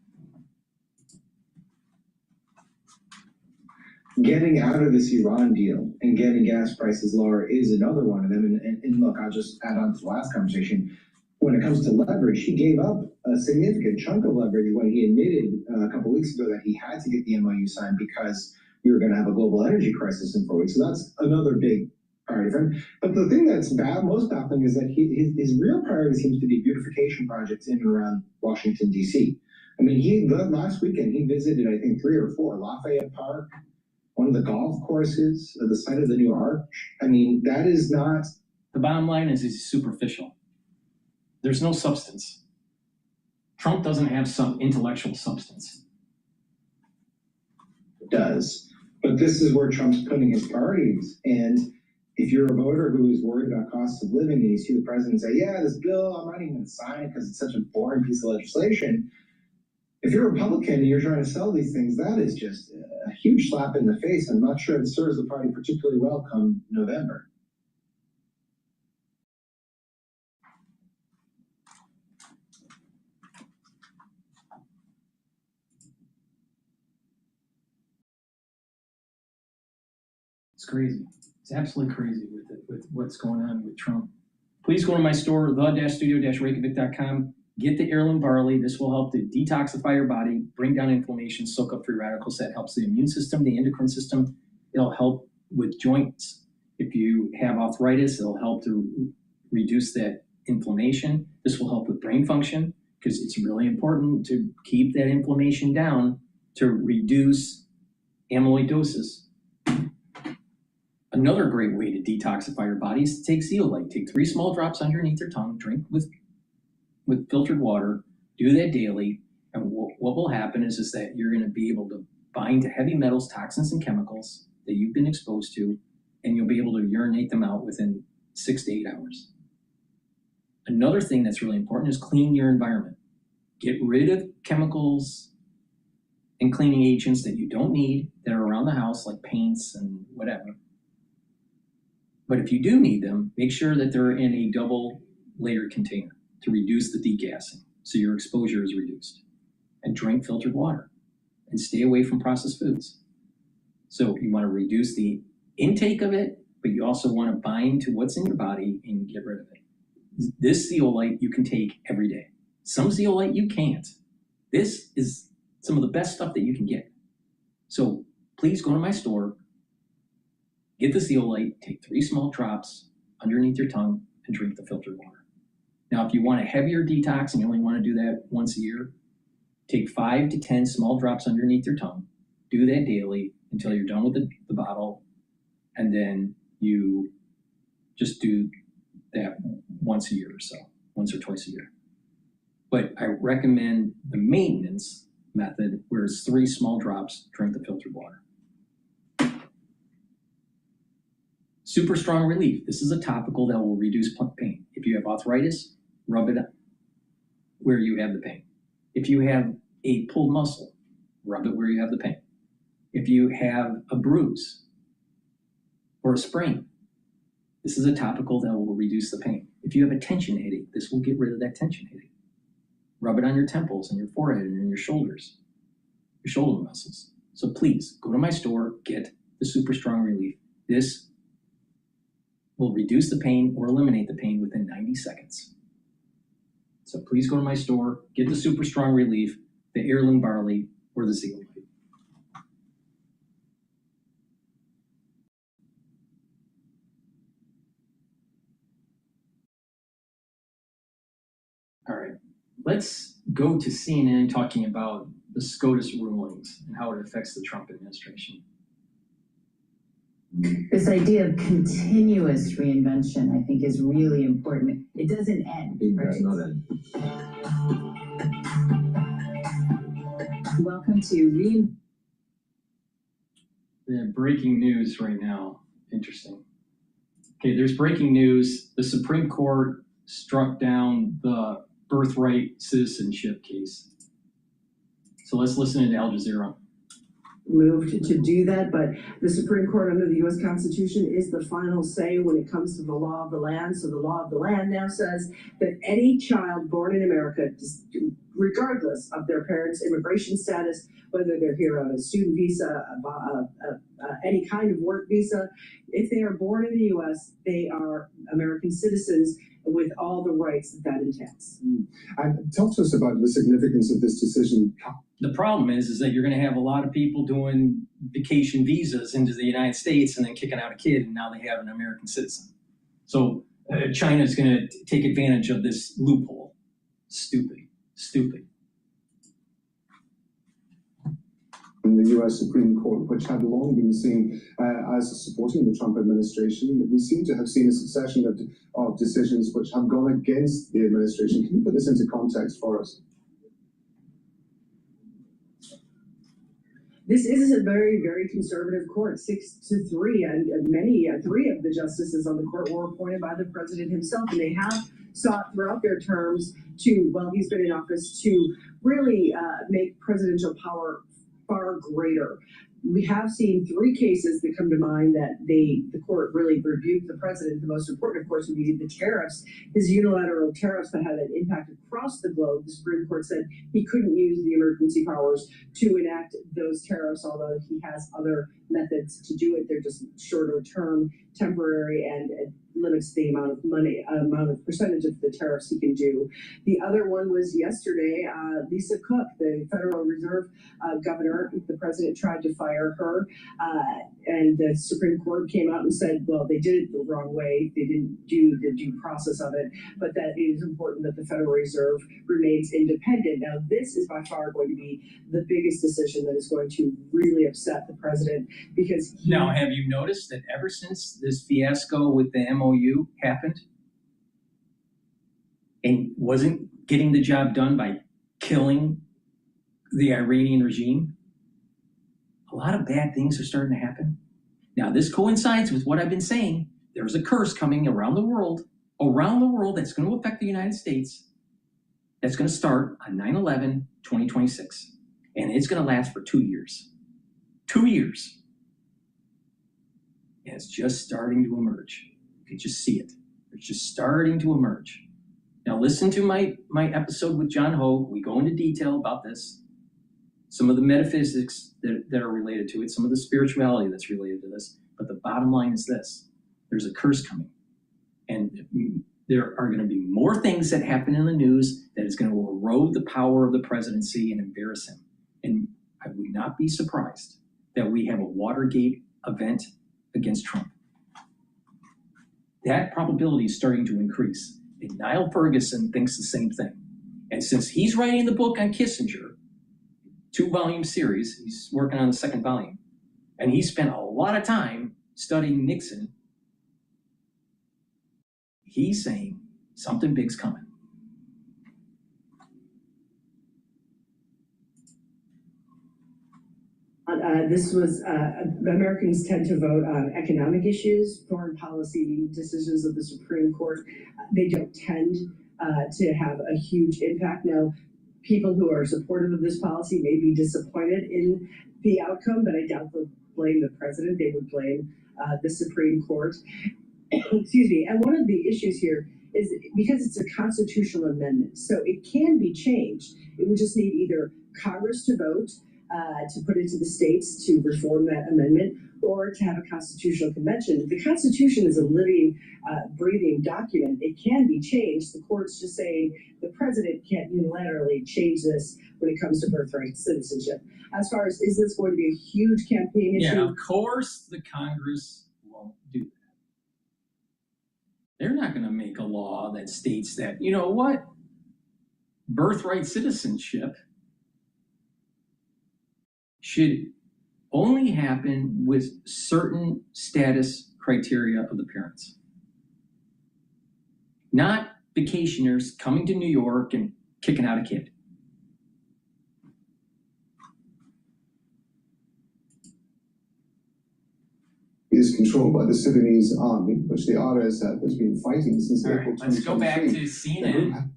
Getting out of this Iran deal and getting gas prices lower is another one of them. And look, I'll just add on to the last conversation. When it comes to leverage, he gave up a significant chunk of leverage when he admitted a couple of weeks ago that he had to get the MOU signed because we were going to have a global energy crisis in 4 weeks. So that's another big priority for him. But the thing that's most baffling is that his real priority seems to be beautification projects in and around Washington, D.C. I mean, last weekend, he visited, I think, 3 or 4, Lafayette Park, one of the golf courses, the site of the new arch. I mean, that is not... The bottom line is he's superficial. There's no substance. Trump doesn't have some intellectual substance. It does. But this is where Trump's putting his priorities. And if you're a voter who is worried about cost of living and you see the president say, yeah, this bill, I'm not even going to sign it because it's such a boring piece of legislation, if you're a Republican and you're trying to sell these things, that is just a huge slap in the face. I'm not sure it serves the party particularly well come November. It's crazy. It's absolutely crazy with what's going on with Trump. Please go to my store, the-studio-reykjavik.com. Get the heirloom barley. This will help to detoxify your body, bring down inflammation, soak up free radicals. That helps the immune system, the endocrine system. It'll help with joints. If you have arthritis, it'll help to reduce that inflammation. This will help with brain function because it's really important to keep that inflammation down to reduce amyloidosis. Another great way to detoxify your body is to take zeolite. Take 3 small drops underneath your tongue, drink with filtered water, do that daily, and what will happen is that you're going to be able to bind to heavy metals, toxins, and chemicals that you've been exposed to, and you'll be able to urinate them out within 6 to 8 hours. Another thing that's really important is clean your environment. Get rid of chemicals and cleaning agents that you don't need that are around the house, like paints and whatever. But if you do need them, make sure that they're in a double layered container to reduce the degassing so your exposure is reduced. And drink filtered water and stay away from processed foods. So you want to reduce the intake of it, but you also want to bind to what's in your body and get rid of it. This zeolite you can take every day. Some zeolite you can't. This is some of the best stuff that you can get. So please go to my store, get the zeolite, take 3 small drops underneath your tongue, and drink the filtered water. Now, if you want a heavier detox and you only want to do that once a year, take 5 to 10 small drops underneath your tongue. Do that daily until you're done with the bottle, and then you just do that once a year or so, once or twice a year. But I recommend the maintenance method, where it's 3 small drops, drink the filtered water. Super Strong Relief. This is a topical that will reduce pain. If you have arthritis, rub it where you have the pain. If you have a pulled muscle, rub it where you have the pain. If you have a bruise or a sprain, this is a topical that will reduce the pain. If you have a tension headache, this will get rid of that tension headache. Rub it on your temples and your forehead and your shoulders, your shoulder muscles. So please go to my store, get the Super Strong Relief. This will reduce the pain or eliminate the pain within 90 seconds. So please go to my store, get the Super Strong Relief, the heirloom barley, or the zeolite. All right, let's go to CNN talking about the SCOTUS rulings and how it affects the Trump administration. This idea of continuous reinvention, I think, is really important. It doesn't end. It does not end. Welcome to The breaking news right now. Interesting. Okay, there's breaking news. The Supreme Court struck down the birthright citizenship case. So let's listen to Al Jazeera. Moved to do that, but the Supreme Court under the U.S. Constitution is the final say when it comes to the law of the land. So the law of the land now says that any child born in America, regardless of their parents' immigration status, whether they're here on a student visa, any kind of work visa, if they are born in the U.S., they are American citizens with all the rights that entails. Talk to us about the significance of this decision. The problem is that you're going to have a lot of people doing vacation visas into the United States and then kicking out a kid, and now they have an American citizen. So China's going to take advantage of this loophole. Stupid. In the U.S. Supreme Court, which had long been seen as supporting the Trump administration, we seem to have seen a succession of decisions which have gone against the administration. Can you put this into context for us? This is a very, very conservative court, 6-3, and 3 of the justices on the court were appointed by the president himself, and they have sought throughout their terms while he's been in office, to really make presidential power far greater. We have seen 3 cases that come to mind that the court really rebuked the president. The most important, of course, would be the tariffs, his unilateral tariffs that had an impact across the globe. The Supreme Court said he couldn't use the emergency powers to enact those tariffs, although he has other methods to do it. They're just shorter term, temporary, and it limits the amount of percentage of the tariffs he can do. The other one was yesterday, Lisa Cook, the Federal Reserve governor. The president tried to fire her, and the Supreme Court came out and said, well, they did it the wrong way. They didn't do the due process of it, but that it is important that the Federal Reserve remains independent. Now, this is by far going to be the biggest decision that is going to really upset the president, because Now, have you noticed that ever since this fiasco with the MOU happened and wasn't getting the job done by killing the Iranian regime, a lot of bad things are starting to happen. Now, this coincides with what I've been saying. There's a curse coming around the world that's going to affect the United States. That's going to start on 9/11/2026, and it's going to last for 2 years. 2 years. And it's just starting to emerge. You can just see it. It's just starting to emerge. Now listen to my episode with John Hogue. We go into detail about this. Some of the metaphysics that are related to it, some of the spirituality that's related to this. But the bottom line is this. There's a curse coming. And there are going to be more things that happen in the news that is going to erode the power of the presidency and embarrass him. And I would not be surprised that we have a Watergate event against Trump. That probability is starting to increase. And Niall Ferguson thinks the same thing. And since he's writing the book on Kissinger, 2-volume series, he's working on the 2nd volume, and he spent a lot of time studying Nixon, he's saying something big's coming. This was, Americans tend to vote on economic issues, foreign policy decisions of the Supreme Court. They don't tend to have a huge impact. Now, people who are supportive of this policy may be disappointed in the outcome, but I doubt they'll blame the president. They would blame the Supreme Court. Excuse me. And one of the issues here is because it's a constitutional amendment, so it can be changed. It would just need either Congress to vote to put it to the states to reform that amendment, or to have a constitutional convention. The Constitution is a living, breathing document. It can be changed. The court's just saying the president can't unilaterally change this when it comes to birthright citizenship. As far as, is this going to be a huge campaign issue? Yeah, of course the Congress won't do that. They're not going to make a law that states that, you know what, birthright citizenship should only happen with certain status criteria of the parents. Not vacationers coming to New York and kicking out a kid. Is controlled by the Sudanese army, which the RSF has been fighting since April 2023. Let's go back to CNN.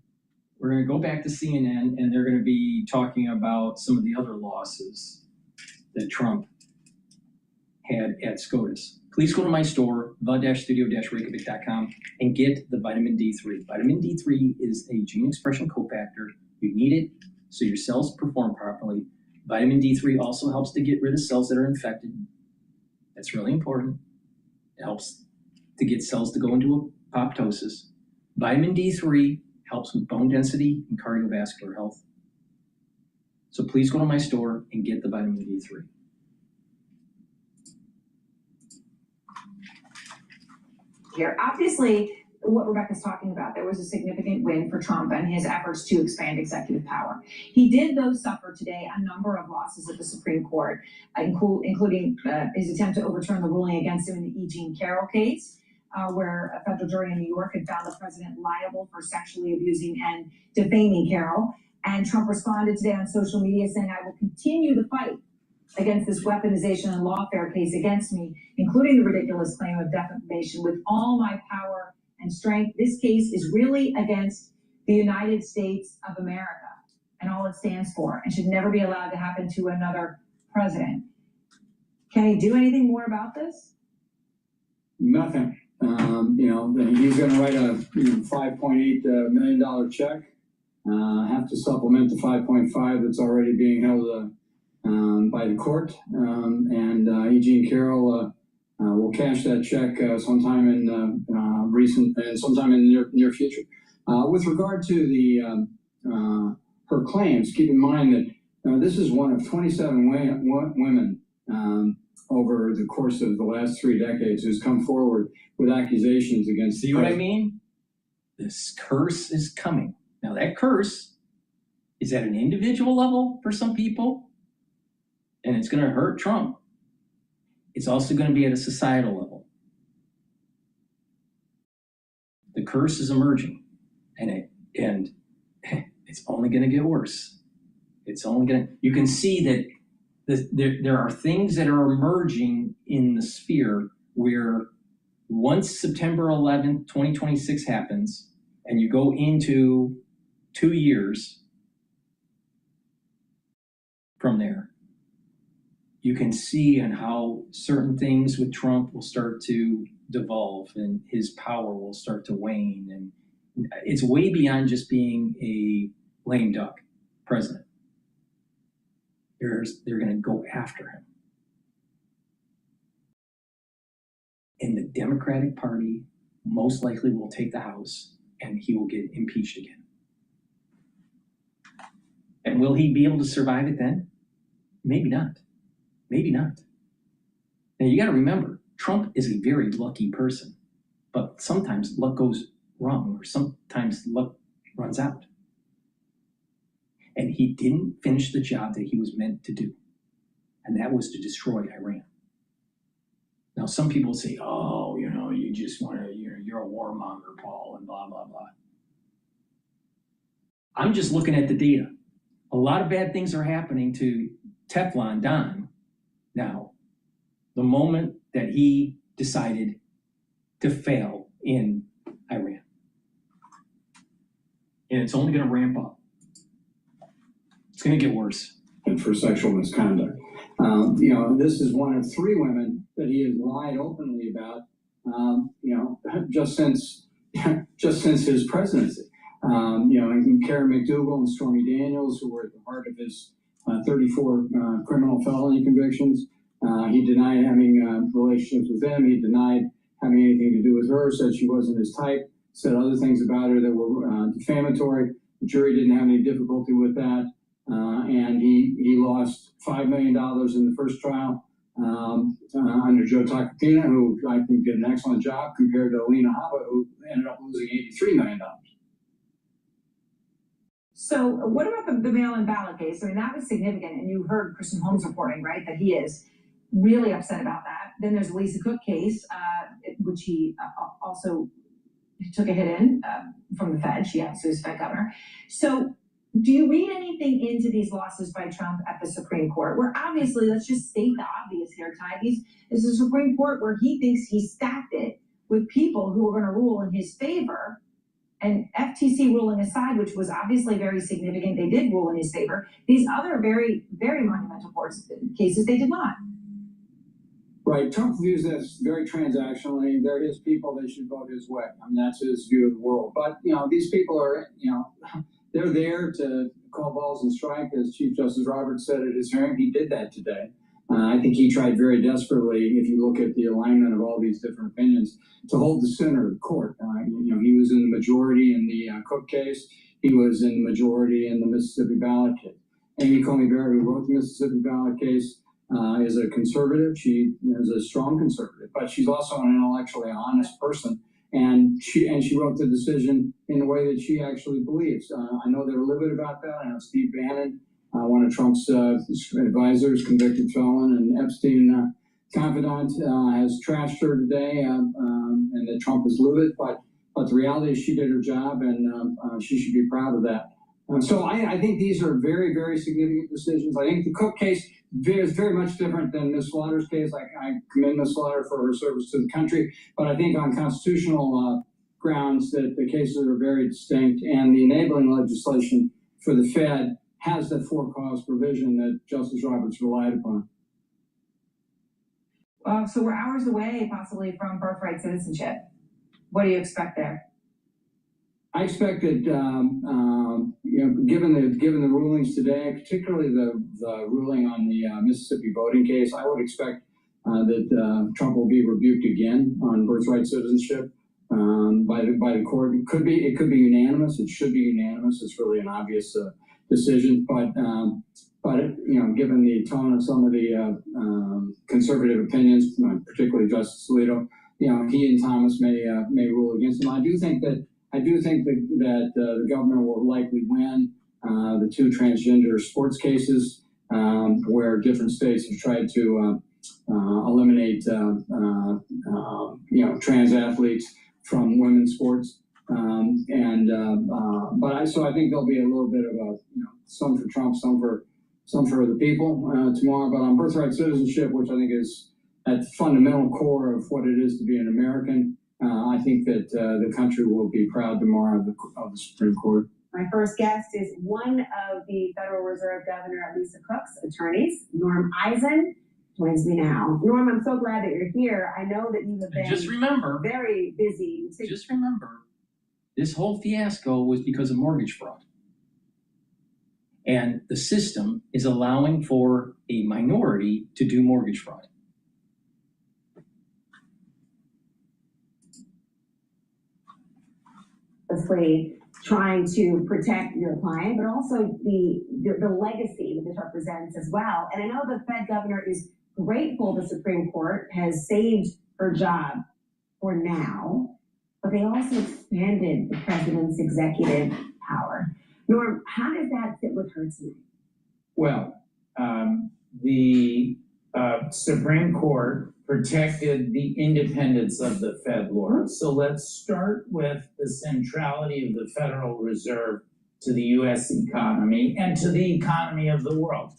We're going to go back to CNN, and they're going to be talking about some of the other losses that Trump had at SCOTUS. Please go to my store, the-studio-reykjavik.com, and get the vitamin D3. Vitamin D3 is a gene expression cofactor. You need it so your cells perform properly. Vitamin D3 also helps to get rid of cells that are infected. That's really important. It helps to get cells to go into apoptosis. Vitamin D3 helps with bone density and cardiovascular health. So please go to my store and get the vitamin D3. Here, obviously, what Rebecca's talking about, there was a significant win for Trump and his efforts to expand executive power. He did, though, suffer today a number of losses at the Supreme Court, including his attempt to overturn the ruling against him in the E. Jean Carroll case, where a federal jury in New York had found the president liable for sexually abusing and defaming Carroll. And Trump responded today on social media saying, "I will continue the fight against this weaponization and lawfare case against me, including the ridiculous claim of defamation, with all my power and strength. This case is really against the United States of America and all it stands for, and should never be allowed to happen to another president. Can he do anything more about this? Nothing. He's going to write a $5.8 million check. Have to supplement the 5.5 that's already being held by the court, and Eugene Carroll will cash that check sometime in sometime in the near future. With regard to the her claims, keep in mind that this is one of 27 women over the course of the last 3 decades who's come forward with accusations against. See what I mean? This curse is coming. Now that curse is at an individual level for some people, and it's going to hurt Trump. It's also going to be at a societal level. The curse is emerging, and it's only going to get worse. It's only going to. You can see that there are things that are emerging in the sphere where once September 11th, 2026 happens, and you go into 2 years from there, you can see and how certain things with Trump will start to devolve and his power will start to wane. And it's way beyond just being a lame duck president. They're going to go after him. And the Democratic Party most likely will take the House and he will get impeached again. And will he be able to survive it then? Maybe not. Maybe not. Now you got to remember, Trump is a very lucky person, but sometimes luck goes wrong or sometimes luck runs out. And he didn't finish the job that he was meant to do. And that was to destroy Iran. Now, some people say, oh, you just want to, you're a warmonger, Paul, and blah, blah, blah. I'm just looking at the data. A lot of bad things are happening to Teflon Don now, the moment that he decided to fail in Iran. And it's only going to ramp up. It's going to get worse. And for sexual misconduct. This is one of 3 women that he has lied openly about, just since his presidency. Karen McDougal and Stormy Daniels, who were at the heart of his 34 criminal felony convictions. He denied having relationships with them. He denied having anything to do with her, said she wasn't his type, said other things about her that were defamatory. The jury didn't have any difficulty with that. And he lost $5 million in the first trial under Joe Tacopina, who I think did an excellent job, compared to Alina Habba, who ended up losing $83 million. So what about the mail-in ballot case? I mean, that was significant, and you heard Kristen Holmes reporting, right, that he is really upset about that. Then there's the Lisa Cook case, which he also took a hit in from the Fed. She obviously was Fed governor. So do you read anything into these losses by Trump at the Supreme Court, where obviously, let's just state the obvious here, Ty, this is a Supreme Court where he thinks he stacked it with people who are going to rule in his favor, and FTC ruling aside, which was obviously very significant, they did rule in his favor. These other very, very monumental cases, they did not. Right. Trump views this very transactionally. They're his people. They should vote his way. I mean, that's his view of the world. But, these people are, they're there to call balls and strike, as Chief Justice Roberts said at his hearing. He did that today. I think he tried very desperately, if you look at the alignment of all these different opinions, to hold the center of the court. He was in the majority in the Cook case. He was in the majority in the Mississippi ballot case. Amy Coney Barrett, who wrote the Mississippi ballot case, is a conservative. She is a strong conservative, but she's also an intellectually honest person. And she wrote the decision in the way that she actually believes. I know they're livid about that. I know Steve Bannon, one of Trump's advisors, convicted felon and Epstein confidant, has trashed her today, and that Trump is livid. But the reality is she did her job, and she should be proud of that. So I think these are very, very significant decisions. I think the Cook case is very much different than Ms. Slaughter's case. I commend Ms. Slaughter for her service to the country. But I think on constitutional grounds that the cases are very distinct, and the enabling legislation for the Fed has the for-cause provision that Justice Roberts relied upon. So we're hours away possibly from birthright citizenship. What do you expect there? I expect that, given the rulings today, particularly the ruling on the Mississippi voting case, I would expect that Trump will be rebuked again on birthright citizenship by the court. It could be unanimous. It should be unanimous. It's really an obvious decision, but given the tone of some of the conservative opinions, particularly Justice Alito, he and Thomas may rule against him. I do think that the government will likely win the two transgender sports cases where different states have tried to eliminate trans athletes from women's sports. So I think there'll be a little bit of some for Trump, some for the people tomorrow. But on birthright citizenship, which I think is at the fundamental core of what it is to be an American, I think that the country will be proud tomorrow of the Supreme Court. My first guest is one of the Federal Reserve Governor Lisa Cook's attorneys, Norm Eisen, joins me now. Norm, I'm so glad that you're here. I know that you have been very busy. Just remember, this whole fiasco was because of mortgage fraud. And the system is allowing for a minority to do mortgage fraud. Obviously, trying to protect your client, but also the legacy that this represents as well. And I know the Fed governor is grateful the Supreme Court has saved her job for now, but they also expanded the president's executive power. Norm, how does that fit with her tonight? Well, the Supreme Court protected the independence of the Fed, Laura. So let's start with the centrality of the Federal Reserve to the U.S. economy and to the economy of the world.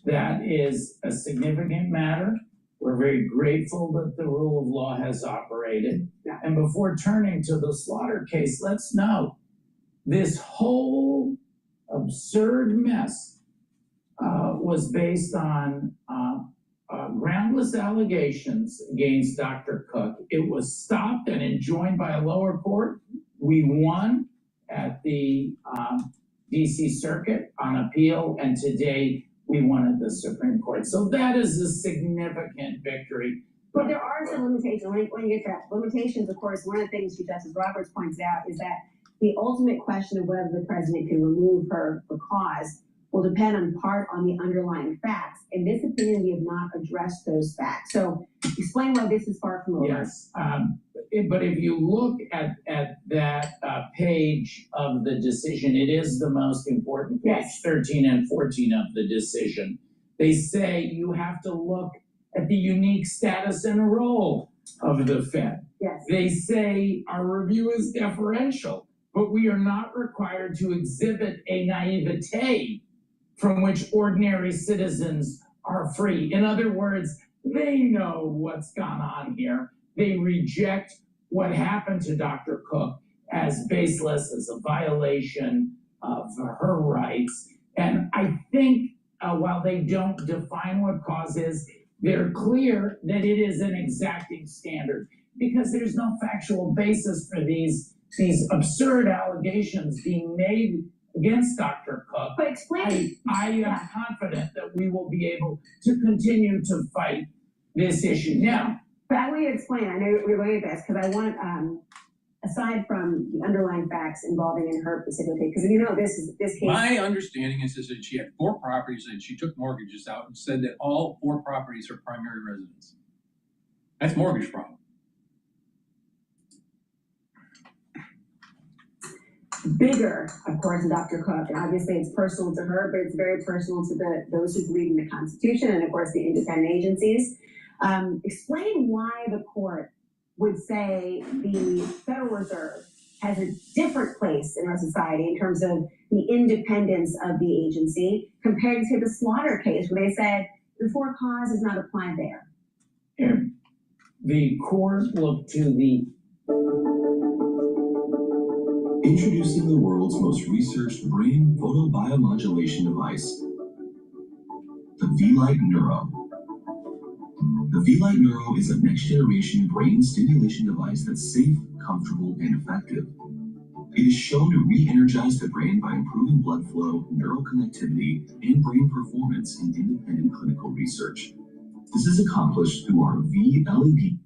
That is a significant matter. We're very grateful that the rule of law has operated. And before turning to the Slaughter case, let's note this whole absurd mess was based on groundless allegations against Dr. Cook. It was stopped and enjoined by a lower court. We won at the DC Circuit on appeal, and today we won at the Supreme Court. So that is a significant victory. But there are some limitations. When you get to that, limitations, of course, one of the things Chief Justice Roberts points out is that the ultimate question of whether the president can remove her for cause will depend in part on the underlying facts. In this opinion, we have not addressed those facts. So explain why this is far from over. Yes, but if you look at that page of the decision, it is the most important page, 13 and 14 of the decision. They say you have to look at the unique status and role of the Fed. Yes. They say our review is deferential, but we are not required to exhibit a naivete from which ordinary citizens are free. In other words, they know what's gone on here. They reject what happened to Dr. Cook as baseless, as a violation of her rights. And I think while they don't define what cause is, they're clear that it is an exacting standard because there's no factual basis for these absurd allegations being made against Dr. Cook. But explain. I am confident that we will be able to continue to fight this issue. Now, but I want you to explain. I know we're going to this because I want, aside from the underlying facts involving in her specifically, because you know this case. My understanding is that she had 4 properties and she took mortgages out and said that all 4 properties are primary residence. That's mortgage fraud. Bigger, of course, than Dr. Cook, and obviously it's personal to her, but it's very personal to those who believe in the Constitution and, of course, the independent agencies. Explain why the court would say the Federal Reserve has a different place in our society in terms of the independence of the agency compared to the Slaughter case, where they said the for cause is not applied there. The court looked to the Introducing the world's most researched brain photobiomodulation device, the V-Lite Neuro. The V-Lite Neuro is a next-generation brain stimulation device that's safe, comfortable, and effective. It is shown to re-energize the brain by improving blood flow, neural connectivity, and brain performance in independent clinical research. This is accomplished through our V-LED.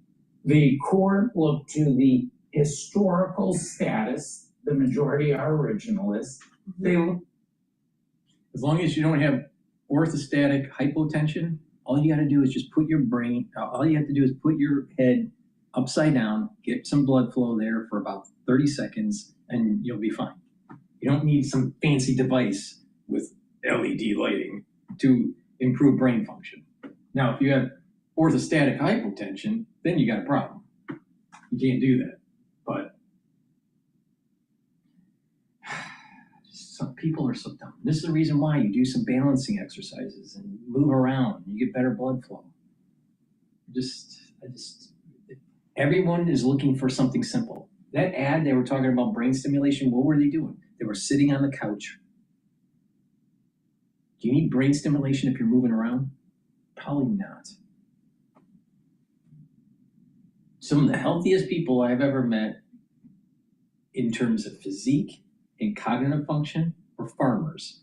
The court looked to the historical status. The majority are originalists. As long as you don't have orthostatic hypotension, all you got to do is just put your head upside down, get some blood flow there for about 30 seconds, and you'll be fine. You don't need some fancy device with LED lighting to improve brain function. Now, if you have orthostatic hypotension, then you got a problem. You can't do that. But some people are so dumb. This is the reason why you do some balancing exercises and move around. You get better blood flow. Everyone is looking for something simple. That ad, they were talking about brain stimulation. What were they doing? They were sitting on the couch. Do you need brain stimulation if you're moving around? Probably not. Some of the healthiest people I've ever met in terms of physique and cognitive function were farmers.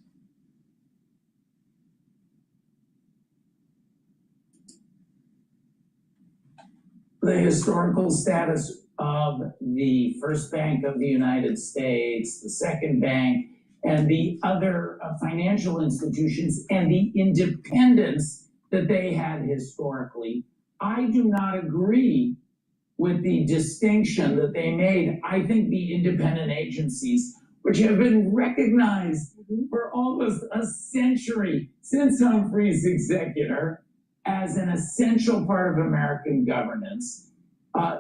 The historical status of the First Bank of the United States, the Second Bank, and the other financial institutions, and the independence that they had historically, I do not agree with the distinction that they made. I think the independent agencies, which have been recognized for almost a century since Humphrey's executor as an essential part of American governance,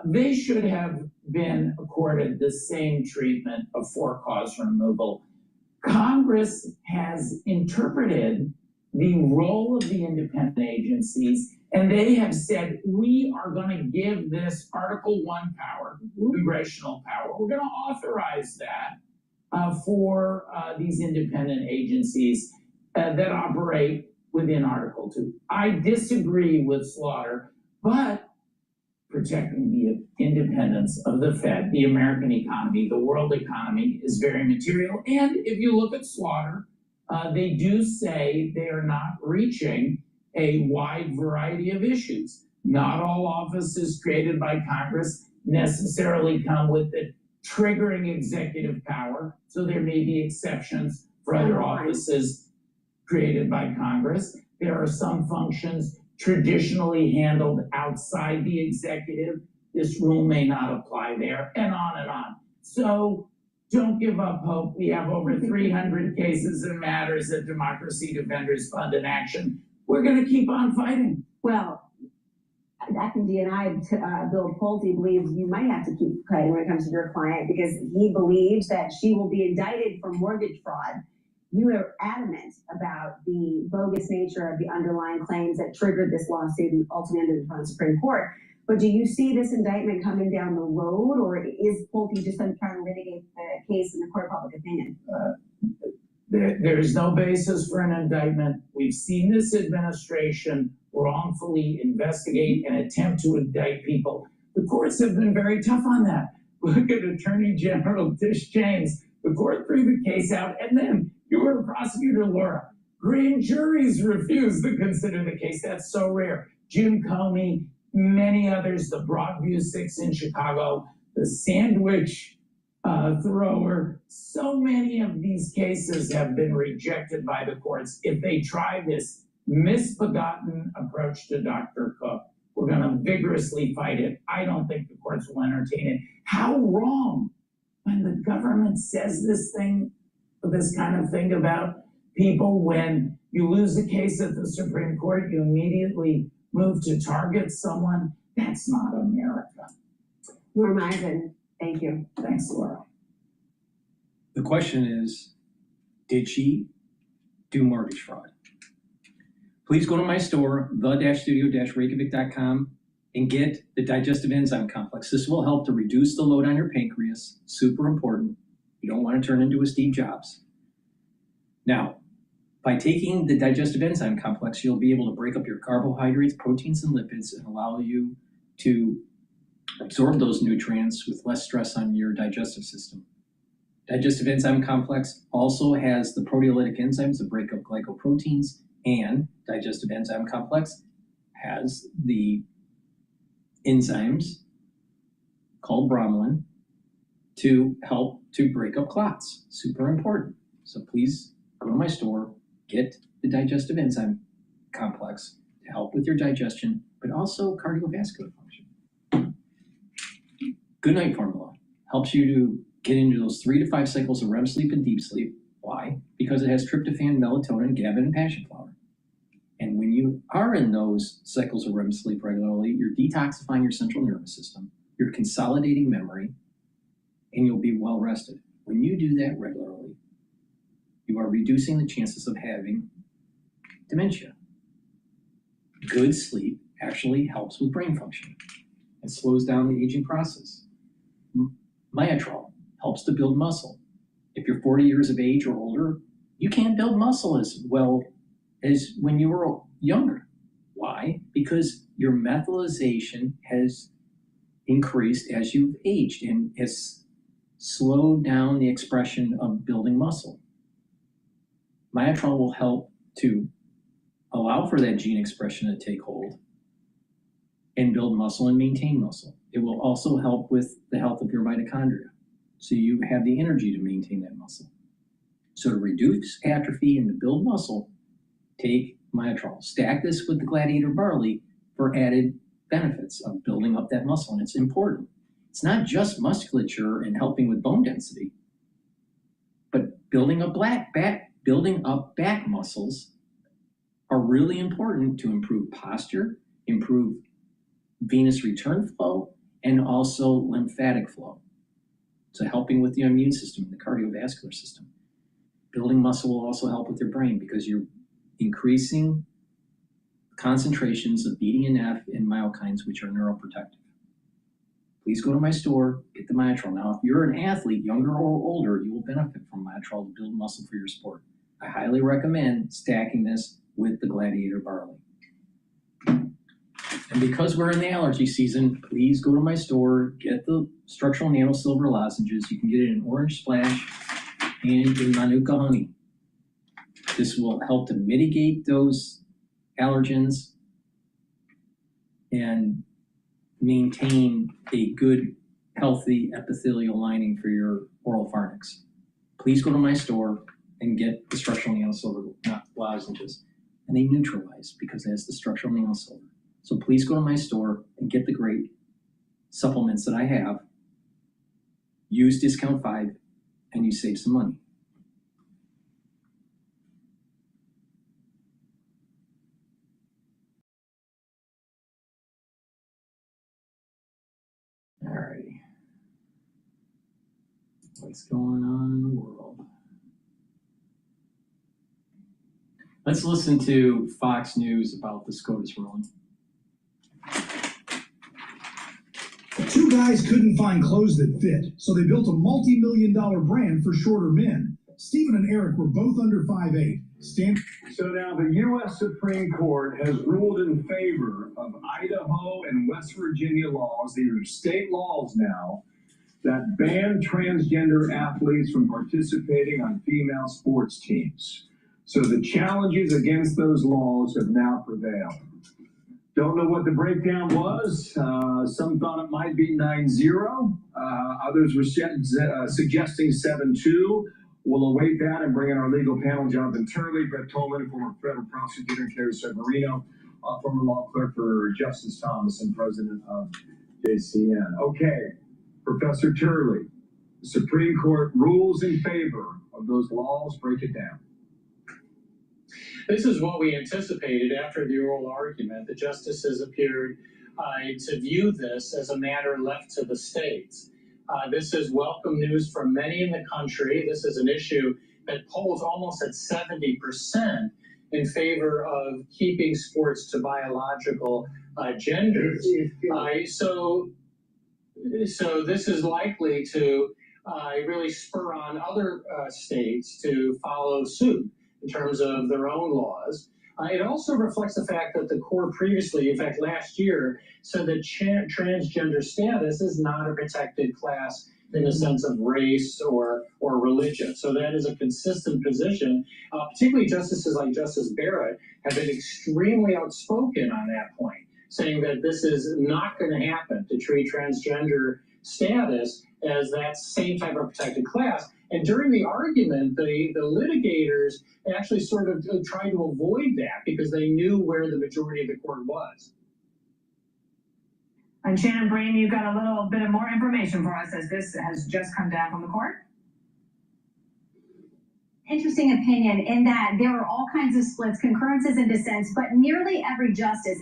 they should have been accorded the same treatment of for-cause removal. Congress has interpreted the role of the independent agencies, and they have said, we are going to give this Article 1 power, congressional power. We're going to authorize that for these independent agencies that operate within Article 2. I disagree with Slaughter, but protecting the independence of the Fed, the American economy, the world economy is very material. And if you look at Slaughter, they do say they are not reaching a wide variety of issues. Not all offices created by Congress necessarily come with the triggering executive power, so there may be exceptions for other offices created by Congress. There are some functions traditionally handled outside the executive. This rule may not apply there, and on and on. So don't give up hope. We have over 300 cases and matters that Democracy Defenders Fund in action. We're going to keep on fighting. Well, Acton and I, Bill Pulte believes you might have to keep fighting when it comes to your client because he believes that she will be indicted for mortgage fraud. You are adamant about the bogus nature of the underlying claims that triggered this lawsuit and ultimately ended in front of the Supreme Court. But do you see this indictment coming down the road, or is Pulte just trying to litigate the case in the court of public opinion? There is no basis for an indictment. We've seen this administration wrongfully investigate and attempt to indict people. The courts have been very tough on that. Look at Attorney General Tish James. The court threw the case out, and then you were a prosecutor, Laura. Grand juries refused to consider the case. That's so rare. Jim Comey, many others, the Broadview Six in Chicago, the Sandwich thrower. So many of these cases have been rejected by the courts. If they try this misbegotten approach to Dr. Cook, we're going to vigorously fight it. I don't think the courts will entertain it. How wrong when the government says this kind of thing about people. When you lose a case at the Supreme Court, you immediately move to target someone. That's not America. Norm Ivan, thank you. Thanks, Laura. The question is, did she do mortgage fraud? Please go to my store, the-studio-reykjavik.com, and get the digestive enzyme complex. This will help to reduce the load on your pancreas, super important, You don't want to turn into a Steve Jobs. Now, by taking the digestive enzyme complex, you'll be able to break up your carbohydrates, proteins, and lipids and allow you to absorb those nutrients with less stress on your digestive system. Digestive enzyme complex also has the proteolytic enzymes that break up glycoproteins, and digestive enzyme complex has the enzymes called bromelain to help to break up clots. Super important. So please go to my store, get the digestive enzyme complex to help with your digestion, but also cardiovascular function. Good night formula helps you to get into those 3 to 5 cycles of REM sleep and deep sleep. Why? Because it has tryptophan, melatonin, GABA, and passion flower. And when you are in those cycles of REM sleep regularly, you're detoxifying your central nervous system, you're consolidating memory, and you'll be well rested. When you do that regularly, you are reducing the chances of having dementia. Good sleep actually helps with brain function. It slows down the aging process. Myotrol helps to build muscle. If you're 40 years of age or older, you can't build muscle as well as when you were younger. Why? Because your methylation has increased as you've aged and has slowed down the expression of building muscle. Myotrol will help to allow for that gene expression to take hold and build muscle and maintain muscle. It will also help with the health of your mitochondria, so you have the energy to maintain that muscle. So to reduce atrophy and to build muscle, take Myotrol. Stack this with the Gladiator barley for added benefits of building up that muscle, and it's important. It's not just musculature and helping with bone density, but building up back muscles are really important to improve posture, improve venous return flow, and also lymphatic flow. So helping with the immune system and the cardiovascular system. Building muscle will also help with your brain because you're increasing concentrations of BDNF and myokines, which are neuroprotective. Please go to my store, get the Myotrol. Now, if you're an athlete, younger or older, you will benefit from Myotrol to build muscle for your sport. I highly recommend stacking this with the Gladiator barley. And because we're in the allergy season, please go to my store, get the structural nano silver lozenges. You can get it in orange splash and in Manuka honey. This will help to mitigate those allergens and maintain a good, healthy epithelial lining for your oral pharynx. Please go to my store and get the structural nano silver lozenges. And they neutralize because it has the structural nano silver. So please go to my store and get the great supplements that I have. Use discount 5 and you save some money. Alrighty. What's going on in the world? Let's listen to Fox News about the SCOTUS ruling. 2 guys couldn't find clothes that fit, so they built a multi-million-dollar brand for shorter men. Stephen and Eric were both under 5'8". So now the U.S. Supreme Court has ruled in favor of Idaho and West Virginia laws, these are state laws now, that ban transgender athletes from participating on female sports teams. So the challenges against those laws have now prevailed. Don't know what the breakdown was. Some thought it might be 9-0. Others were suggesting 7-2. We'll await that and bring in our legal panel, Jonathan Turley, Brett Tolman, former federal prosecutor, and Carrie Severino, former law clerk for Justice Thomas and president of JCN. Okay, Professor Turley, the Supreme Court rules in favor of those laws. Break it down. This is what we anticipated after the oral argument. The justices appeared to view this as a matter left to the states. This is welcome news for many in the country. This is an issue that polls almost at 70% in favor of keeping sports to biological genders. So this is likely to really spur on other states to follow suit in terms of their own laws. It also reflects the fact that the court previously, in fact last year, said that transgender status is not a protected class in the sense of race or religion. So that is a consistent position. Particularly justices like Justice Barrett have been extremely outspoken on that point, saying that this is not going to happen, to treat transgender status as that same type of protected class. And during the argument, the litigators actually sort of tried to avoid that because they knew where the majority of the court was. And Shannon Bream, you've got a little bit of more information for us as this has just come down from the court. Interesting opinion in that there are all kinds of splits, concurrences and dissents, but nearly every justice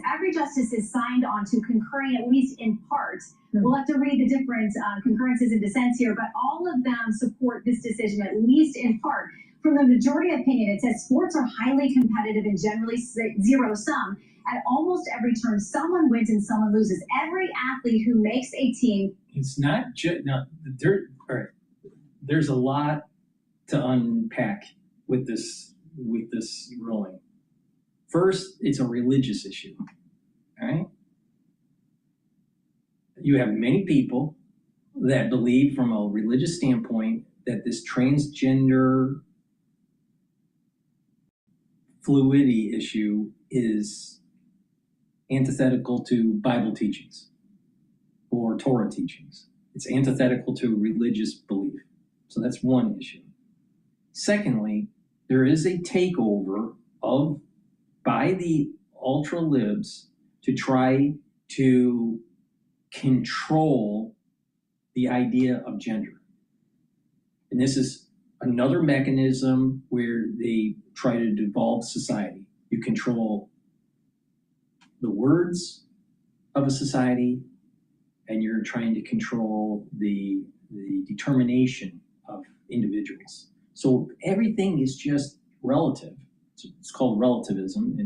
is signed on to concurring at least in part. We'll have to read the different concurrences and dissents here, but all of them support this decision at least in part. From the majority opinion, it says sports are highly competitive and generally zero-sum. At almost every turn, someone wins and someone loses. Every athlete who makes a team. It's not just, no, there's a lot to unpack with this ruling. First, it's a religious issue, all right? You have many people that believe from a religious standpoint that this transgender fluidity issue is antithetical to Bible teachings or Torah teachings. It's antithetical to religious belief. So that's one issue. Secondly, there is a takeover by the ultra-libs to try to control the idea of gender. And this is another mechanism where they try to devolve society. You control the words of a society, and you're trying to control the determination of individuals. So everything is just relative. It's called relativism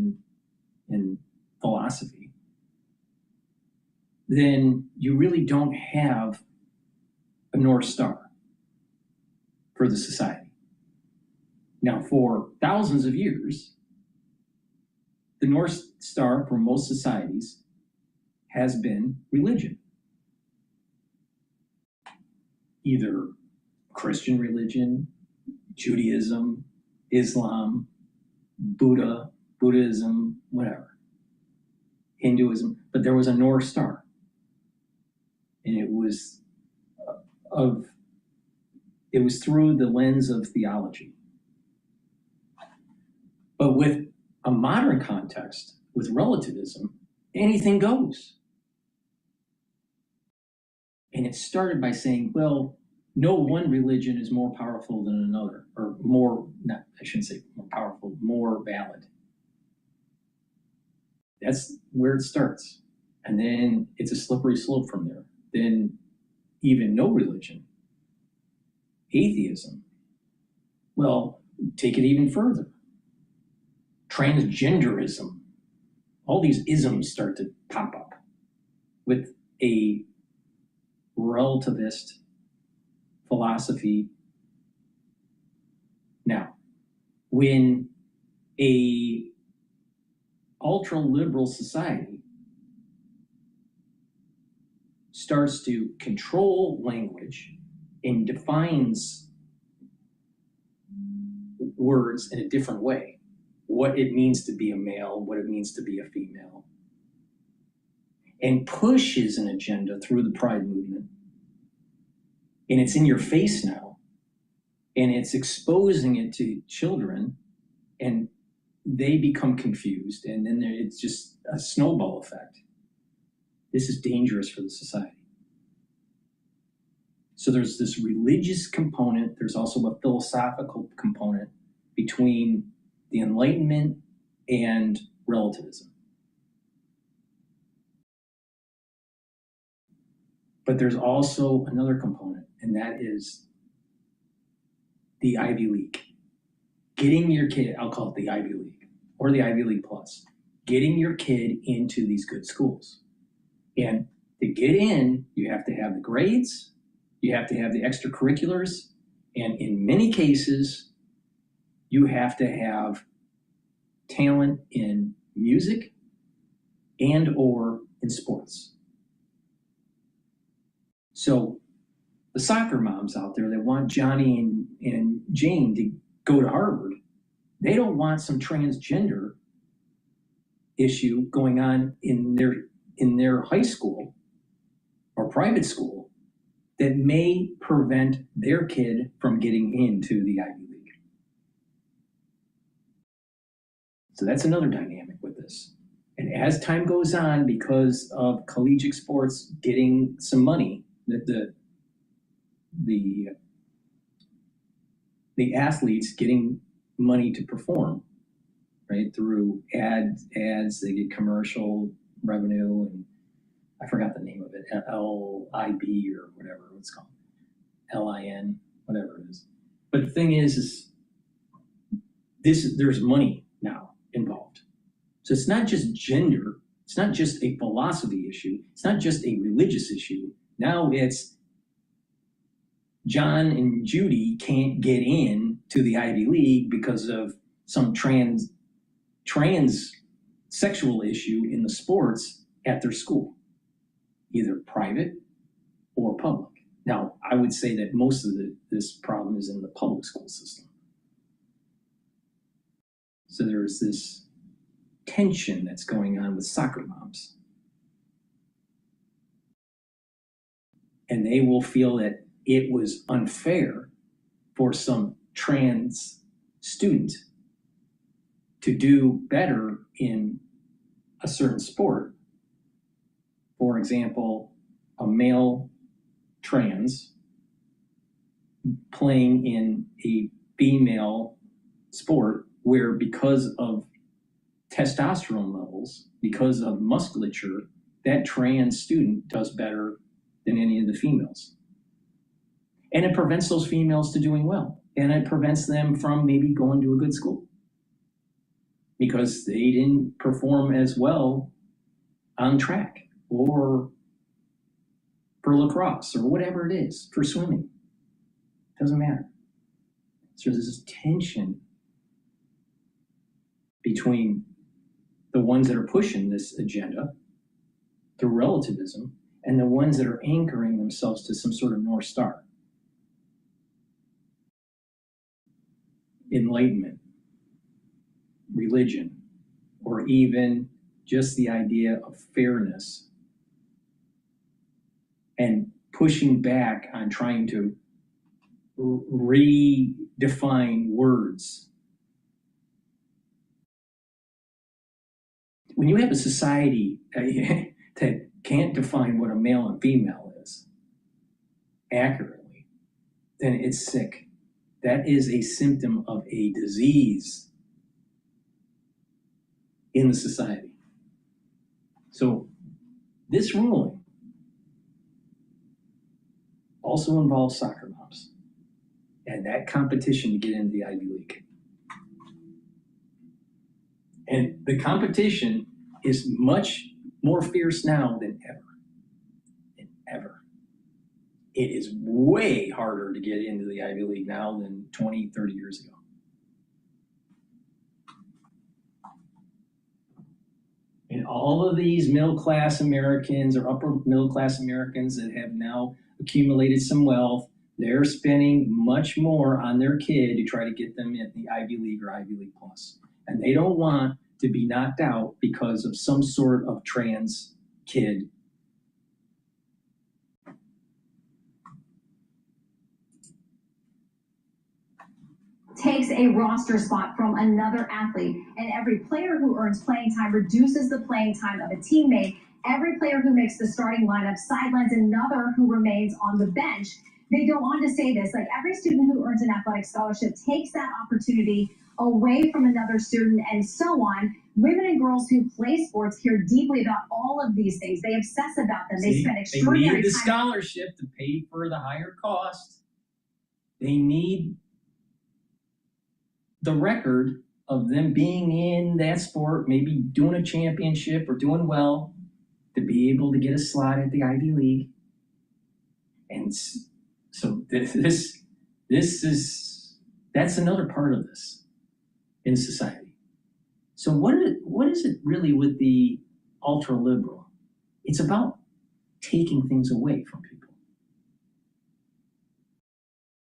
in philosophy. Then you really don't have a North Star for the society. Now, for thousands of years, the North Star for most societies has been religion. Either Christian religion, Judaism, Islam, Buddhism, whatever, Hinduism, but there was a North Star. And it was through the lens of theology. But with a modern context, with relativism, anything goes. And it started by saying, well, no one religion is more powerful than another, or I shouldn't say more powerful, more valid. That's where it starts. And then it's a slippery slope from there. Then even no religion, atheism. Well, take it even further. Transgenderism. All these isms start to pop up with a relativist philosophy. Now, when a ultra-liberal society starts to control language and defines words in a different way, what it means to be a male, what it means to be a female, and pushes an agenda through the Pride movement, and it's in your face now, and it's exposing it to children, and they become confused, and then it's just a snowball effect. This is dangerous for the society. So there's this religious component, there's also a philosophical component between the Enlightenment and relativism. But there's also another component, and that is the Ivy League. Getting your kid, I'll call it the Ivy League, or the Ivy League Plus, getting your kid into these good schools. And to get in, you have to have the grades, You have to have the extracurriculars, and in many cases, you have to have talent in music and or in sports. So the soccer moms out there that want Johnny and Jane to go to Harvard, they don't want some transgender issue going on in their high school or private school that may prevent their kid from getting into the Ivy League. So that's another dynamic with this. And as time goes on, because of collegiate sports getting some money, that the athletes getting money to perform, right, through ads, they get commercial revenue, and I forgot the name of it, LIB or whatever it's called, LIN, whatever it is. But the thing is there's money now involved. So it's not just gender, it's not just a philosophy issue, it's not just a religious issue. Now it's John and Judy can't get in to the Ivy League because of some trans sexual issue in the sports at their school, either private or public. Now, I would say that most of this problem is in the public school system. So there's this tension that's going on with soccer moms. And they will feel that it was unfair for some trans student to do better in a certain sport. For example, a male trans playing in a female sport where, because of testosterone levels, because of musculature, that trans student does better than any of the females. And it prevents those females to doing well. And it prevents them from maybe going to a good school because they didn't perform as well on track or for lacrosse or whatever it is, for swimming. Doesn't matter. So there's this tension between the ones that are pushing this agenda through relativism and the ones that are anchoring themselves to some sort of North Star. Enlightenment, religion, or even just the idea of fairness, and pushing back on trying to redefine words. When you have a society that can't define what a male and female is accurately, then it's sick. That is a symptom of a disease in the society. So this ruling also involves soccer moms and that competition to get into the Ivy League. And the competition is much more fierce now than ever. It is way harder to get into the Ivy League now than 20, 30 years ago. And all of these middle-class Americans or upper middle-class Americans that have now accumulated some wealth, they're spending much more on their kid to try to get them in the Ivy League or Ivy League Plus. And they don't want to be knocked out because of some sort of trans kid. Takes a roster spot from another athlete, and every player who earns playing time reduces the playing time of a teammate. Every player who makes the starting lineup sidelines another who remains on the bench. They go on to say this, like every student who earns an athletic scholarship takes that opportunity away from another student, and so on. Women and girls who play sports care deeply about all of these things. They obsess about them. They spend extraordinary They need the time. scholarship to pay for the higher cost. They need the record of them being in that sport, maybe doing a championship or doing well, to be able to get a slot at the Ivy League. And So that's another part of this in society. So what is it really with the ultra liberal? It's about taking things away from people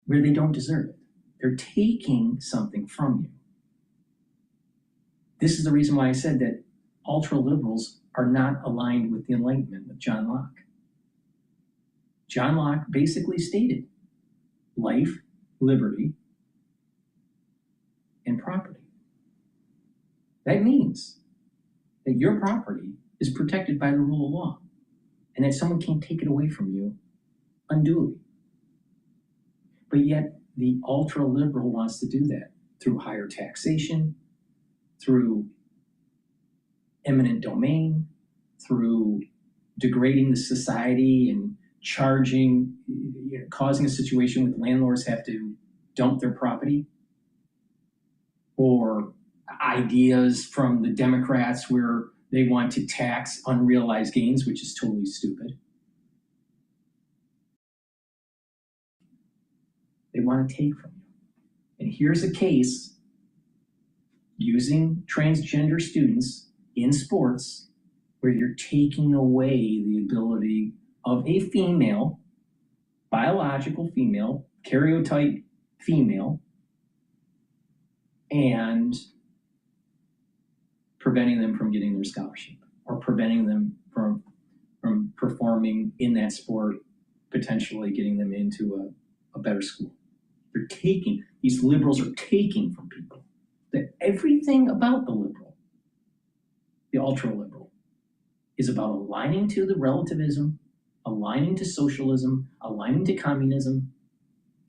where they don't deserve it. They're taking something from you. This is the reason why I said that ultra liberals are not aligned with the Enlightenment, with John Locke. John Locke basically stated life, liberty, and property. That means that your property is protected by the rule of law and that someone can't take it away from you unduly. But yet the ultra liberal wants to do that through higher taxation, through eminent domain, through degrading the society and charging, causing a situation where landlords have to dump their property, or ideas from the Democrats where they want to tax unrealized gains, which is totally stupid. They want to take from you. And here's a case using transgender students in sports where you're taking away the ability of a female, biological female, karyotype female, and preventing them from getting their scholarship or preventing them from performing in that sport, potentially getting them into a better school. They're taking, these liberals are taking from people. That everything about the liberal, the ultra liberal, is about aligning to the relativism, aligning to socialism, aligning to communism,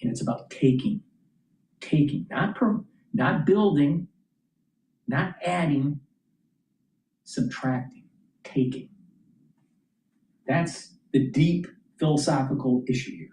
and it's about taking, not building, not adding, subtracting, taking. That's the deep philosophical issue here.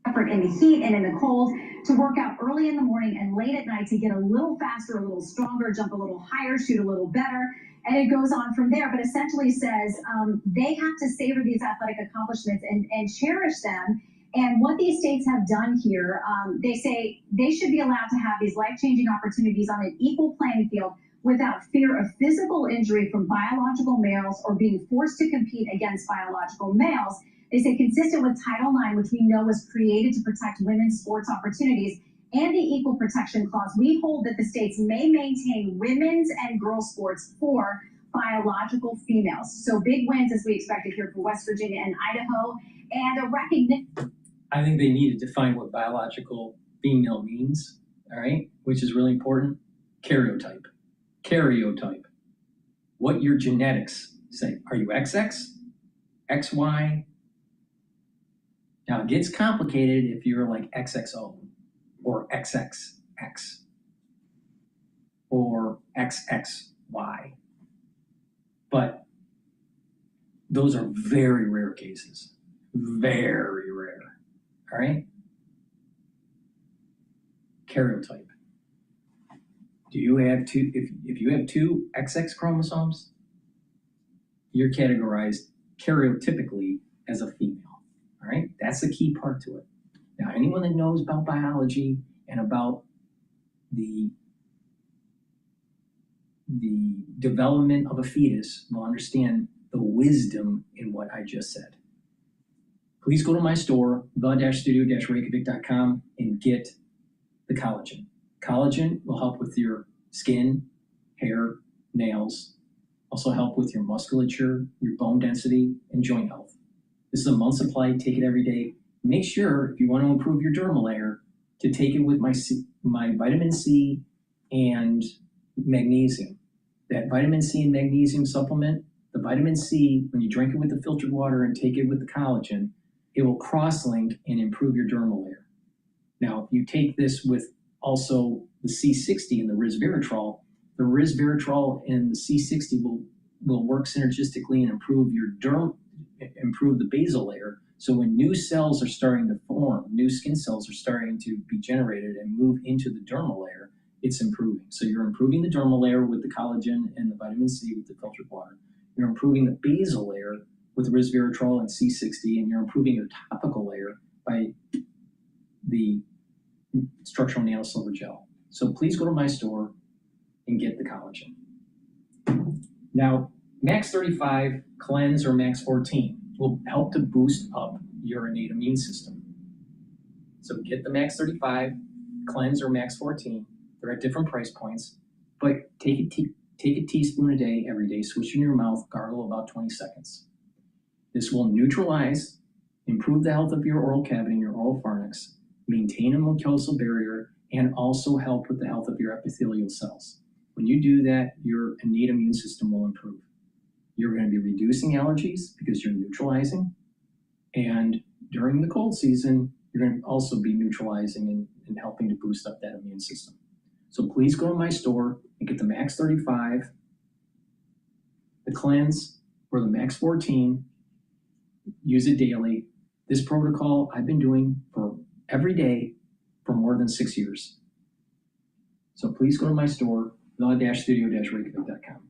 Effort in the heat and in the cold, to work out early in the morning and late at night to get a little faster, a little stronger, jump a little higher, shoot a little better, and it goes on from there. But essentially says they have to savor these athletic accomplishments and cherish them. And what these states have done here, they say they should be allowed to have these life-changing opportunities on an equal playing field without fear of physical injury from biological males or being forced to compete against biological males. They say consistent with Title IX, which we know was created to protect women's sports opportunities, and the Equal Protection Clause, we hold that the states may maintain women's and girls' sports for biological females. So big wins as we expected here for West Virginia and Idaho, and a recognition. I think they need to define what biological female means, all right, which is really important. Karyotype. What your genetics say. Are you XX, XY? Now it gets complicated if you're like XXO or XXX or XXY. But those are very rare cases. Very rare. All right? Karyotype. Do you have two, if you have two XX chromosomes, you're categorized karyotypically as a female. All right? That's the key part to it. Now, anyone that knows about biology and about the development of a fetus will understand the wisdom in what I just said. Please go to my store, the-studio-reykjavik.com, and get the collagen. Collagen will help with your skin, hair, nails, also help with your musculature, your bone density, and joint health. This is a month supply, take it every day. Make sure, if you want to improve your dermal layer, to take it with my vitamin C and magnesium. That vitamin C and magnesium supplement, the vitamin C, when you drink it with the filtered water and take it with the collagen, it will cross-link and improve your dermal layer. Now, if you take this with also the C60 and the resveratrol and the C60 will work synergistically and improve improve the basal layer. So when new cells are starting to form, new skin cells are starting to be generated and move into the dermal layer, it's improving. So you're improving the dermal layer with the collagen and the vitamin C with the filtered water. You're improving the basal layer with resveratrol and C60, and you're improving your topical layer by the structural nanosilver gel. So please go to my store and get the collagen. Now, Max 35 Cleanse or Max 14 will help to boost up your innate immune system. So get the Max 35 Cleanse or Max 14. They're at different price points, but take a teaspoon a day every day, switch in your mouth, gargle about 20 seconds. This will neutralize, improve the health of your oral cavity and your oral pharynx, maintain a mucosal barrier, and also help with the health of your epithelial cells. When you do that, your innate immune system will improve. You're going to be reducing allergies because you're neutralizing. And during the cold season, you're going to also be neutralizing and helping to boost up that immune system. So please go to my store and get the Max 35, the Cleanse, or the Max 14. Use it daily. This protocol I've been doing for every day for more than 6 years. So please go to my store, the-studio-reykjavik.com.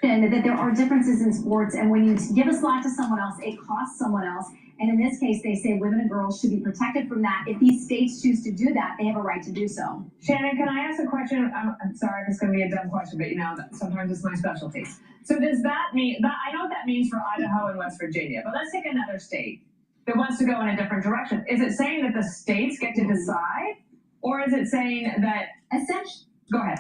And that there are differences in sports, and when you give a slot to someone else, it costs someone else. And in this case, they say women and girls should be protected from that. If these states choose to do that, they have a right to do so. Shannon, can I ask a question? I'm sorry if it's going to be a dumb question, but you know, sometimes it's my specialty. So does that mean, I know what that means for Idaho and West Virginia, but let's take another state that wants to go in a different direction. Is it saying that the states get to decide? Or is it saying that, essentially, go ahead.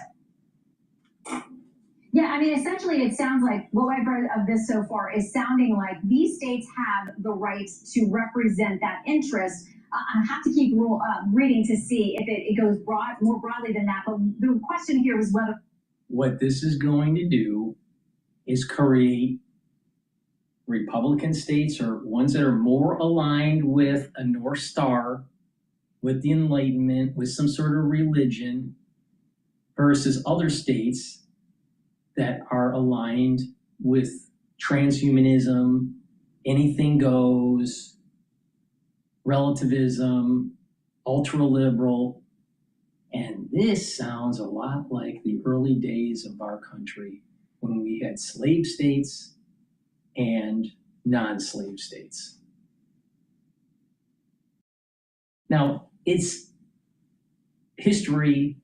Yeah, I mean, essentially, it sounds like what I've read of this so far is sounding like these states have the right to represent that interest. I have to keep reading to see if it goes more broadly than that. But the question here is whether what this is going to do is create Republican states or ones that are more aligned with a North Star, with the Enlightenment, with some sort of religion, versus other states that are aligned with transhumanism, anything goes, relativism, ultra-liberal. And this sounds a lot like the early days of our country when we had slave states and non-slave states. Now, it's history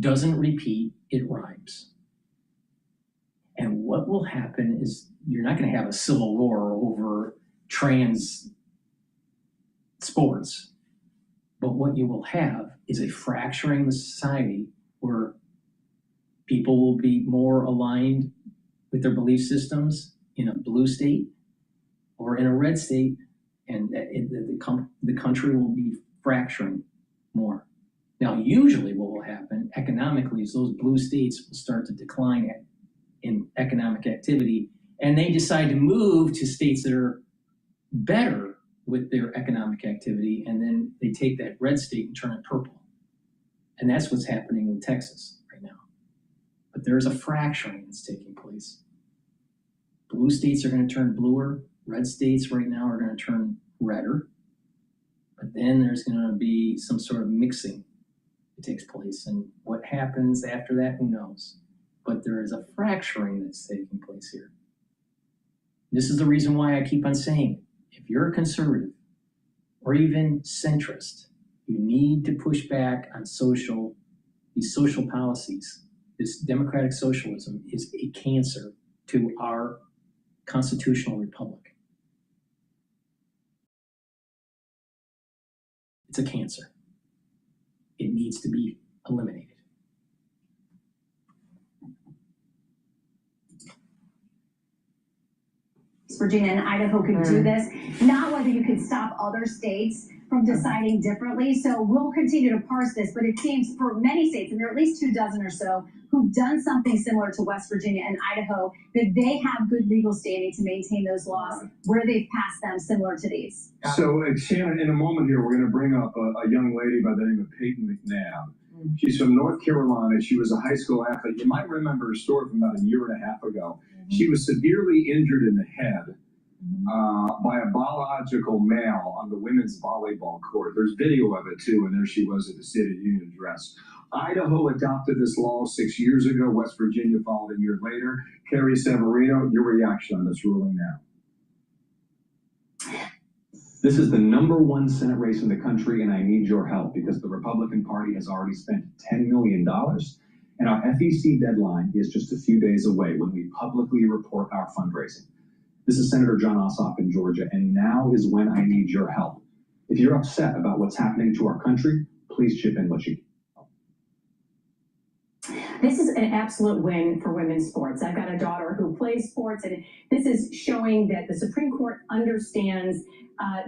doesn't repeat, it rhymes. And what will happen is you're not going to have a civil war over trans sports, but what you will have is a fracturing of the society where people will be more aligned with their belief systems in a blue state or in a red state, and the country will be fracturing more. Now, usually what will happen economically is those blue states will start to decline in economic activity, and they decide to move to states that are better with their economic activity, and then they take that red state and turn it purple. And that's what's happening in Texas right now. But there's a fracturing that's taking place. Blue states are going to turn bluer, red states right now are going to turn redder, but then there's going to be some sort of mixing that takes place, and what happens after that, who knows? But there is a fracturing that's taking place here. This is the reason why I keep on saying, if you're a conservative or even centrist, you need to push back on these social policies. This democratic socialism is a cancer to our constitutional republic. It's a cancer. It needs to be eliminated. Virginia and Idaho could do this, not whether you could stop other states from deciding differently. So we'll continue to parse this, but it seems for many states, and there are at least 24 or so, who've done something similar to West Virginia and Idaho, that they have good legal standing to maintain those laws where they've passed them similar to these. So, Shannon, in a moment here, we're going to bring up a young lady by the name of Peyton McNabb. She's from North Carolina. She was a high school athlete. You might remember her story from about a year and a half ago. She was severely injured in the head by a biological male on the women's volleyball court. There's video of it too, and there she was at the State of the Union address. Idaho adopted this law 6 years ago. West Virginia followed a year later. Carrie Severino, your reaction on this ruling now? This is the #1 Senate race in the country, and I need your help because the Republican Party has already spent $10 million, and our FEC deadline is just a few days away when we publicly report our fundraising. This is Senator John Ossoff in Georgia, and now is when I need your help. If you're upset about what's happening to our country, please chip in what you can. This is an absolute win for women's sports. I've got a daughter who plays sports, and this is showing that the Supreme Court understands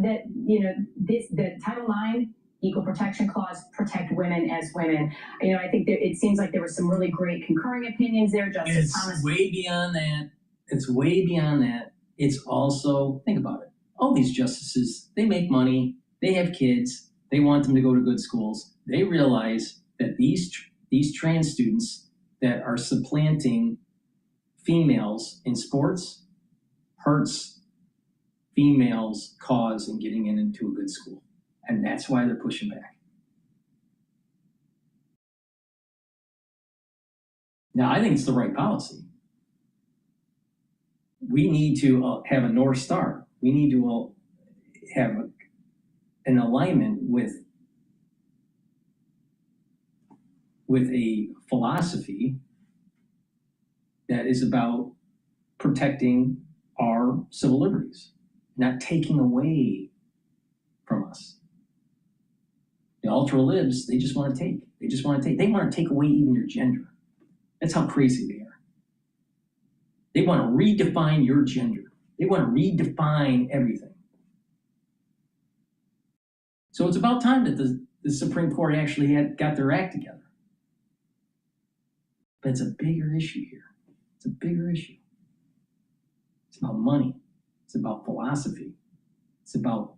that, you know, the Title IX Equal Protection Clause protect women as women. You know, I think that it seems like there were some really great concurring opinions there. Justice Thomas. It's way beyond that. It's way beyond that. It's also, think about it. All these justices, they make money, they have kids, they want them to go to good schools. They realize that these trans students that are supplanting females in sports hurts females' cause in getting into a good school. And that's why they're pushing back. Now, I think it's the right policy. We need to have a North Star. We need to have an alignment with a philosophy that is about protecting our civil liberties, not taking away from us. The ultra libs, they just want to take. They just want to take. They want to take away even your gender. That's how crazy they are. They want to redefine your gender. They want to redefine everything. So it's about time that the Supreme Court actually got their act together. But it's a bigger issue here. It's a bigger issue. It's about money. It's about philosophy. It's about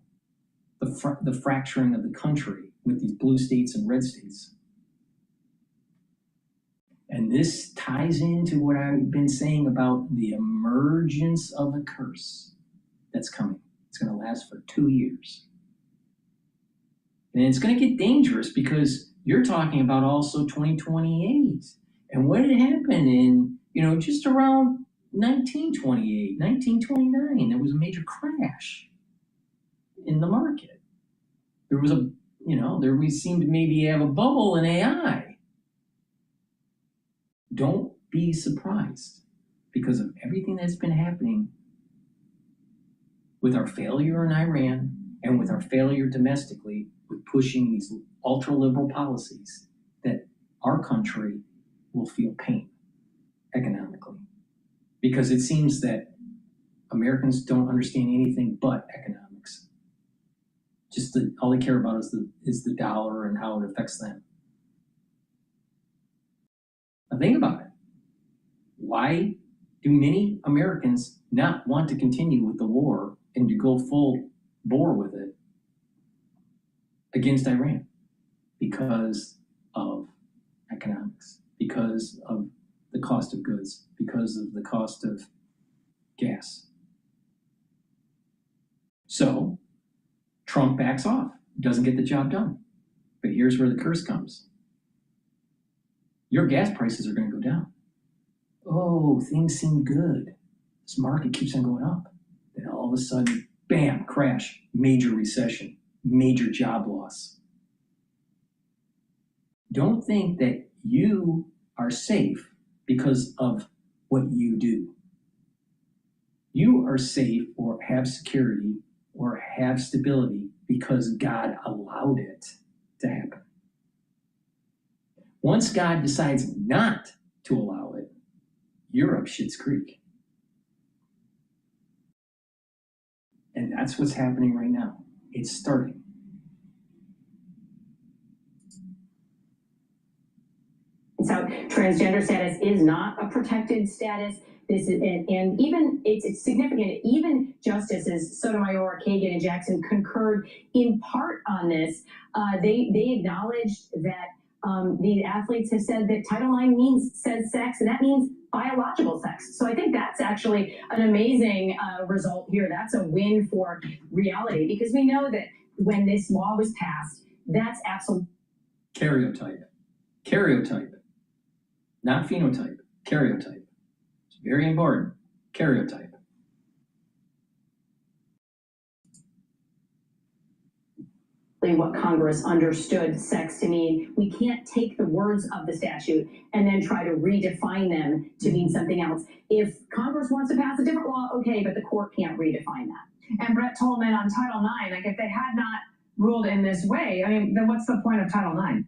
the fracturing of the country with these blue states and red states. And this ties into what I've been saying about the emergence of a curse that's coming. It's going to last for 2 years. And it's going to get dangerous because you're talking about also 2028. And what had happened in, you know, just around 1928, 1929, there was a major crash in the market. There was we seemed to maybe have a bubble in AI. Don't be surprised because of everything that's been happening with our failure in Iran and with our failure domestically with pushing these ultra-liberal policies that our country will feel pain economically. Because it seems that Americans don't understand anything but economics. Just all they care about is the dollar and how it affects them. Now think about it. Why do many Americans not want to continue with the war and to go full bore with it against Iran? Because of economics, because of the cost of goods, because of the cost of gas. So Trump backs off, doesn't get the job done. But here's where the curse comes. Your gas prices are going to go down. Oh, things seem good. This market keeps on going up. Then all of a sudden, bam, crash, major recession, major job loss. Don't think that you are safe because of what you do. You are safe or have security or have stability because God allowed it to happen. Once God decides not to allow it, you're up Schitt's Creek. And that's what's happening right now. It's starting. So transgender status is not a protected status. This is, and even it's significant. Even Justices Sotomayor, Kagan, and Jackson concurred in part on this. They acknowledged that the athletes have said that Title IX says sex, and that means biological sex. So I think that's actually an amazing result here. That's a win for reality because we know that when this law was passed, that's absolute karyotype. Karyotype, not phenotype, karyotype. It's very important, karyotype. What Congress understood sex to mean. We can't take the words of the statute and then try to redefine them to mean something else. If Congress wants to pass a different law, okay, but the court can't redefine that. And Brett Tolman on Title IX, like if they had not ruled in this way, I mean, then what's the point of Title IX?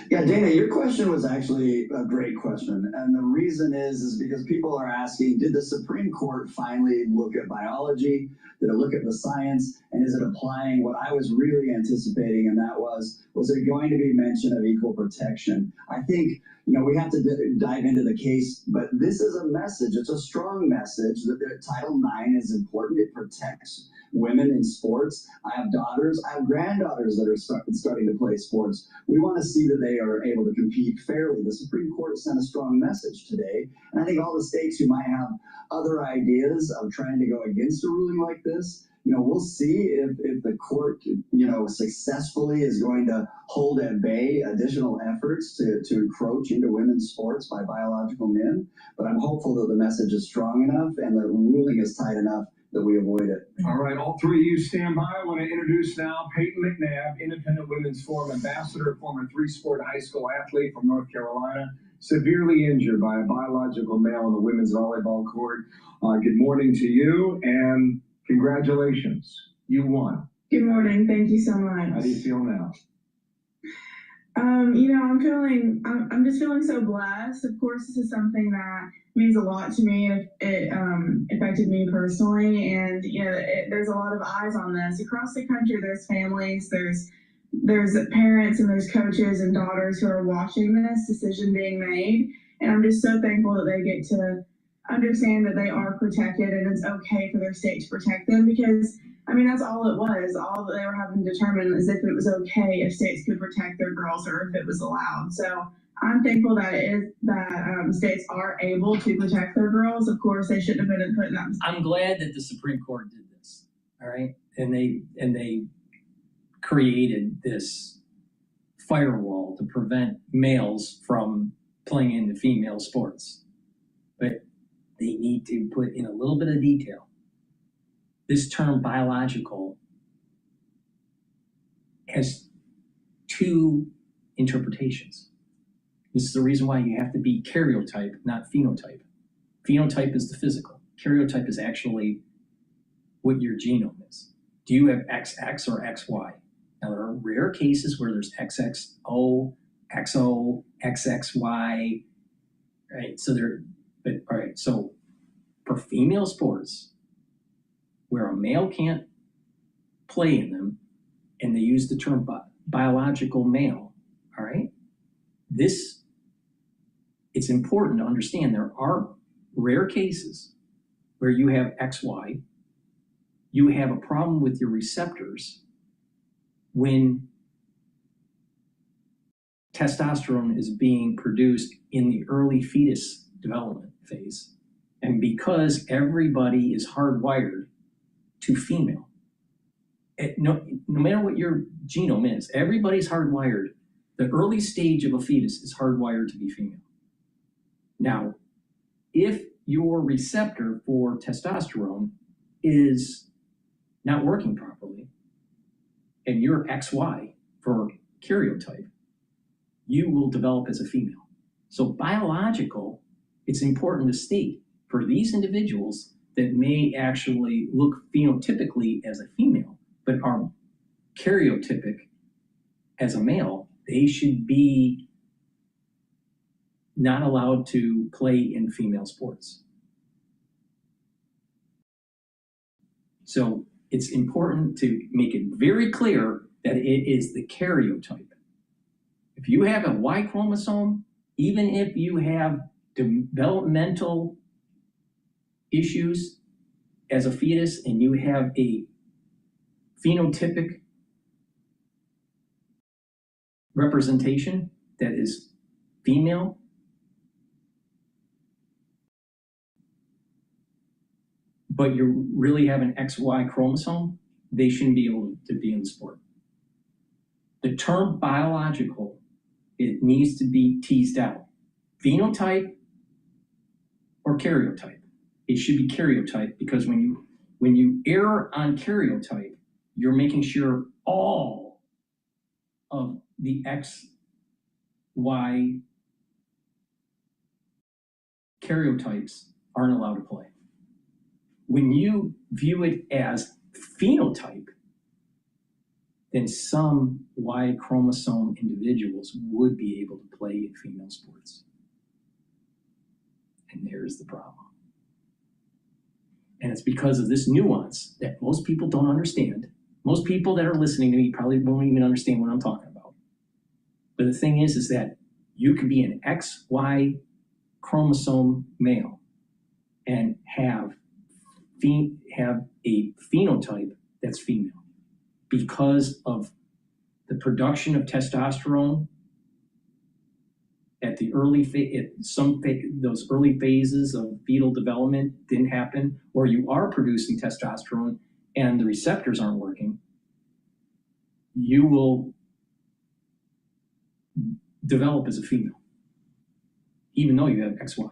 Yeah, Dana, your question was actually a great question. And the reason is because people are asking, did the Supreme Court finally look at biology? Did it look at the science? And is it applying what I was really anticipating? And that was there going to be mention of equal protection? I think, we have to dive into the case, but this is a message. It's a strong message that Title IX is important. It protects women in sports. I have daughters, I have granddaughters that are starting to play sports. We want to see that they are able to compete fairly. The Supreme Court sent a strong message today, and I think all the states who might have other ideas of trying to go against a ruling like this, we'll see if the court, successfully is going to hold at bay additional efforts to encroach into women's sports by biological men. But I'm hopeful that the message is strong enough and the ruling is tight enough that we avoid it. All right, all three of you stand by. I want to introduce now Peyton McNabb, Independent Women's Forum Ambassador, former three-sport high school athlete from North Carolina, severely injured by a biological male on the women's volleyball court. Good morning to you, and congratulations. You won. Good morning. Thank you so much. How do you feel now? I'm just feeling so blessed. Of course, this is something that means a lot to me. It affected me personally, and there's a lot of eyes on this across the country. There's families, there's parents, and there's coaches and daughters who are watching this decision being made. And I'm just so thankful that they get to understand that they are protected and it's okay for their state to protect them, because that's all it was. All that they were having to determine is if it was okay if states could protect their girls or if it was allowed. So I'm thankful that states are able to protect their girls. Of course, they shouldn't have been put in that. I'm glad that the Supreme Court did this. All right, and they created this firewall to prevent males from playing into female sports, but they need to put in a little bit of detail. This term biological has two interpretations. This is the reason why you have to be karyotype, not phenotype. Phenotype is the physical. Karyotype is actually what your genome is. Do you have XX or XY? Now, there are rare cases where there's XXO, XO, XXY, right? So for female sports, where a male can't play in them, and they use the term biological male, all right? It's important to understand there are rare cases where you have XY, you have a problem with your receptors when testosterone is being produced in the early fetus development phase. And because everybody is hardwired to female, no matter what your genome is, everybody's hardwired. The early stage of a fetus is hardwired to be female. Now, if your receptor for testosterone is not working properly, and you're XY for karyotype, you will develop as a female. So biological, it's important to state for these individuals that may actually look phenotypically as a female, but are karyotypic as a male, they should be not allowed to play in female sports. So it's important to make it very clear that it is the karyotype. If you have a Y chromosome, even if you have developmental issues as a fetus and you have a phenotypic representation that is female, but you really have an XY chromosome, they shouldn't be able to be in the sport. The term biological, it needs to be teased out. Phenotype or karyotype. It should be karyotype, because when you err on karyotype, you're making sure all of the X, Y karyotypes aren't allowed to play. When you view it as phenotype, then some Y chromosome individuals would be able to play in female sports. And there's the problem. And it's because of this nuance that most people don't understand. Most people that are listening to me probably won't even understand what I'm talking about. But the thing is that you can be an XY chromosome male and have a phenotype that's female, because of the production of testosterone at the early those early phases of fetal development didn't happen, or you are producing testosterone and the receptors aren't working, you will develop as a female, even though you have XY.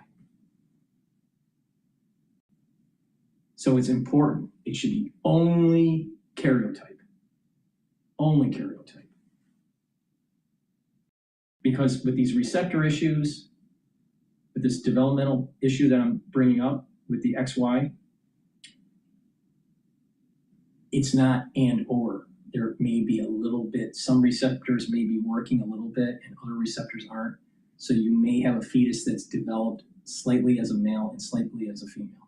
So it's important. It should be only karyotype. Only karyotype. Because with these receptor issues, with this developmental issue that I'm bringing up with the XY, it's not and or. There may be a little bit, some receptors may be working a little bit and other receptors aren't. So you may have a fetus that's developed slightly as a male and slightly as a female.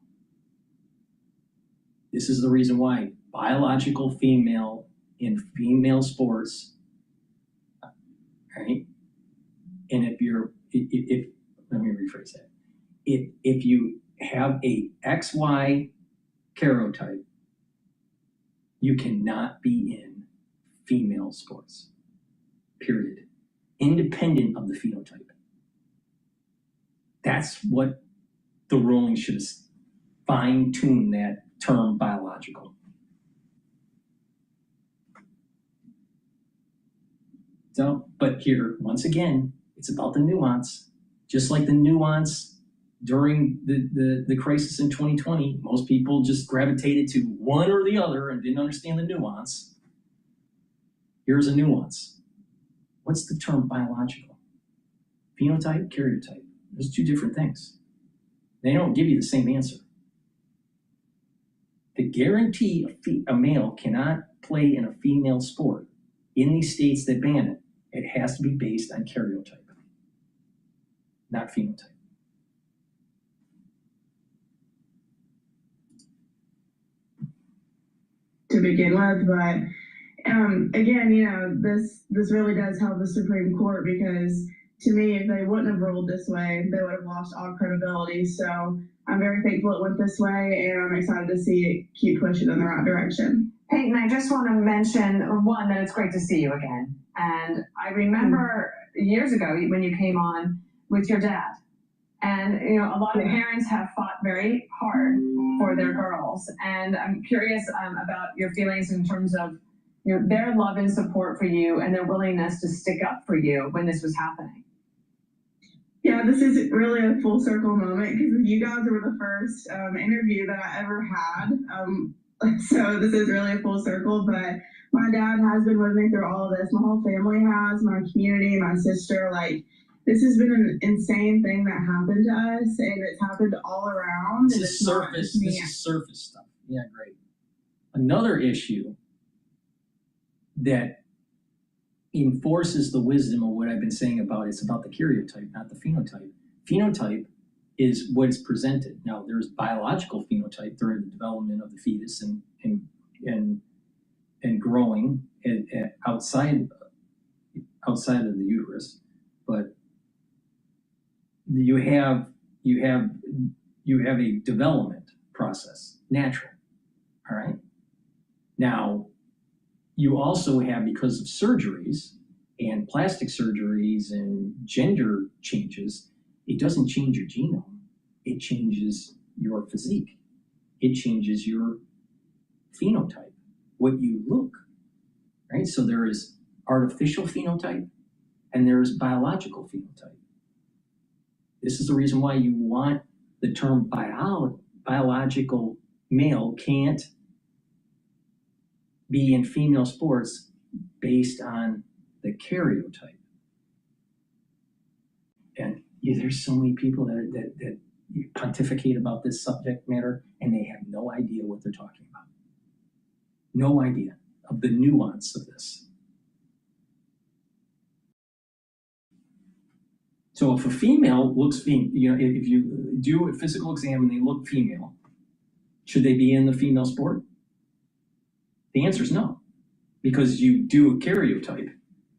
This is the reason why biological female in female sports, right? And if let me rephrase that. If you have a XY karyotype, you cannot be in female sports, period. Independent of the phenotype. That's what the ruling should fine-tune that term biological. So, but here, once again, it's about the nuance. Just like the nuance during the crisis in 2020, most people just gravitated to one or the other and didn't understand the nuance. Here's a nuance. What's the term biological? Phenotype, karyotype. Those two different things. They don't give you the same answer. To guarantee a male cannot play in a female sport in these states that ban it, it has to be based on karyotype, not phenotype. To begin with, but again, this really does help the Supreme Court, because to me, if they wouldn't have ruled this way, they would have lost all credibility. So I'm very thankful it went this way, and I'm excited to see it keep pushing in the right direction. Peyton, I just want to mention, one, that it's great to see you again. And I remember years ago when you came on with your dad. And, a lot of parents have fought very hard for their girls. And I'm curious about your feelings in terms of their love and support for you and their willingness to stick up for you when this was happening. Yeah, this is really a full circle moment, because you guys were the first interview that I ever had. So this is really a full circle, but my dad has been with me through all of this. My whole family has, my community, my sister. This has been an insane thing that happened to us, and it's happened all around. This is surface stuff. Yeah, great. Another issue that enforces the wisdom of what I've been saying about it's about the karyotype, not the phenotype. Phenotype is what is presented. Now, there's biological phenotype during the development of the fetus and growing outside of the uterus, but you have a development process, natural. All right. Now, you also have, because of surgeries and plastic surgeries and gender changes, it doesn't change your genome. It changes your physique. It changes your phenotype, what you look, right? So there is artificial phenotype and there's biological phenotype. This is the reason why you want the term biological male can't be in female sports based on the karyotype. And there's so many people that pontificate about this subject matter and they have no idea what they're talking about. No idea of the nuance of this. So if a female looks female, if you do a physical exam and they look female, should they be in the female sport? The answer is no, because you do a karyotype,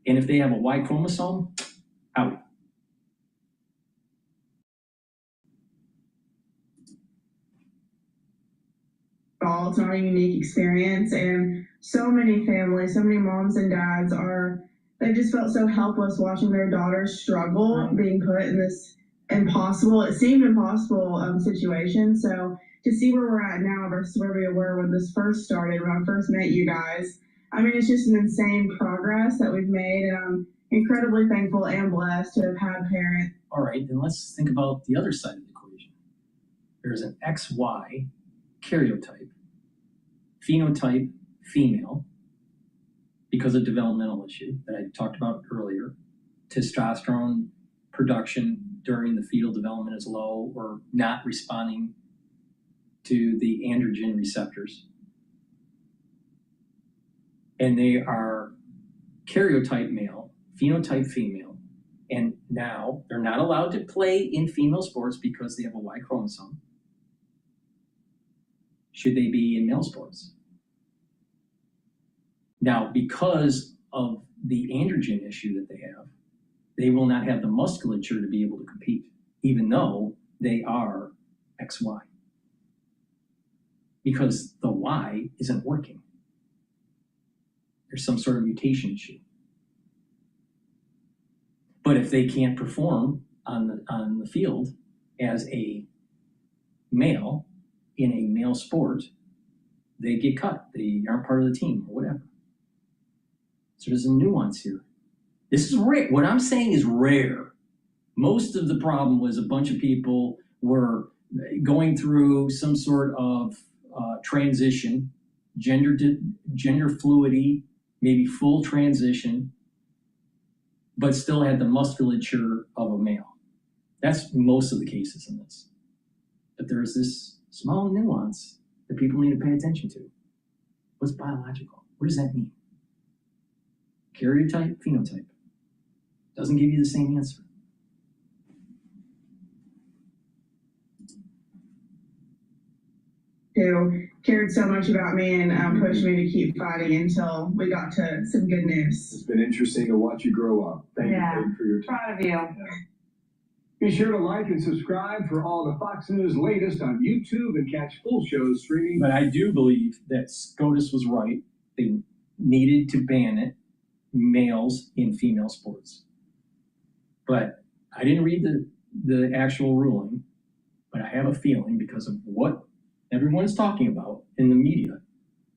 and if they have a Y chromosome, out. It's not a unique experience, and so many families, so many moms and dads they just felt so helpless watching their daughters struggle, being put in this it seemed impossible situation. So to see where we're at now versus where we were when this first started, when I first met you guys, I mean, it's just an insane progress that we've made, and I'm incredibly thankful and blessed to have had parents. All right, then let's think about the other side of the equation. There's an XY karyotype, phenotype female, because of developmental issue that I talked about earlier. Testosterone production during the fetal development is low or not responding to the androgen receptors. And they are karyotype male, phenotype female, and now they're not allowed to play in female sports because they have a Y chromosome. Should they be in male sports? Now, because of the androgen issue that they will not have the musculature to be able to compete, even though they are XY. Because the Y isn't working. There's some sort of mutation issue. But if they can't perform on the field as a male in a male sport, they get cut. They aren't part of the team or whatever. So there's a nuance here. This is rare. What I'm saying is rare. Most of the problem was a bunch of people were going through some sort of transition, gender fluidity, maybe full transition, but still had the musculature of a male. That's most of the cases in this. But there's this small nuance that people need to pay attention to. What's biological? What does that mean? Karyotype, phenotype. Doesn't give you the same answer. Who cared so much about me and pushed me to keep fighting until we got to some good news. It's been interesting to watch you grow up. Thank you for your time. Proud of you. Be sure to like and subscribe for all the Fox News latest on YouTube and catch full shows streaming. But I do believe that SCOTUS was right. They needed to ban it, males in female sports. But I didn't read the actual ruling, but I have a feeling because of what everyone's talking about in the media,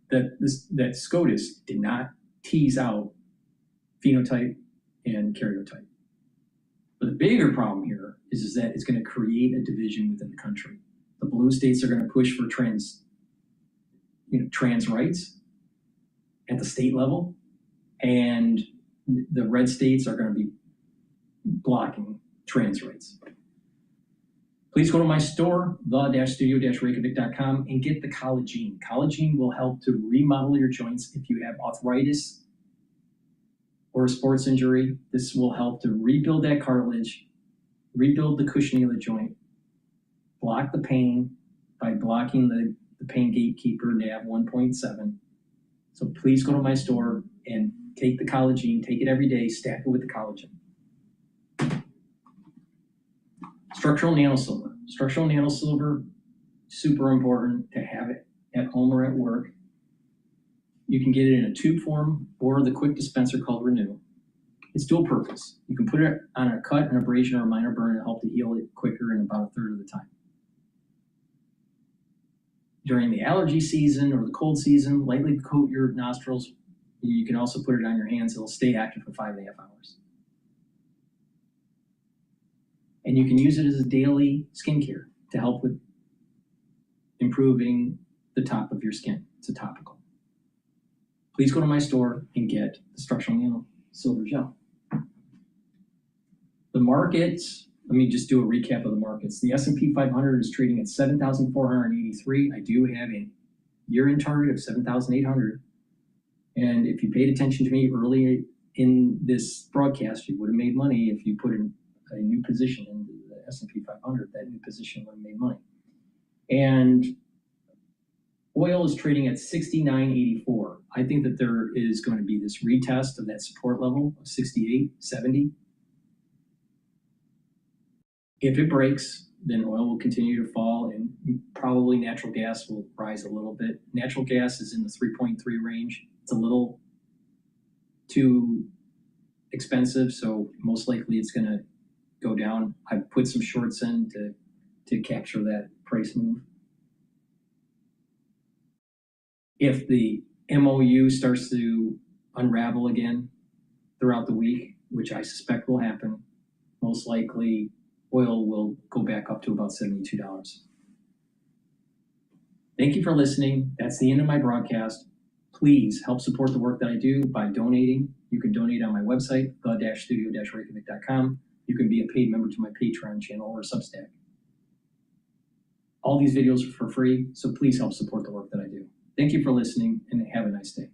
that SCOTUS did not tease out phenotype and karyotype. But the bigger problem here is that it's going to create a division within the country. The blue states are going to push for trans rights at the state level, and the red states are going to be blocking trans rights. Please go to my store, the-studio-reykjavik.com, and get the collagen. Collagen will help to remodel your joints if you have arthritis or a sports injury. This will help to rebuild that cartilage, rebuild the cushioning of the joint, block the pain by blocking the pain gatekeeper NAV 1.7. So please go to my store and take the collagen, take it every day, stack it with the collagen. Structural nanosilver. Structural nanosilver, super important to have it at home or at work. You can get it in a tube form or the quick dispenser called Renew. It's dual purpose. You can put it on a cut, an abrasion, or a minor burn to help to heal it quicker in about a third of the time. During the allergy season or the cold season, lightly coat your nostrils You can also put it on your hands. It'll stay active for 5.5 hours. And you can use it as a daily skincare to help with improving the top of your skin. It's a topical. Please go to my store and get the structural nano silver gel. The markets, let me just do a recap of the markets. The S&P 500 is trading at 7,483. I do have a year-end target of 7,800. And if you paid attention to me early in this broadcast, you would have made money if you put in a new position into the S&P 500. That new position would have made money. And oil is trading at 69.84. I think that there is going to be this retest of that support level of 68.70. If it breaks, then oil will continue to fall, and probably natural gas will rise a little bit. Natural gas is in the 3.3 range. It's a little too expensive, so most likely it's going to go down. I've put some shorts in to capture that price move. If the MOU starts to unravel again throughout the week, which I suspect will happen, most likely oil will go back up to about $72. Thank you for listening. That's the end of my broadcast. Please help support the work that I do by donating. You can donate on my website, the-studio-reykjavik.com. You can be a paid member to my Patreon channel or Substack. All these videos are for free, so please help support the work that I do. Thank you for listening, and have a nice day.